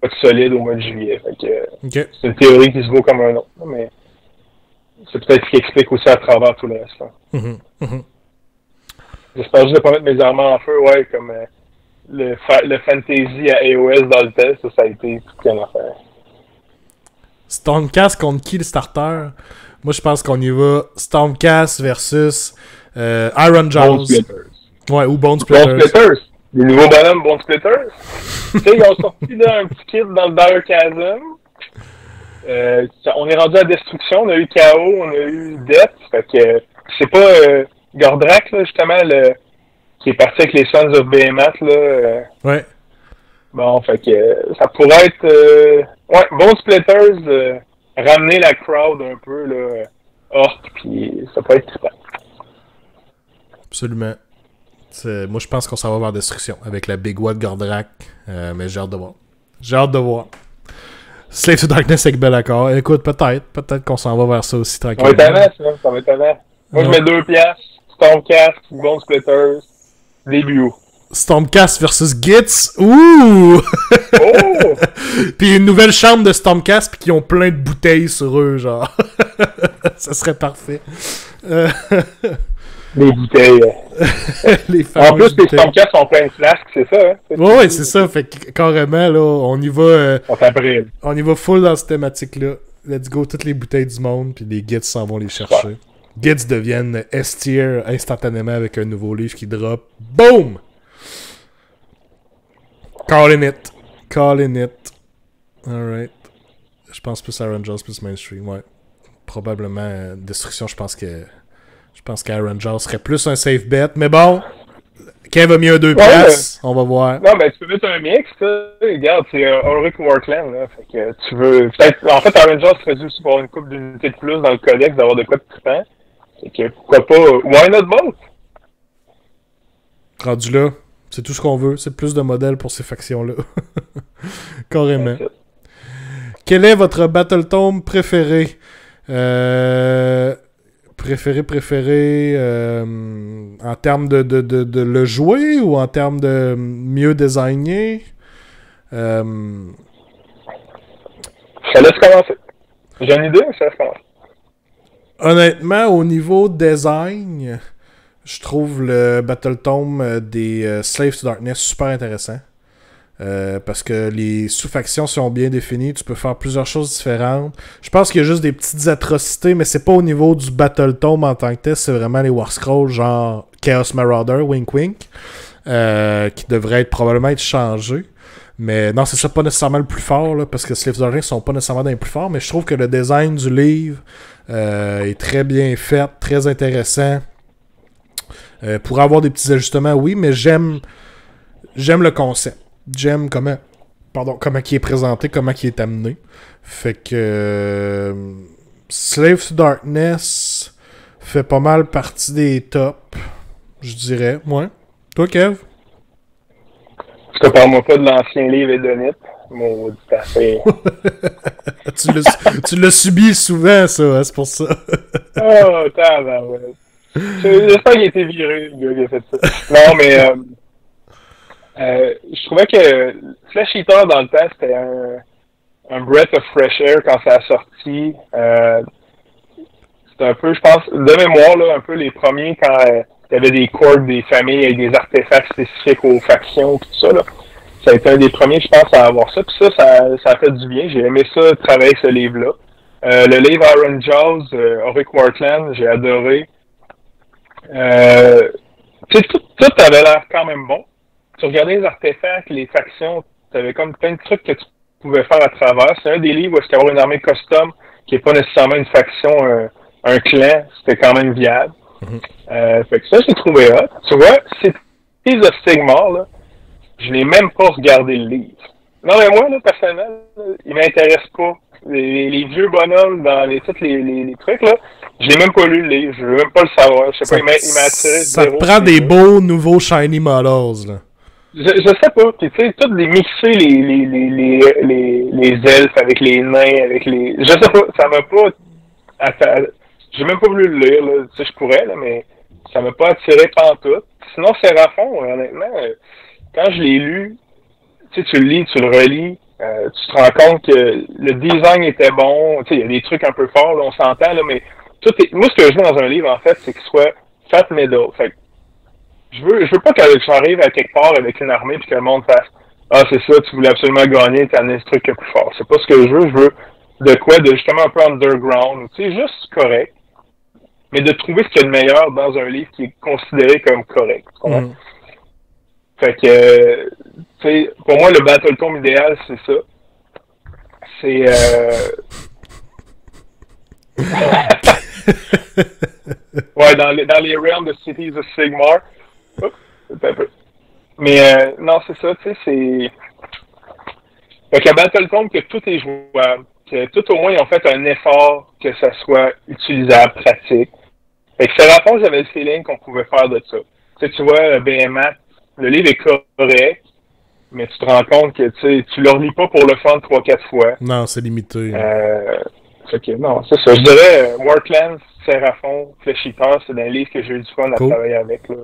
de solide au mois de juillet. Fait que c'est une théorie qui se vaut comme un autre. Mais c'est peut-être ce qui explique aussi à travers tout le reste. Là. J'espère juste de pas mettre mes armes en feu, ouais, comme le fantasy à AOS dans le test, ça a été toute une affaire. Stormcast contre qui le starter? Moi, je pense qu'on y va Stormcast versus Iron Jaws. Ouais, ou Bone Splitters. Bone Splitters. Les nouveaux bonhommes Bone Splitters. Tu sais, ils ont sorti là, un petit kit dans le Dire Chasm. On est rendu à Destruction, on a eu KO, on a eu Death. Fait que c'est pas Gordrak, là, justement, qui est parti avec les Sons of Behemoth, là. Ouais. Bon, fait que ça pourrait être... ouais, Bone Splitters, ramener la crowd un peu, là, puis ça peut être trippant. Absolument. Moi, je pense qu'on s'en va vers Destruction avec la Big Watt Gordrak, mais j'ai hâte de voir. Slave to Darkness avec Bellacar. Écoute, peut-être qu'on s'en va vers ça aussi tranquillement. Ça va être étonnant. Moi, je mets 2 piastres, Stormcast, Bone Splitters, début. Stormcast versus Gitz. Ouh! Oh! Puis une nouvelle chambre de Stormcast puis qui ont plein de bouteilles sur eux, genre. Ça serait parfait. Les bouteilles. Les en plus, les Stormcast sont pleins de flasques, c'est ça, hein? Ouais, c'est ça. Fait que carrément, là, on y va... on y va full dans cette thématique-là. Let's go, toutes les bouteilles du monde, puis les Gitz s'en vont les chercher. Ouais. Gitz deviennent S-tier instantanément avec un nouveau livre qui drop. Boom! Calling it. Alright. Je pense plus Iron Jaws plus mainstream, ouais. Probablement Destruction, je pense qu'Iron Jaws serait plus un safe bet, mais bon, Kev a mis un 2 places, on va voir. Non, mais tu peux mettre un mix, regarde, c'est Ulrich Warclan, là, fait que tu veux, peut-être, en fait, Iron Jaws serait dû aussi pour avoir une couple d'unités de plus dans le codex, d'avoir de quoi de trippant, fait que pourquoi pas, why not both? Rendu là, c'est tout ce qu'on veut, c'est plus de modèles pour ces factions-là. Carrément. Quel est votre Battle Tome préféré? Préféré en termes de le jouer ou en termes de mieux designer? Je te laisse commencer. J'ai une idée, mais je te laisse commencer. Honnêtement, au niveau design, je trouve le Battle Tome des Slave to Darkness super intéressant. Parce que les sous-factions sont bien définies, tu peux faire plusieurs choses différentes. Je pense qu'il y a juste des petites atrocités, mais c'est pas au niveau du Battle Tome en tant que tel, c'est vraiment les War Scrolls, genre Chaos Marauder, wink wink. qui devrait probablement être changé. Mais non, c'est ça, pas nécessairement le plus fort, là, parce que Slaves of Darkness sont pas nécessairement dans les plus forts, mais je trouve que le design du livre est très bien fait, très intéressant. Pour avoir des petits ajustements, oui, mais j'aime le concept. J'aime comment il est présenté, comment il est amené. Fait que Slaves to Darkness fait pas mal partie des tops, je dirais. Ouais. Toi, Kev? Je te parle-moi pas de l'ancien livre Edonite. Maudit affaire. Tu l'as subi souvent, ça, hein, c'est pour ça. Oh, tabarouette. J'espère qu'il a été viré, le gars qui a fait ça. Non, mais je trouvais que Flesh Eater, dans le temps, c'était un breath of fresh air quand ça a sorti. C'était un peu, je pense, de mémoire, là, un peu les premiers quand il y avait des corps des familles avec des artefacts spécifiques aux factions et tout ça, là. Ça a été un des premiers, je pense, à avoir ça. Puis ça a fait du bien. J'ai aimé ça, travailler ce livre-là. Le livre Iron Jaws, Auric Wartland, j'ai adoré. Tu sais, tout avait l'air quand même bon. Tu regardais les artefacts, les factions, tu avais comme plein de trucs que tu pouvais faire à travers. C'est un des livres où est-ce qu'avoir une armée custom qui n'est pas nécessairement une faction, un clan, c'était quand même viable. Fait que ça, j'ai trouvé hot. Tu vois, Cities of Sigmar, là, je n'ai même pas regardé le livre. Non, mais moi, là, personnellement, là, il m'intéresse pas. Les vieux bonhommes dans tous les trucs, là, je n'ai même pas lu le livre. Je veux même pas le savoir. Je sais pas, il m'a attiré. Ça te prend des beaux nouveaux shiny models, là. Je sais pas. Puis, tu sais, tous les mixer les elfes avec les nains, avec les. Je sais pas. Ça m'a pas. J'ai même pas voulu le lire, là. Tu sais, je pourrais, là, mais ça m'a pas attiré pantoute. Sinon, Séraphon, honnêtement, quand je l'ai lu, tu sais, tu le lis, tu le relis, tu te rends compte que le design était bon. Tu sais, il y a des trucs un peu forts, là, on s'entend, là, mais tout est. Moi, ce que je veux dans un livre, en fait, c'est qu'il soit fat middle. Fait que je veux pas que j'arrive à quelque part avec une armée puis que le monde fasse ah, c'est ça, tu voulais absolument gagner, t'as amené ce truc plus fort. C'est pas ce que je veux de quoi, de justement un peu underground. Tu sais, juste correct. Mais de trouver ce qu'il y a de meilleur dans un livre qui est considéré comme correct. Fait que, tu sais, pour moi, le Battletome idéal, c'est ça. C'est, ouais, dans les realms de Cities of Sigmar. Mais, non, c'est ça, tu sais, c'est... Fait que Battletome, que tout est jouable. Que tout au moins, ils ont fait un effort que ça soit utilisable, pratique. Fait que Séraphon, j'avais le feeling qu'on pouvait faire de ça. Tu sais, tu vois, BMAT, le livre est correct, mais tu te rends compte que tu le relis pas pour le fun 3-4 fois. Non, c'est limité. Fait que, non, c'est ça. Je dirais Wartlands, Séraphon, Flesh Eater, c'est un livre que j'ai eu du fun à travailler avec, là.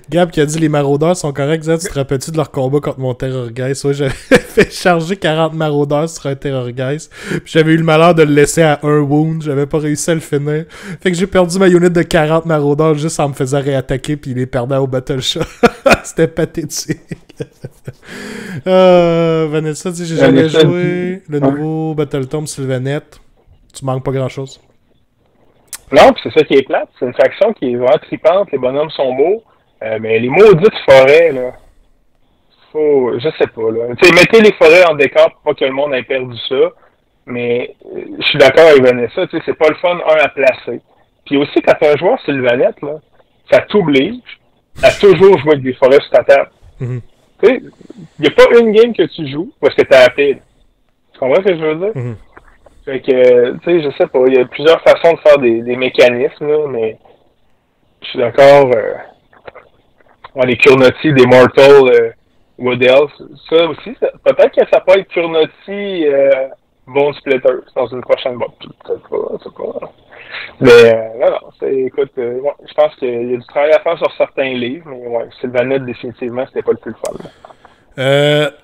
Gab qui a dit les maraudeurs sont corrects. Zed, tu te rappelles-tu de leur combat contre mon Terrorgeist? Ouais, j'avais fait charger 40 maraudeurs sur un Terrorgeist. Puis j'avais eu le malheur de le laisser à un wound. J'avais pas réussi à le finir. Fait que j'ai perdu ma unit de 40 maraudeurs juste en me faisant réattaquer puis les perdant au Battle Shot. C'était pathétique. Vanessa dit j'ai jamais joué le nouveau Battletome Sylvanette. Tu manques pas grand-chose. Non, pis c'est ça qui est plate. C'est une faction qui est vraiment tripante. Les bonhommes sont beaux. Mais les maudites forêts, là, je sais pas, là. Tu sais, mettez les forêts en décor pour pas que le monde ait perdu ça. Mais je suis d'accord avec Vanessa, tu sais, c'est pas le fun, à placer. Puis aussi, quand t'as un joueur Sylvanette, là, ça t'oblige à toujours jouer avec des forêts sur ta table. Tu sais, y a pas une game que tu joues parce que t'as appelé. Tu comprends ce que je veux dire? Fait que, tu sais, je sais pas, il y a plusieurs façons de faire des mécanismes, là, mais je suis d'accord. Les Kurnoti, des Mortal Wood Elves, ça aussi, peut-être que ça peut être Kurnoti Bone Splitters dans une prochaine boîte. Peut-être pas, c'est pas. Mais, non, écoute, ouais, je pense qu'il y a du travail à faire sur certains livres, mais ouais, Sylvanette, définitivement, c'était pas le plus fun.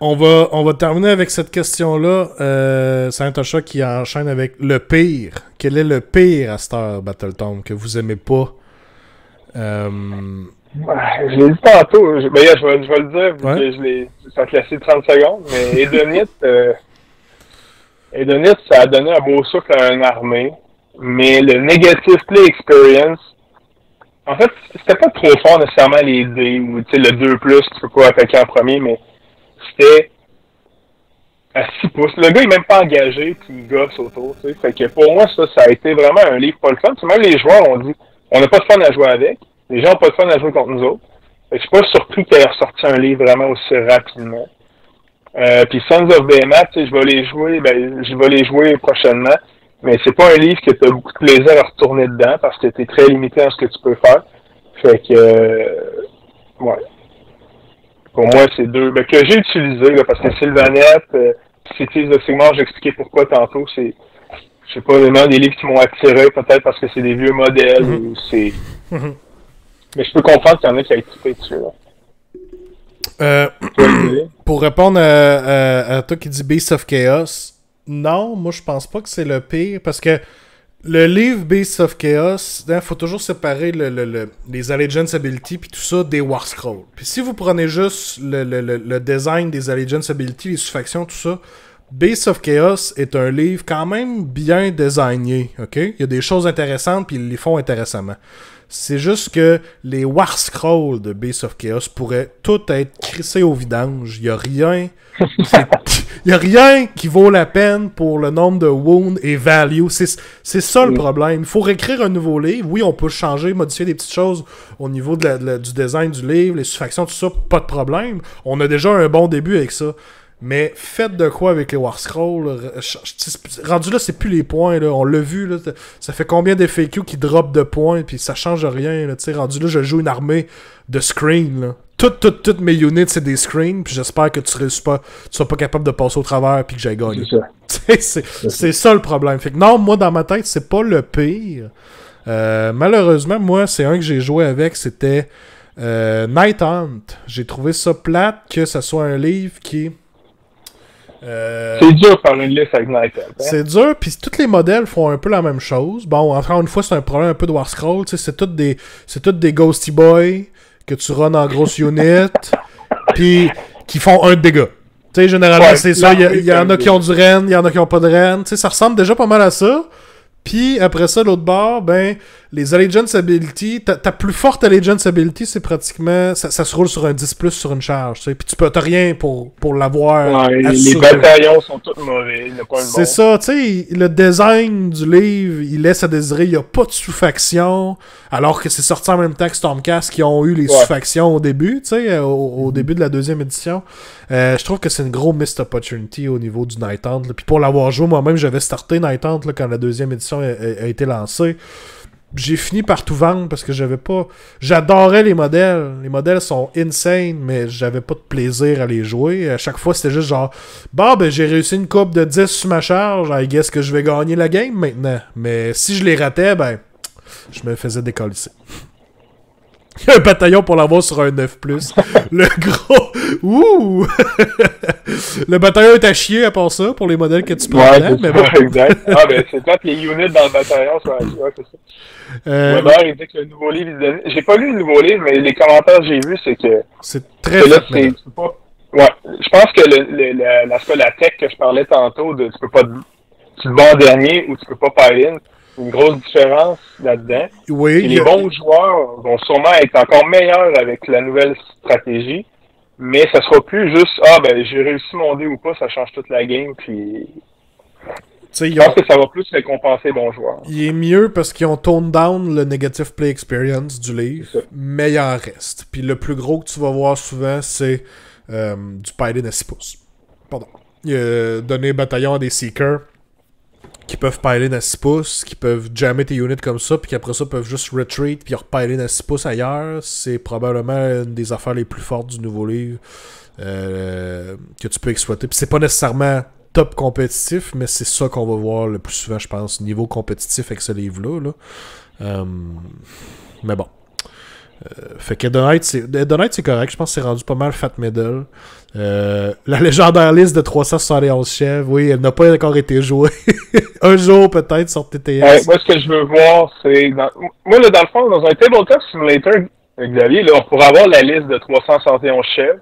On va terminer avec cette question-là. Saint-Ocha qui enchaîne avec le pire. Quel est le pire à cette heure, Battletome, que vous aimez pas? Je l'ai dit tantôt. Je vais le dire, vu que ça a laissé 30 secondes. Mais Edonite, ça a donné un beau souffle à une armée. Mais le negative play experience, En fait, c'était pas trop fort nécessairement les dés, ou le 2+, tu peux pas attaquer en premier, mais c'était à 6 pouces. Le gars est même pas engagé, puis il gosse autour, tu sais. Fait que pour moi, ça a été vraiment un livre pas le fun. Puis même les joueurs ont dit, on n'a pas de fun à jouer avec. Les gens ont pas de fun à jouer contre nous autres. Fait que je suis pas surpris qu'il ait ressorti un livre vraiment aussi rapidement. Puis Sons of Behemoth, je vais les jouer prochainement. Mais c'est pas un livre que tu as beaucoup de plaisir à retourner dedans parce que tu es très limité dans ce que tu peux faire. Fait que ouais. Pour moi, c'est deux que j'ai utilisé là, parce que Sylvanette, Cities of Sigmar, j'ai expliqué pourquoi tantôt, c'est je sais pas vraiment des livres qui m'ont attiré, peut-être parce que c'est des vieux modèles ou c'est. Mais je peux comprendre qu'il y en a qui a été dessus là. Pour répondre à toi qui dit Beast of Chaos, non, moi je pense pas que c'est le pire parce que le livre Beast of Chaos, il faut toujours séparer les Allegiance Ability puis tout ça des War Scrolls. Puis si vous prenez juste le design des Allegiance Ability, les sous-factions, tout ça, Beast of Chaos est un livre quand même bien designé, ok? Il y a des choses intéressantes puis ils les font intéressamment. C'est juste que les War Scrolls de Beast of Chaos pourraient tout être crissés au vidange. Il y a rien qui vaut la peine pour le nombre de wounds et value. C'est ça le problème. Il faut réécrire un nouveau livre. Oui, on peut changer, modifier des petites choses au niveau du design du livre, les sous-factions, tout ça, pas de problème. On a déjà un bon début avec ça. Mais faites de quoi avec les War Scrolls? Rendu là, c'est plus les points. Là. On l'a vu. Là, ça fait combien d'FAQ qui drop de points puis ça change rien. Là, rendu là, je joue une armée de screens. Là. Toutes mes units, c'est des screens. Puis j'espère que tu sois pas capable de passer au travers puis que j'ai gagné. C'est ça le problème. Fait que non, moi, dans ma tête, c'est pas le pire. Malheureusement, moi, c'est un que j'ai joué avec. C'était Night Hunt. J'ai trouvé ça plate que ça soit un livre qui... c'est dur par une liste avec Night Hunt. Hein? C'est dur, puis tous les modèles font un peu la même chose. Bon, encore une fois, c'est un problème un peu de War Scroll. C'est tous des Ghosty Boy que tu runs en grosse unit, puis qui font un de dégâts. Tu sais, généralement, c'est ça. Il y en a qui ont du Ren, il y en a qui ont pas de Ren. Tu sais, ça ressemble déjà pas mal à ça. Puis après ça, l'autre bord, ben, les Allegiance Ability, ta plus forte Allegiance Ability, c'est pratiquement, ça se roule sur un 10+ sur une charge, tu sais, puis t'as rien pour l'avoir. Ouais, les bataillons sont tous mauvais, il n'y a pas c'est ça, tu sais, le design du livre, il laisse à désirer, il n'y a pas de sous-faction, alors que c'est sorti en même temps que Stormcast qui ont eu les sous-factions au début, tu sais, au début de la deuxième édition. Je trouve que c'est une grosse missed opportunity au niveau du Night Hunt. Puis pour l'avoir joué, moi-même, j'avais starté Night Hunt là, quand la deuxième édition a été lancée. J'ai fini par tout vendre parce que j'avais pas... J'adorais les modèles. Les modèles sont insane, mais j'avais pas de plaisir à les jouer. À chaque fois, c'était juste genre... Bon, ben j'ai réussi une coupe de 10 sur ma charge. I guess que je vais gagner la game maintenant. Mais si je les ratais, ben... Je me faisais décalisser. Il y a un bataillon pour l'avoir sur un 9+. Le gros... Ouh! Le bataillon est à chier à part ça, pour les modèles que tu prends. Ouais, mais bon. Exact. Ah, ben, c'est peut-être les units dans le bataillon sont à chier. Ouais, c'est ça. Weber, il dit que le nouveau livre, j'ai pas lu le nouveau livre, mais les commentaires que j'ai vus, c'est que... C'est très là, c'est pas... Ouais, je pense que l'aspect de la tech que je parlais tantôt, tu peux pas... Tu te bats en dernier ou tu peux pas pile-in. Une grosse différence là-dedans. Oui. Et les bons joueurs vont sûrement être encore meilleurs avec la nouvelle stratégie, mais ça sera plus juste j'ai réussi mon dé ou pas, ça change toute la game, puis je pense que ça va plus récompenser les bons joueurs. Il est mieux parce qu'ils ont toned down le negative play experience du livre, mais il en reste. Puis le plus gros que tu vas voir souvent, c'est du pile-in à 6 pouces. Pardon. Il a donné bataillon à des Seekers qui peuvent pile-in à 6 pouces, qui peuvent jammer tes units comme ça, puis qu'après ça peuvent juste retreat, puis repile-in à 6 pouces ailleurs. C'est probablement une des affaires les plus fortes du nouveau livre que tu peux exploiter. Puis c'est pas nécessairement top compétitif, mais c'est ça qu'on va voir le plus souvent, je pense, niveau compétitif avec ce livre-là. Là. Mais bon. Fait que Hedonite, c'est correct. Je pense que c'est rendu pas mal Fat Middle. La légendaire liste de 371 chèvres, oui, elle n'a pas encore été jouée. Un jour, peut-être, sur TTS. Ouais, moi, ce que je veux voir, c'est... Moi, là, dans le fond, dans un Tabletop Simulator, Xavier, là, on pourrait avoir la liste de 371 chèvres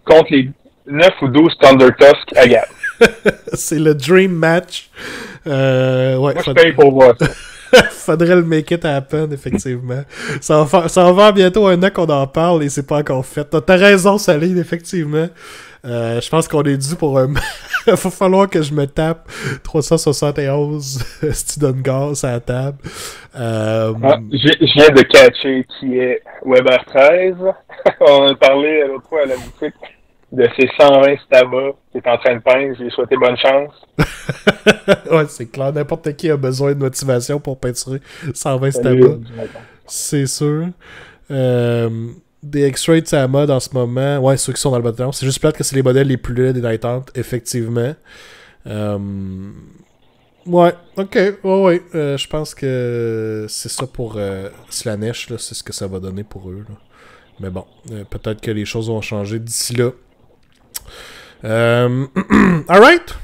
contre les 9 ou 12 Thunder Tusk à Gap. C'est le Dream Match. Ouais, moi, je paye pour voir ça. Faudrait le make it happen, effectivement. Ça va faire bientôt un an qu'on en parle et c'est pas encore fait. T'as raison, Saline, effectivement. Je pense qu'on est dû pour un... Il va falloir que je me tape 371 Student à la table. Je viens de catcher qui est Weber 13. On a parlé l'autre fois à la boutique de ses 120 Staba qui est en train de peindre. J'ai souhaité bonne chance. Ouais, c'est clair. N'importe qui a besoin de motivation pour peinturer 120 Staba. C'est sûr. Des X-Rays à la mode en ce moment. Ouais, ceux qui sont dans le bâtiment. C'est juste plate que c'est les modèles les plus laids et délightantes, effectivement. Ouais, ok. Ouais. Je pense que c'est ça pour Slanesh, là. C'est ce que ça va donner pour eux, là. Mais bon, peut-être que les choses vont changer d'ici là. Alright!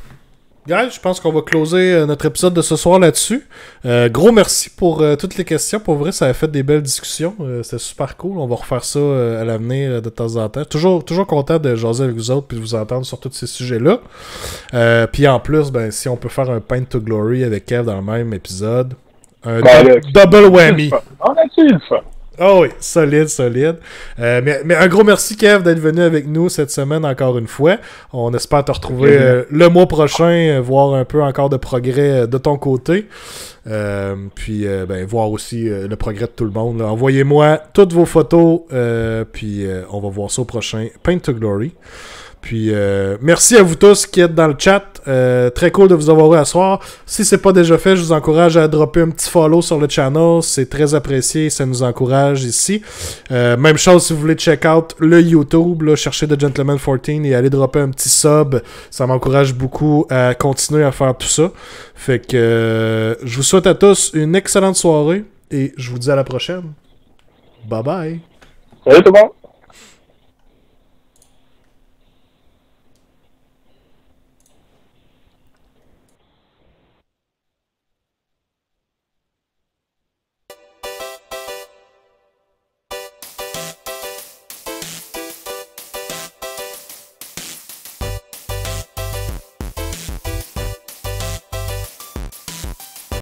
Guys, je pense qu'on va closer notre épisode de ce soir là-dessus. Gros merci pour toutes les questions. Pour vrai, ça a fait des belles discussions. C'était super cool. On va refaire ça à l'avenir de temps en temps. Toujours content de jaser avec vous autres et de vous entendre sur tous ces sujets-là. Puis en plus, ben si on peut faire un Paint to Glory avec Kev dans le même épisode, un double whammy. On a-tu le fun? Oh oui, solide. Mais un gros merci, Kev, d'être venu avec nous cette semaine encore une fois. On espère te retrouver le mois prochain, voir un peu encore de progrès de ton côté. Puis voir aussi le progrès de tout le monde. Là. Envoyez-moi toutes vos photos, puis on va voir ça au prochain Paint to Glory. Puis merci à vous tous qui êtes dans le chat. Très cool de vous avoir eu à soir. Si c'est pas déjà fait, je vous encourage à dropper un petit follow sur le channel. C'est très apprécié. Ça nous encourage ici. Même chose si vous voulez check out le YouTube. Là, cherchez The Gentleman 14 et aller dropper un petit sub. Ça m'encourage beaucoup à continuer à faire tout ça. Fait que je vous souhaite à tous une excellente soirée et je vous dis à la prochaine. Bye bye. Salut tout le monde.